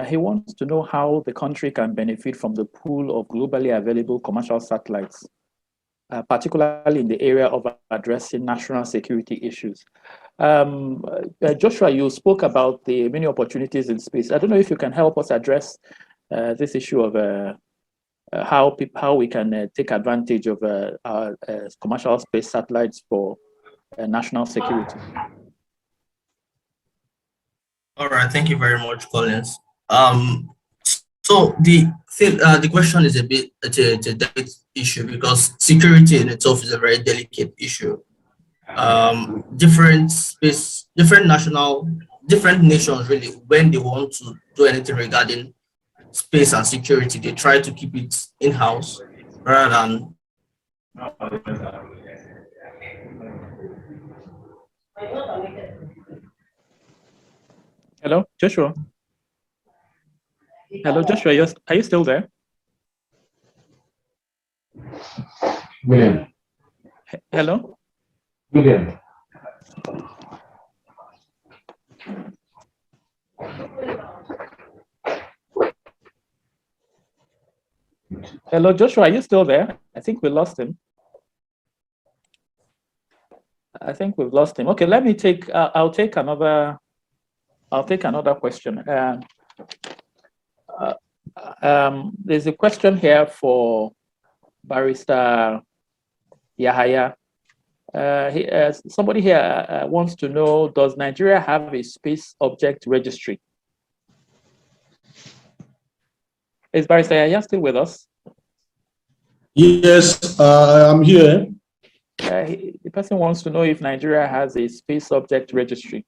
H: He wants to know how the country can benefit from the pool of globally available commercial satellites, particularly in the area of addressing national security issues. Joshua, you spoke about the many opportunities in space. I don't know if you can help us address this issue of how we can take advantage of our commercial space satellites for national security.
J: All right, thank you very much, Collins. So the question is it's a delicate issue because security in itself is a very delicate issue. Different nations really, when they want to do anything regarding space and security, they try to keep it in-house rather than
H: Hello, Joshua. Hello, Joshua. Are you still there?
D: William.
H: Hello.
D: William.
H: Hello, Joshua. Are you still there? I think we lost him. I think we've lost him. Okay, let me take. I'll take another question. There's a question here for Barrister Yahaya. Somebody here wants to know: does Nigeria have a space object registry? Is Barrister Yahaya still with us?
D: Yes, I'm here.
H: The person wants to know if Nigeria has a space object registry.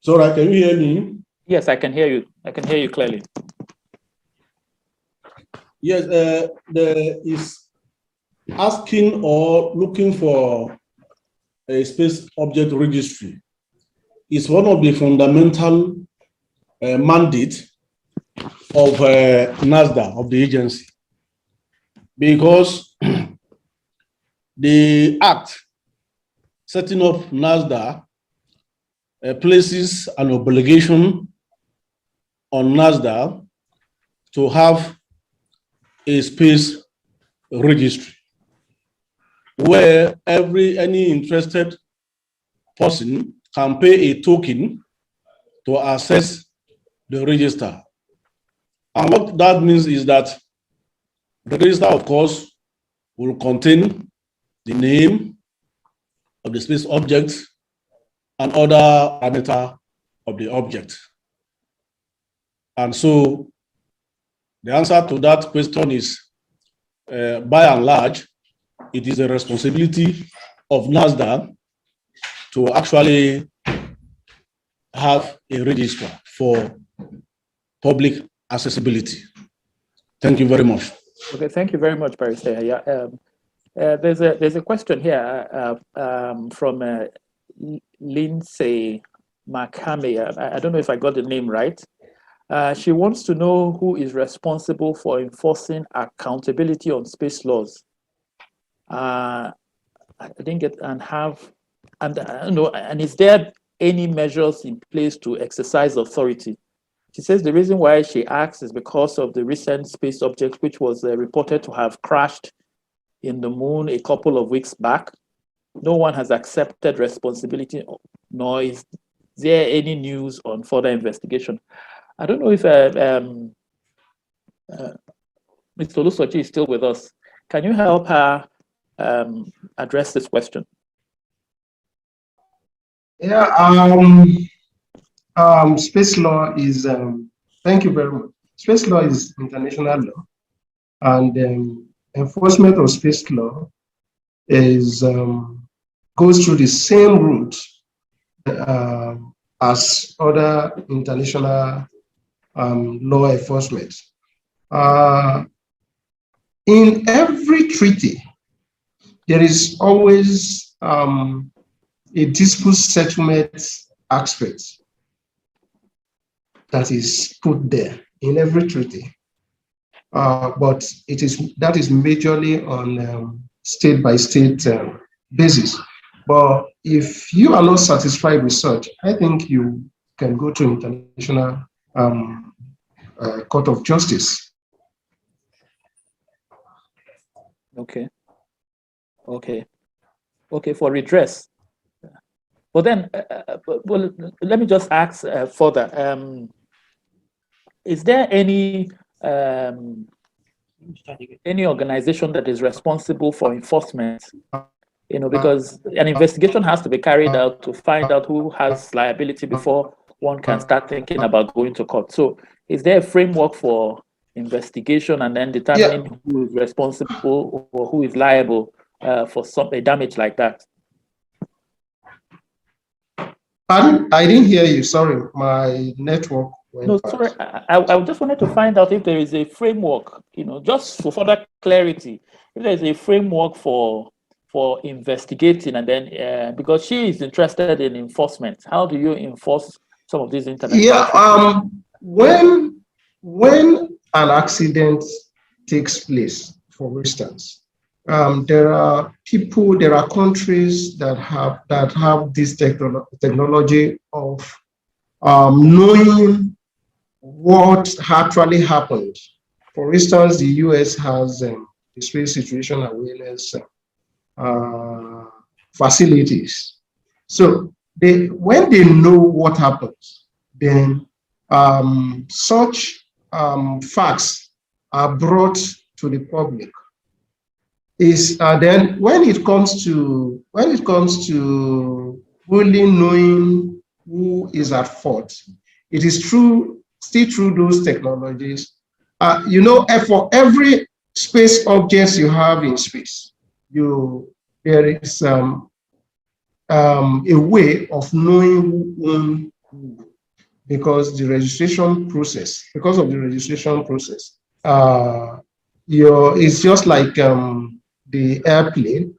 D: Sorry, can you hear me?
H: Yes, I can hear you. I can hear you clearly.
D: Yes, there is asking or looking for a space object registry. It's one of the fundamental mandate of NASDA, of the agency, because the act setting up NASDA places an obligation on NASDA to have a space registry where any interested person can pay a token to access the register. And what that means is that the register, of course, will contain the name of the space object and other parameter of the object. And so the answer to that question is, by and large, it is a responsibility of NASDA to actually have a register for public accessibility. Thank you very much.
H: Okay, thank you very much, Barrister. Yeah, there's a question here from Lindsay Makame. I don't know if I got the name right. She wants to know who is responsible for enforcing accountability on space laws. I didn't get and have, and and is there any measures in place to exercise authority? She says the reason why she asks is because of the recent space object, which was reported to have crashed in the moon a couple of weeks back. No one has accepted responsibility, nor is there any news on further investigation. I don't know if Mr. Olusoji is still with us. Can you help her address this question?
D: Yeah, space law is, thank you very much. Space law is international law, and enforcement of space law is goes through the same route as other international law enforcement. In every treaty, there is always a dispute settlement aspect that is put there in every treaty. But that is majorly on state by state basis. But if you are not satisfied with such, I think you can go to international court of justice.
H: Okay. For redress. But then, well, let me just ask further. Is there any organization that is responsible for enforcement? Because an investigation has to be carried out to find out who has liability before one can start thinking about going to court. So, is there a framework for investigation and then determining who is responsible or who is liable for a damage like that?
D: Pardon? I didn't hear you. Sorry, my network went
H: No,
D: bad.
H: sorry. I just wanted to find out if there is a framework, just for further clarity, if there is a framework for investigating, and then because she is interested in enforcement, how do you enforce some of these international?
D: When an accident takes place, for instance, there are countries that have this technology of knowing what actually happened. For instance, the US has the space situation awareness facilities. So when they know what happens, then such facts are brought to the public. Then when it comes to really knowing who is at fault, it is still through those technologies. For every space objects you have in space, there is a way of knowing who, because of the registration process, it's just like the airplane.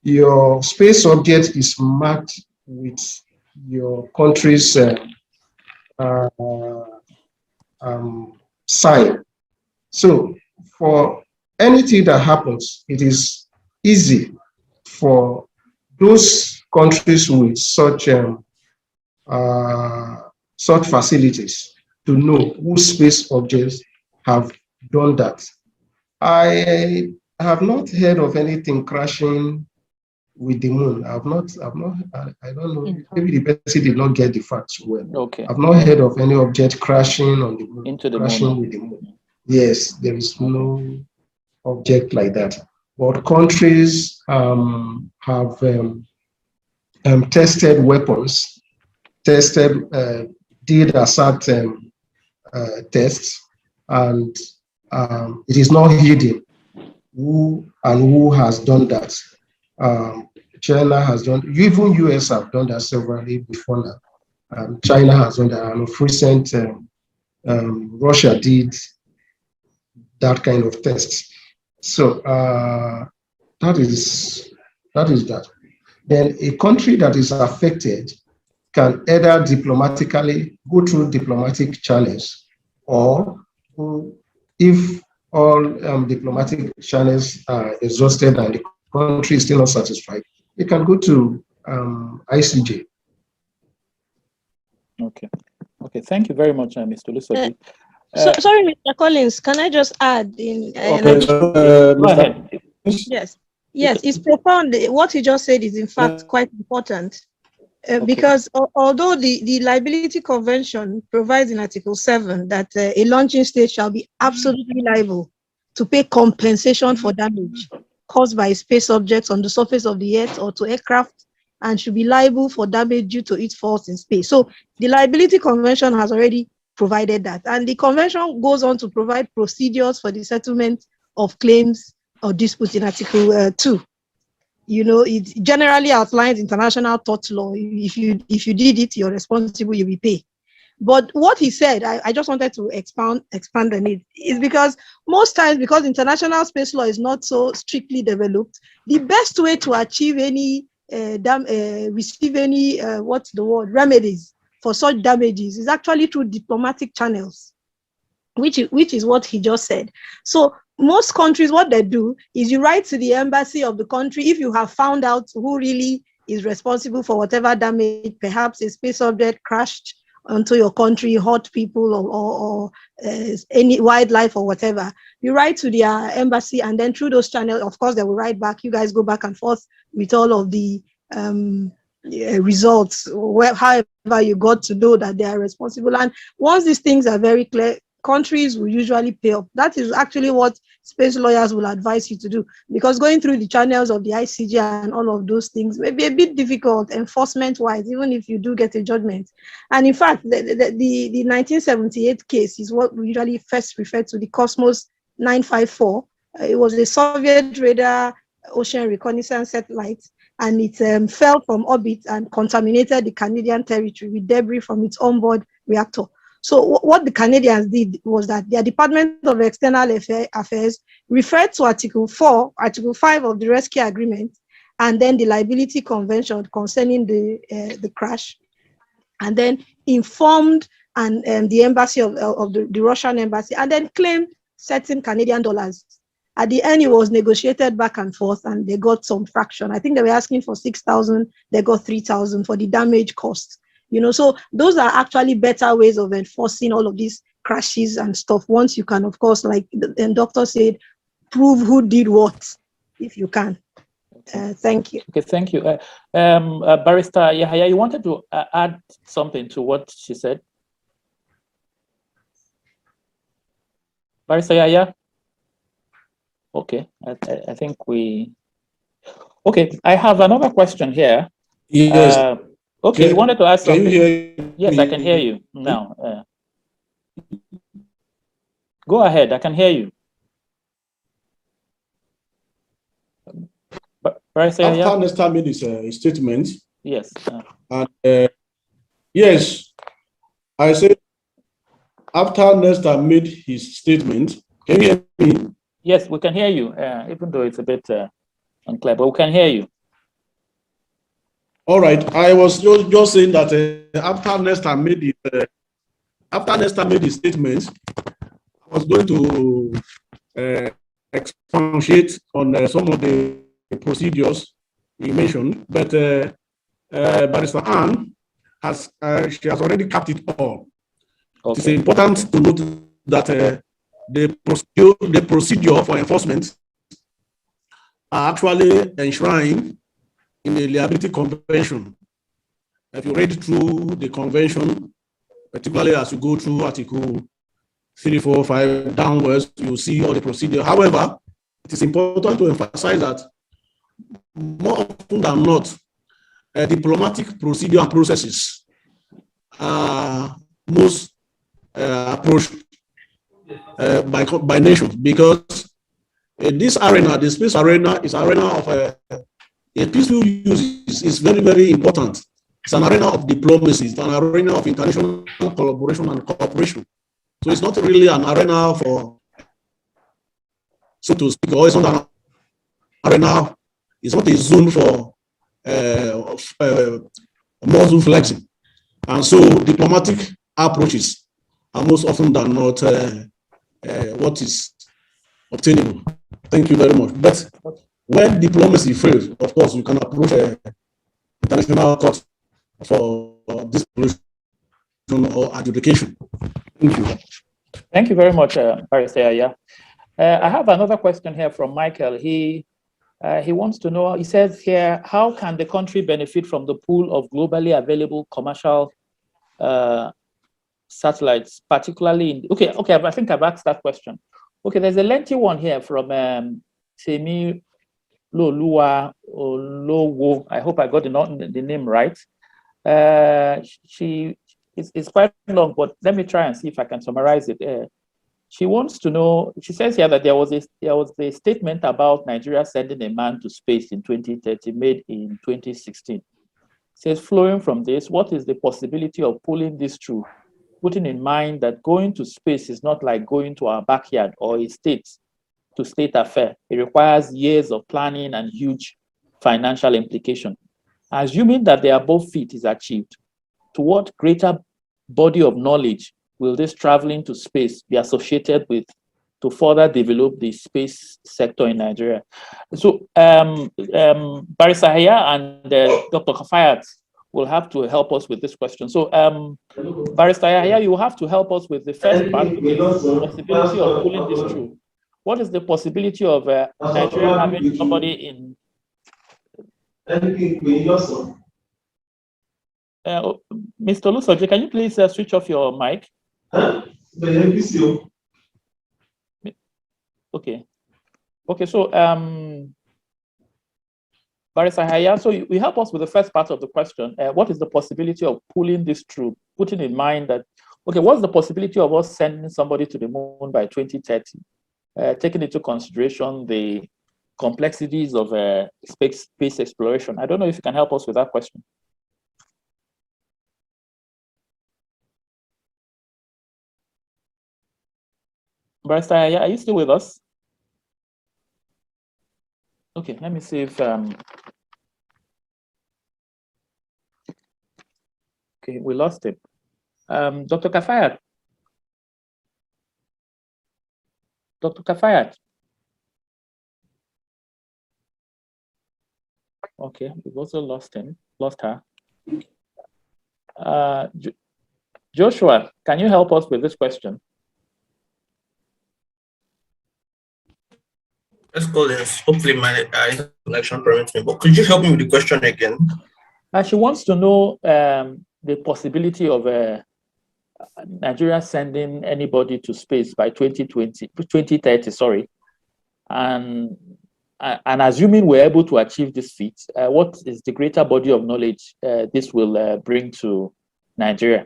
D: Your space object is marked with your country's sign. So for anything that happens, it is easy for those countries with such facilities to know whose space objects have done that. I have not heard of anything crashing with the moon. I don't know. Maybe the person did not get the facts well.
H: Okay.
D: I've not heard of any object crashing on the moon.
H: With the moon.
D: Yes, there is no object like that. But countries have tested weapons, did assert tests, and it is not hidden who has done that. China has done, even US have done that severally before now. China has done that, and of recent, Russia did that kind of tests. So that is that. Then a country that is affected can either diplomatically go through diplomatic channels, or if all diplomatic channels are exhausted and the country is still not satisfied, you can go to ICJ.
H: Okay. Okay. Thank you very much, Mr. Lusoji.
F: Sorry, Mr. Collins, can I just add in?
H: Go ahead.
F: Yes. Yes, it's profound. What he just said is in fact quite important. Because although the liability convention provides in Article 7 that a launching state shall be absolutely liable to pay compensation for damage caused by space objects on the surface of the earth or to aircraft, and should be liable for damage due to its faults in space. So the liability convention has already provided that. And the convention goes on to provide procedures for the settlement of claims or disputes in Article 2. You know, it generally outlines international tort law. If you did it, you're responsible, you will pay. But what he said, I just wanted to expand on it, is because most times, because international space law is not so strictly developed, the best way to achieve any receive any remedies for such damages is actually through diplomatic channels, which is what he just said. So most countries, what they do is you write to the embassy of the country if you have found out who really is responsible for whatever damage, perhaps a space object crashed onto your country, hurt people, or any wildlife or whatever. You write to their embassy, and then through those channels, of course, they will write back. You guys go back and forth with all of the results, however you got to know that they are responsible. And once these things are very clear, countries will usually pay up. That is actually what space lawyers will advise you to do, because going through the channels of the ICJ and all of those things may be a bit difficult enforcement-wise, even if you do get a judgment. And in fact, the 1978 case is what we usually first refer to, the Cosmos 954. It was a Soviet radar ocean reconnaissance satellite, and it fell from orbit and contaminated the Canadian territory with debris from its onboard reactor. So what the Canadians did was that their Department of External Affairs referred to Article 4, Article 5 of the Rescue Agreement, and then the Liability Convention concerning the crash, and then informed the embassy of the Russian embassy, and then claimed certain Canadian dollars. At the end, it was negotiated back and forth, and they got some fraction. I think they were asking for 6,000, they got 3,000 for the damage cost. You know, so those are actually better ways of enforcing all of these crashes and stuff. Once you can, of course, like the doctor said, prove who did what, if you can. Thank you.
H: Okay, thank you. Barrister Yahaya, you wanted to add something to what she said? Barrister Yahaya? Okay, I think we... Okay, I have another question here.
D: Yes.
H: Okay, you wanted to ask something?
D: Can you hear
H: Yes,
D: me?
H: I can hear you now. Go ahead, I can hear you.
D: After Nestor made his statement.
H: Yes.
D: And yes, I said after Nestor made his statement, can you hear me?
H: Yes, we can hear you, even though it's a bit unclear, but we can hear you.
D: All right, I was just saying that after Nestor made his statement, I was going to expatiate on some of the procedures he mentioned, but Barrister Anne she has already capped it all. Okay. It's important to note that the procedure for enforcement are actually enshrined in the liability convention. If you read through the convention, particularly as you go through Article 3, 4, 5 downwards, you see all the procedure. However, it is important to emphasize that more often than not, diplomatic procedure and processes are most approached by nations, because this arena, the space arena, is an arena of a peaceful use is very, very important. It's an arena of diplomacy, it's an arena of international collaboration and cooperation. So it's not really an arena for, so to speak, or it's not an arena, it's not a zone for muscle flexing. And so diplomatic approaches are most often than not what is obtainable. Thank you very much. But When diplomacy fails, of course, you can approach an international court for dissolution or adjudication. Thank you.
H: Thank you very much, Barrister Aya. I have another question here from Michael. He wants to know, he says here, how can the country benefit from the pool of globally available commercial satellites, particularly in, okay, I think I've asked that question. Okay, there's a lengthy one here from Semi Lolua Olowo. I hope I got the name right. It's quite long, but let me try and see if I can summarize it. She wants to know, she says here that there was a statement about Nigeria sending a man to space in 2030 made in 2016. It says, flowing from this, what is the possibility of pulling this through, putting in mind that going to space is not like going to our backyard or a state-to-state affair. It requires years of planning and huge financial implication. Assuming that the above feat is achieved, to what greater body of knowledge will this traveling to space be associated with to further develop the space sector in Nigeria? So Barrister Aya and Dr. Kafayat will have to help us with this question. So Barrister Aya, you will have to help us with the first part, which is the possibility of pulling this through. What is the possibility of Nigeria having somebody in Mr. Lusoje, can you please switch off your mic? Okay, so Barrister Aya, so you help us with the first part of the question. What is the possibility of pulling this through, putting in mind that, okay, what's the possibility of us sending somebody to the moon by 2030, taking into consideration the complexities of space exploration? I don't know if you can help us with that question. Barrister Aya, are you still with us? Okay, let me see if okay, we lost him. Dr. Kafayat. Dr. Kafayat. Okay, we've also lost her. Joshua, can you help us with this question?
J: Let's go this. Hopefully my connection permits me, but could you help me with the question again?
H: She wants to know the possibility of Nigeria sending anybody to space by 2030, sorry. And assuming we're able to achieve this feat, what is the greater body of knowledge this will bring to Nigeria?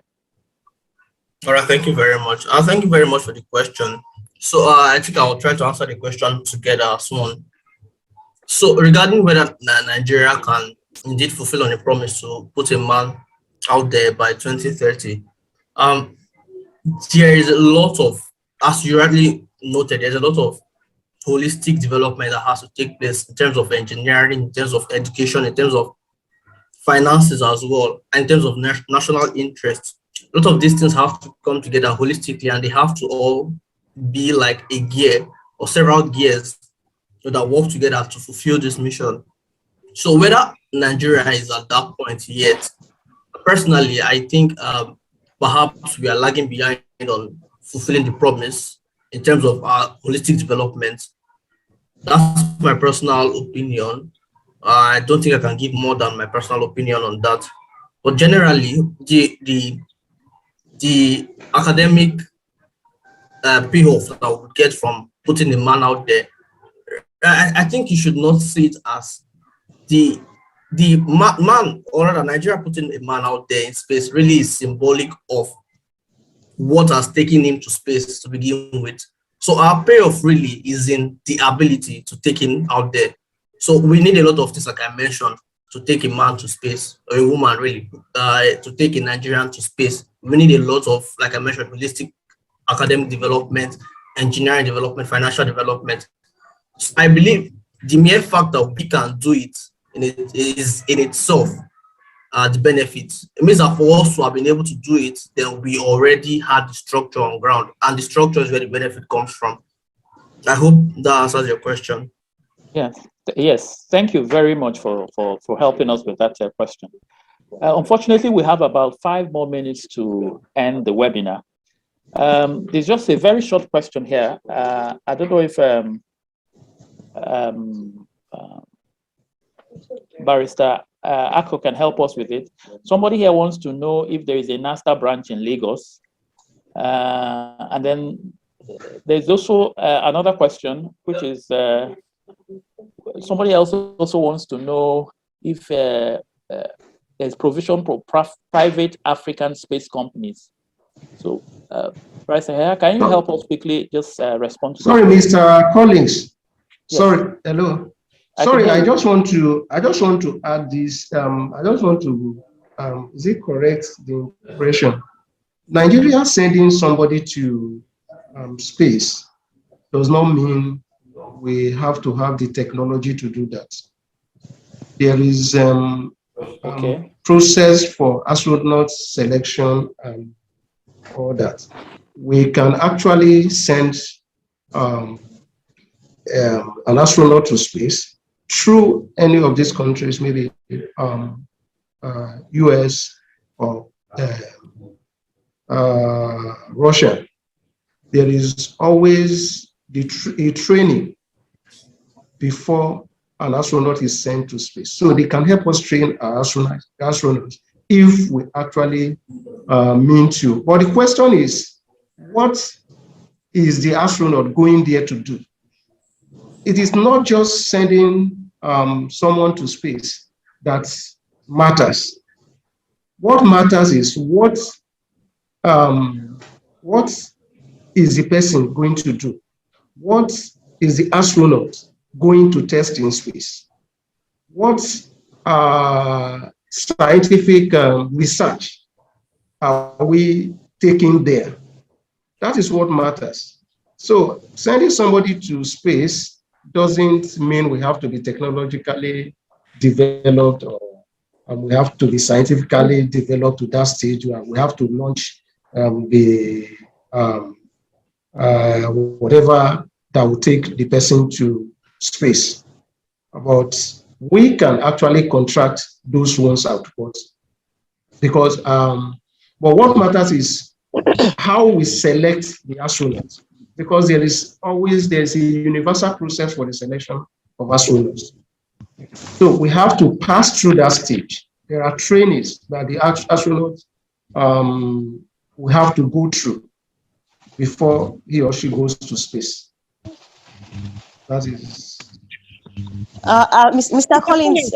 J: All right, thank you very much. Thank you very much for the question. So I think I'll try to answer the question together as one. So regarding whether Nigeria can indeed fulfill on a promise to put a man out there by 2030, there is a lot of, as you rightly noted, there's a lot of holistic development that has to take place in terms of engineering, in terms of education, in terms of finances as well, and in terms of national interest. A lot of these things have to come together holistically, and they have to all be like a gear or several gears that work together to fulfill this mission. So whether Nigeria is at that point yet, personally, I think perhaps we are lagging behind on fulfilling the promise in terms of our holistic development. That's my personal opinion. I don't think I can give more than my personal opinion on that. But generally, the academic payoff that I would get from putting the man out there, I think you should not see it as the man, or rather Nigeria putting a man out there in space really is symbolic of what has taken him to space to begin with. So our payoff really is in the ability to take him out there. So we need a lot of things, like I mentioned, to take a man to space, or a woman really, to take a Nigerian to space. We need a lot of, like I mentioned, holistic academic development, engineering development, financial development. So I believe the mere fact that we can do it is in itself the benefits. It means that for us to have been able to do it, then we already had the structure on ground, and the structure is where the benefit comes from. I hope that answers your question.
H: Yes, Yes, thank you very much for helping us with that question. Unfortunately, we have about 5 more minutes to end the webinar. There's just a very short question here. I don't know if Barrister Ako can help us with it. Somebody here wants to know if there is a NASTA branch in Lagos. And then there's also another question, which is somebody else also wants to know if there's provision for private African space companies. So, Barrister, can you help us quickly just respond to that?
D: Sorry, Mr. Collins.
H: Yes.
D: Sorry, hello. Sorry, I just want to add this. I just want to is it correct, the impression? Nigeria sending somebody to space does not mean we have to have the technology to do that. There is process for astronaut selection and all that. We can actually send an astronaut to space through any of these countries, maybe US or Russia. There is always a training before an astronaut is sent to space. So they can help us train our astronauts if we actually mean to. But the question is, what is the astronaut going there to do? It is not just sending someone to space that matters. What matters is what is the person going to do? What is the astronaut going to test in space? What scientific research are we taking there? That is what matters. So sending somebody to space doesn't mean we have to be technologically developed or we have to be scientifically developed to that stage where we have to launch whatever that will take the person to space. But we can actually contract those ones out. Because, but what matters is how we select the astronauts. Because there's a universal process for the selection of astronauts. So we have to pass through that stage. There are trainings that the astronauts will have to go through before he or she goes to space. That is.
G: Mr. Collins,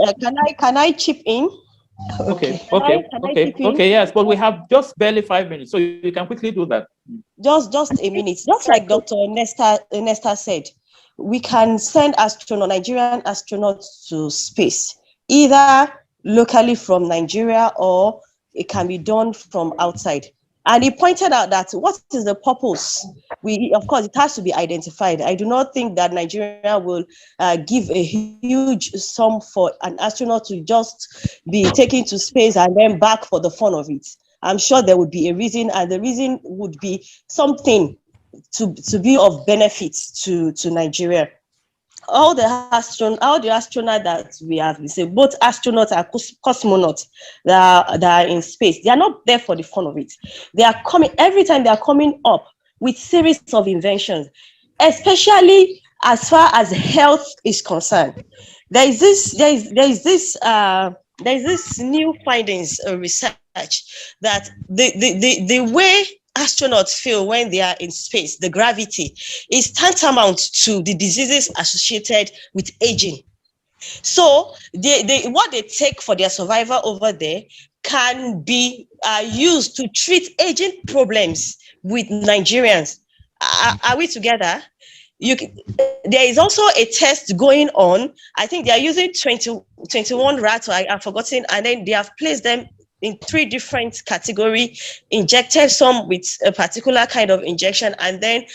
G: can I chip in?
H: Okay. Yes, but we have just barely 5 minutes, so you can quickly do that.
G: Just a minute. Just like Dr. Nesta said, we can send Nigerian astronauts to space, either locally from Nigeria or it can be done from outside. And he pointed out that what is the purpose? Of course, it has to be identified. I do not think that Nigeria will give a huge sum for an astronaut to just be taken to space and then back for the fun of it. I'm sure there would be a reason, and the reason would be something to be of benefit to Nigeria. All the astronauts that we have, we say both astronauts and cosmonauts that are in space, they are not there for the fun of it. They are coming, every time they are coming up with series of inventions, especially as far as health is concerned. There is this new findings research that the way astronauts feel when they are in space, the gravity, is tantamount to the diseases associated with aging. So what they take for their survival over there can be used to treat aging problems with Nigerians. Are we together? There is also a test going on. I think they are using 21 rats, I've forgotten, and then they have placed them in 3 different categories, injected some with a particular kind of injection, and then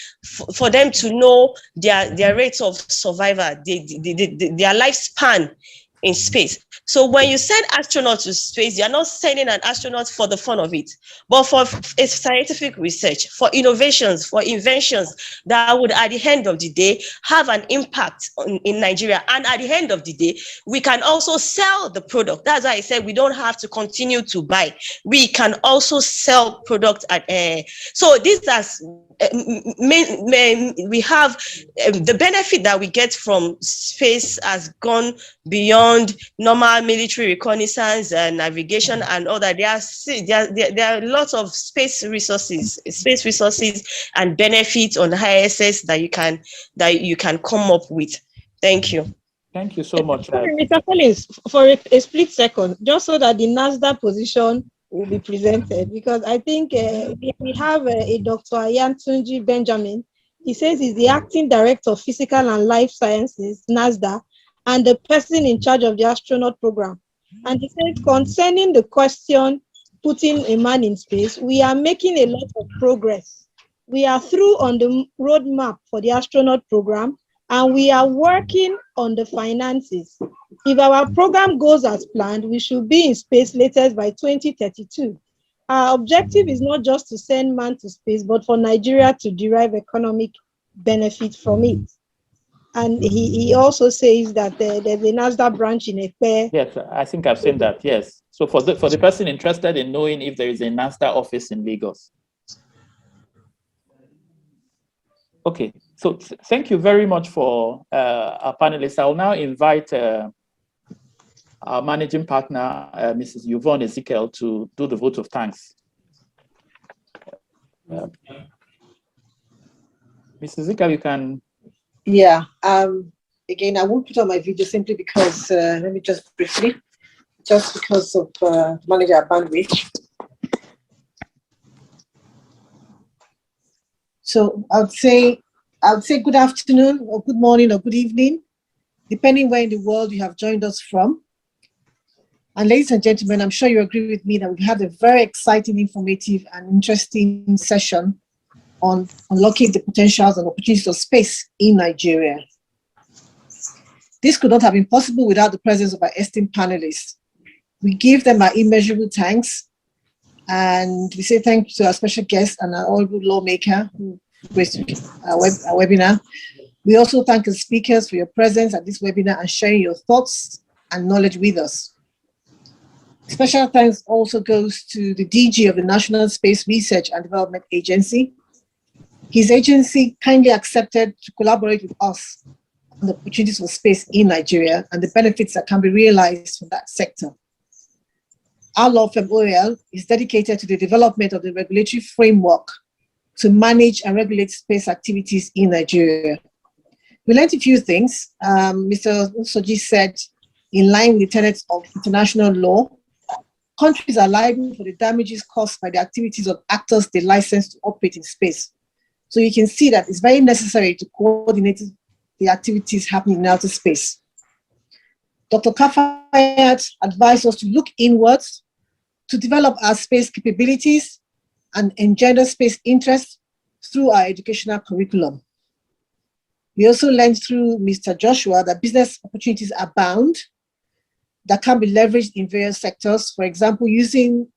G: for them to know their rates of survival, their lifespan in space. So when you send astronauts to space, you're not sending an astronaut for the fun of it, but for scientific research, for innovations, for inventions that would, at the end of the day, have an impact in Nigeria. And at the end of the day, we can also sell the product. That's why I said we don't have to continue to buy. We can also sell product at so this has we have the benefit that we get from space has gone beyond normal military reconnaissance and navigation and all that. There are lots of space resources and benefits on the ISS that you can come up with. Thank you.
H: Thank you so much.
F: Mr. Collins, for a split second, just so that the NASDAQ position will be presented, because I think we have a Dr. Ayantunji Benjamin. He says he's the acting director of physical and life sciences, NASDAQ, and the person in charge of the astronaut program. And he says concerning the question, putting a man in space, we are making a lot of progress. We are through on the roadmap for the astronaut program, and we are working on the finances. If our program goes as planned, we should be in space latest by 2032. Our objective is not just to send man to space, but for Nigeria to derive economic benefit from it. And he also says that there's a NASDAQ branch in Ekpe.
H: Yes, I think I've seen that, yes. So for the person interested in knowing if there is a NASDAQ office in Lagos. Okay, so thank you very much for our panelists. I'll now invite our managing partner, Mrs. Yvonne Ezekiel, to do the vote of thanks. Mrs. Ezekiel, you can.
K: Yeah. Again, I won't put on my video simply because, let me just briefly, just because of manager bandwidth. So I would say good afternoon or good morning or good evening, depending where in the world you have joined us from. And ladies and gentlemen, I'm sure you agree with me that we had a very exciting, informative, and interesting session on unlocking the potentials and opportunities of space in Nigeria. This could not have been possible without the presence of our esteemed panelists. We give them our immeasurable thanks. And we say thank you to our special guest and our honorable lawmaker who graced our webinar. We also thank the speakers for your presence at this webinar and sharing your thoughts and knowledge with us. Special thanks also goes to the DG of the National Space Research and Development Agency. His agency kindly accepted to collaborate with us on the opportunities for space in Nigeria and the benefits that can be realized from that sector. Our law firm OAL is dedicated to the development of the regulatory framework to manage and regulate space activities in Nigeria. We learned a few things. Mr. Soji said, in line with the tenets of international law, countries are liable for the damages caused by the activities of actors they license to operate in space. So you can see that it's very necessary to coordinate the activities happening in outer space. Dr. Kafayat advised us to look inwards to develop our space capabilities and engender space interest through our educational curriculum. We also learned through Mr. Joshua that business opportunities abound that can be leveraged in various sectors. For example, using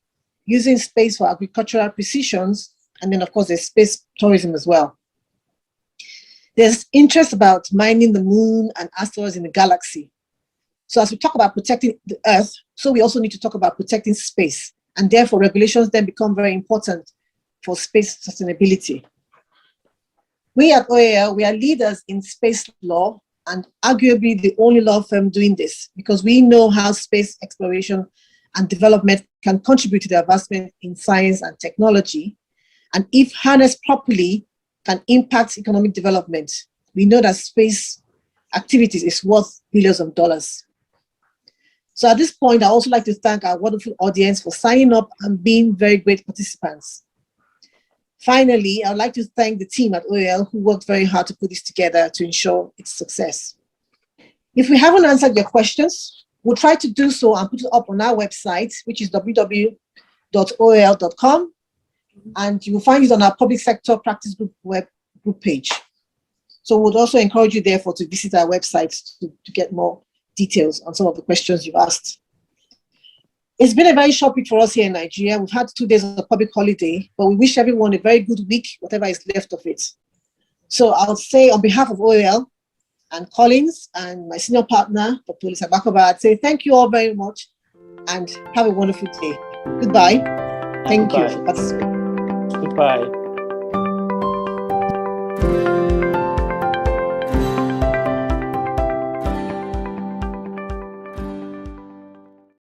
K: space for agricultural precisions, and then of course there's space tourism as well. There's interest about mining the moon and asteroids in the galaxy. So as we talk about protecting the Earth, so we also need to talk about protecting space. And therefore regulations then become very important for space sustainability. We at OAL, we are leaders in space law and arguably the only law firm doing this because we know how space exploration and development can contribute to the advancement in science and technology. And if harnessed properly, can impact economic development. We know that space activities is worth billions of dollars. So at this point, I also like to thank our wonderful audience for signing up and being very great participants. Finally, I'd like to thank the team at OAL who worked very hard to put this together to ensure its success. If we haven't answered your questions, we'll try to do so and put it up on our website, which is www.oal.com. And you will find it on our public sector practice group group page. So we'd also encourage you therefore to visit our website to get more details on some of the questions you've asked. It's been a very short week for us here in Nigeria. We've had 2 days of public holiday, but we wish everyone a very good week, whatever is left of it. So I'll say on behalf of OAL and Collins and my senior partner, Dr. Lisa Bakoba, I'd say thank you all very much and have a wonderful day. Goodbye. Thank you for participating.
H: Goodbye.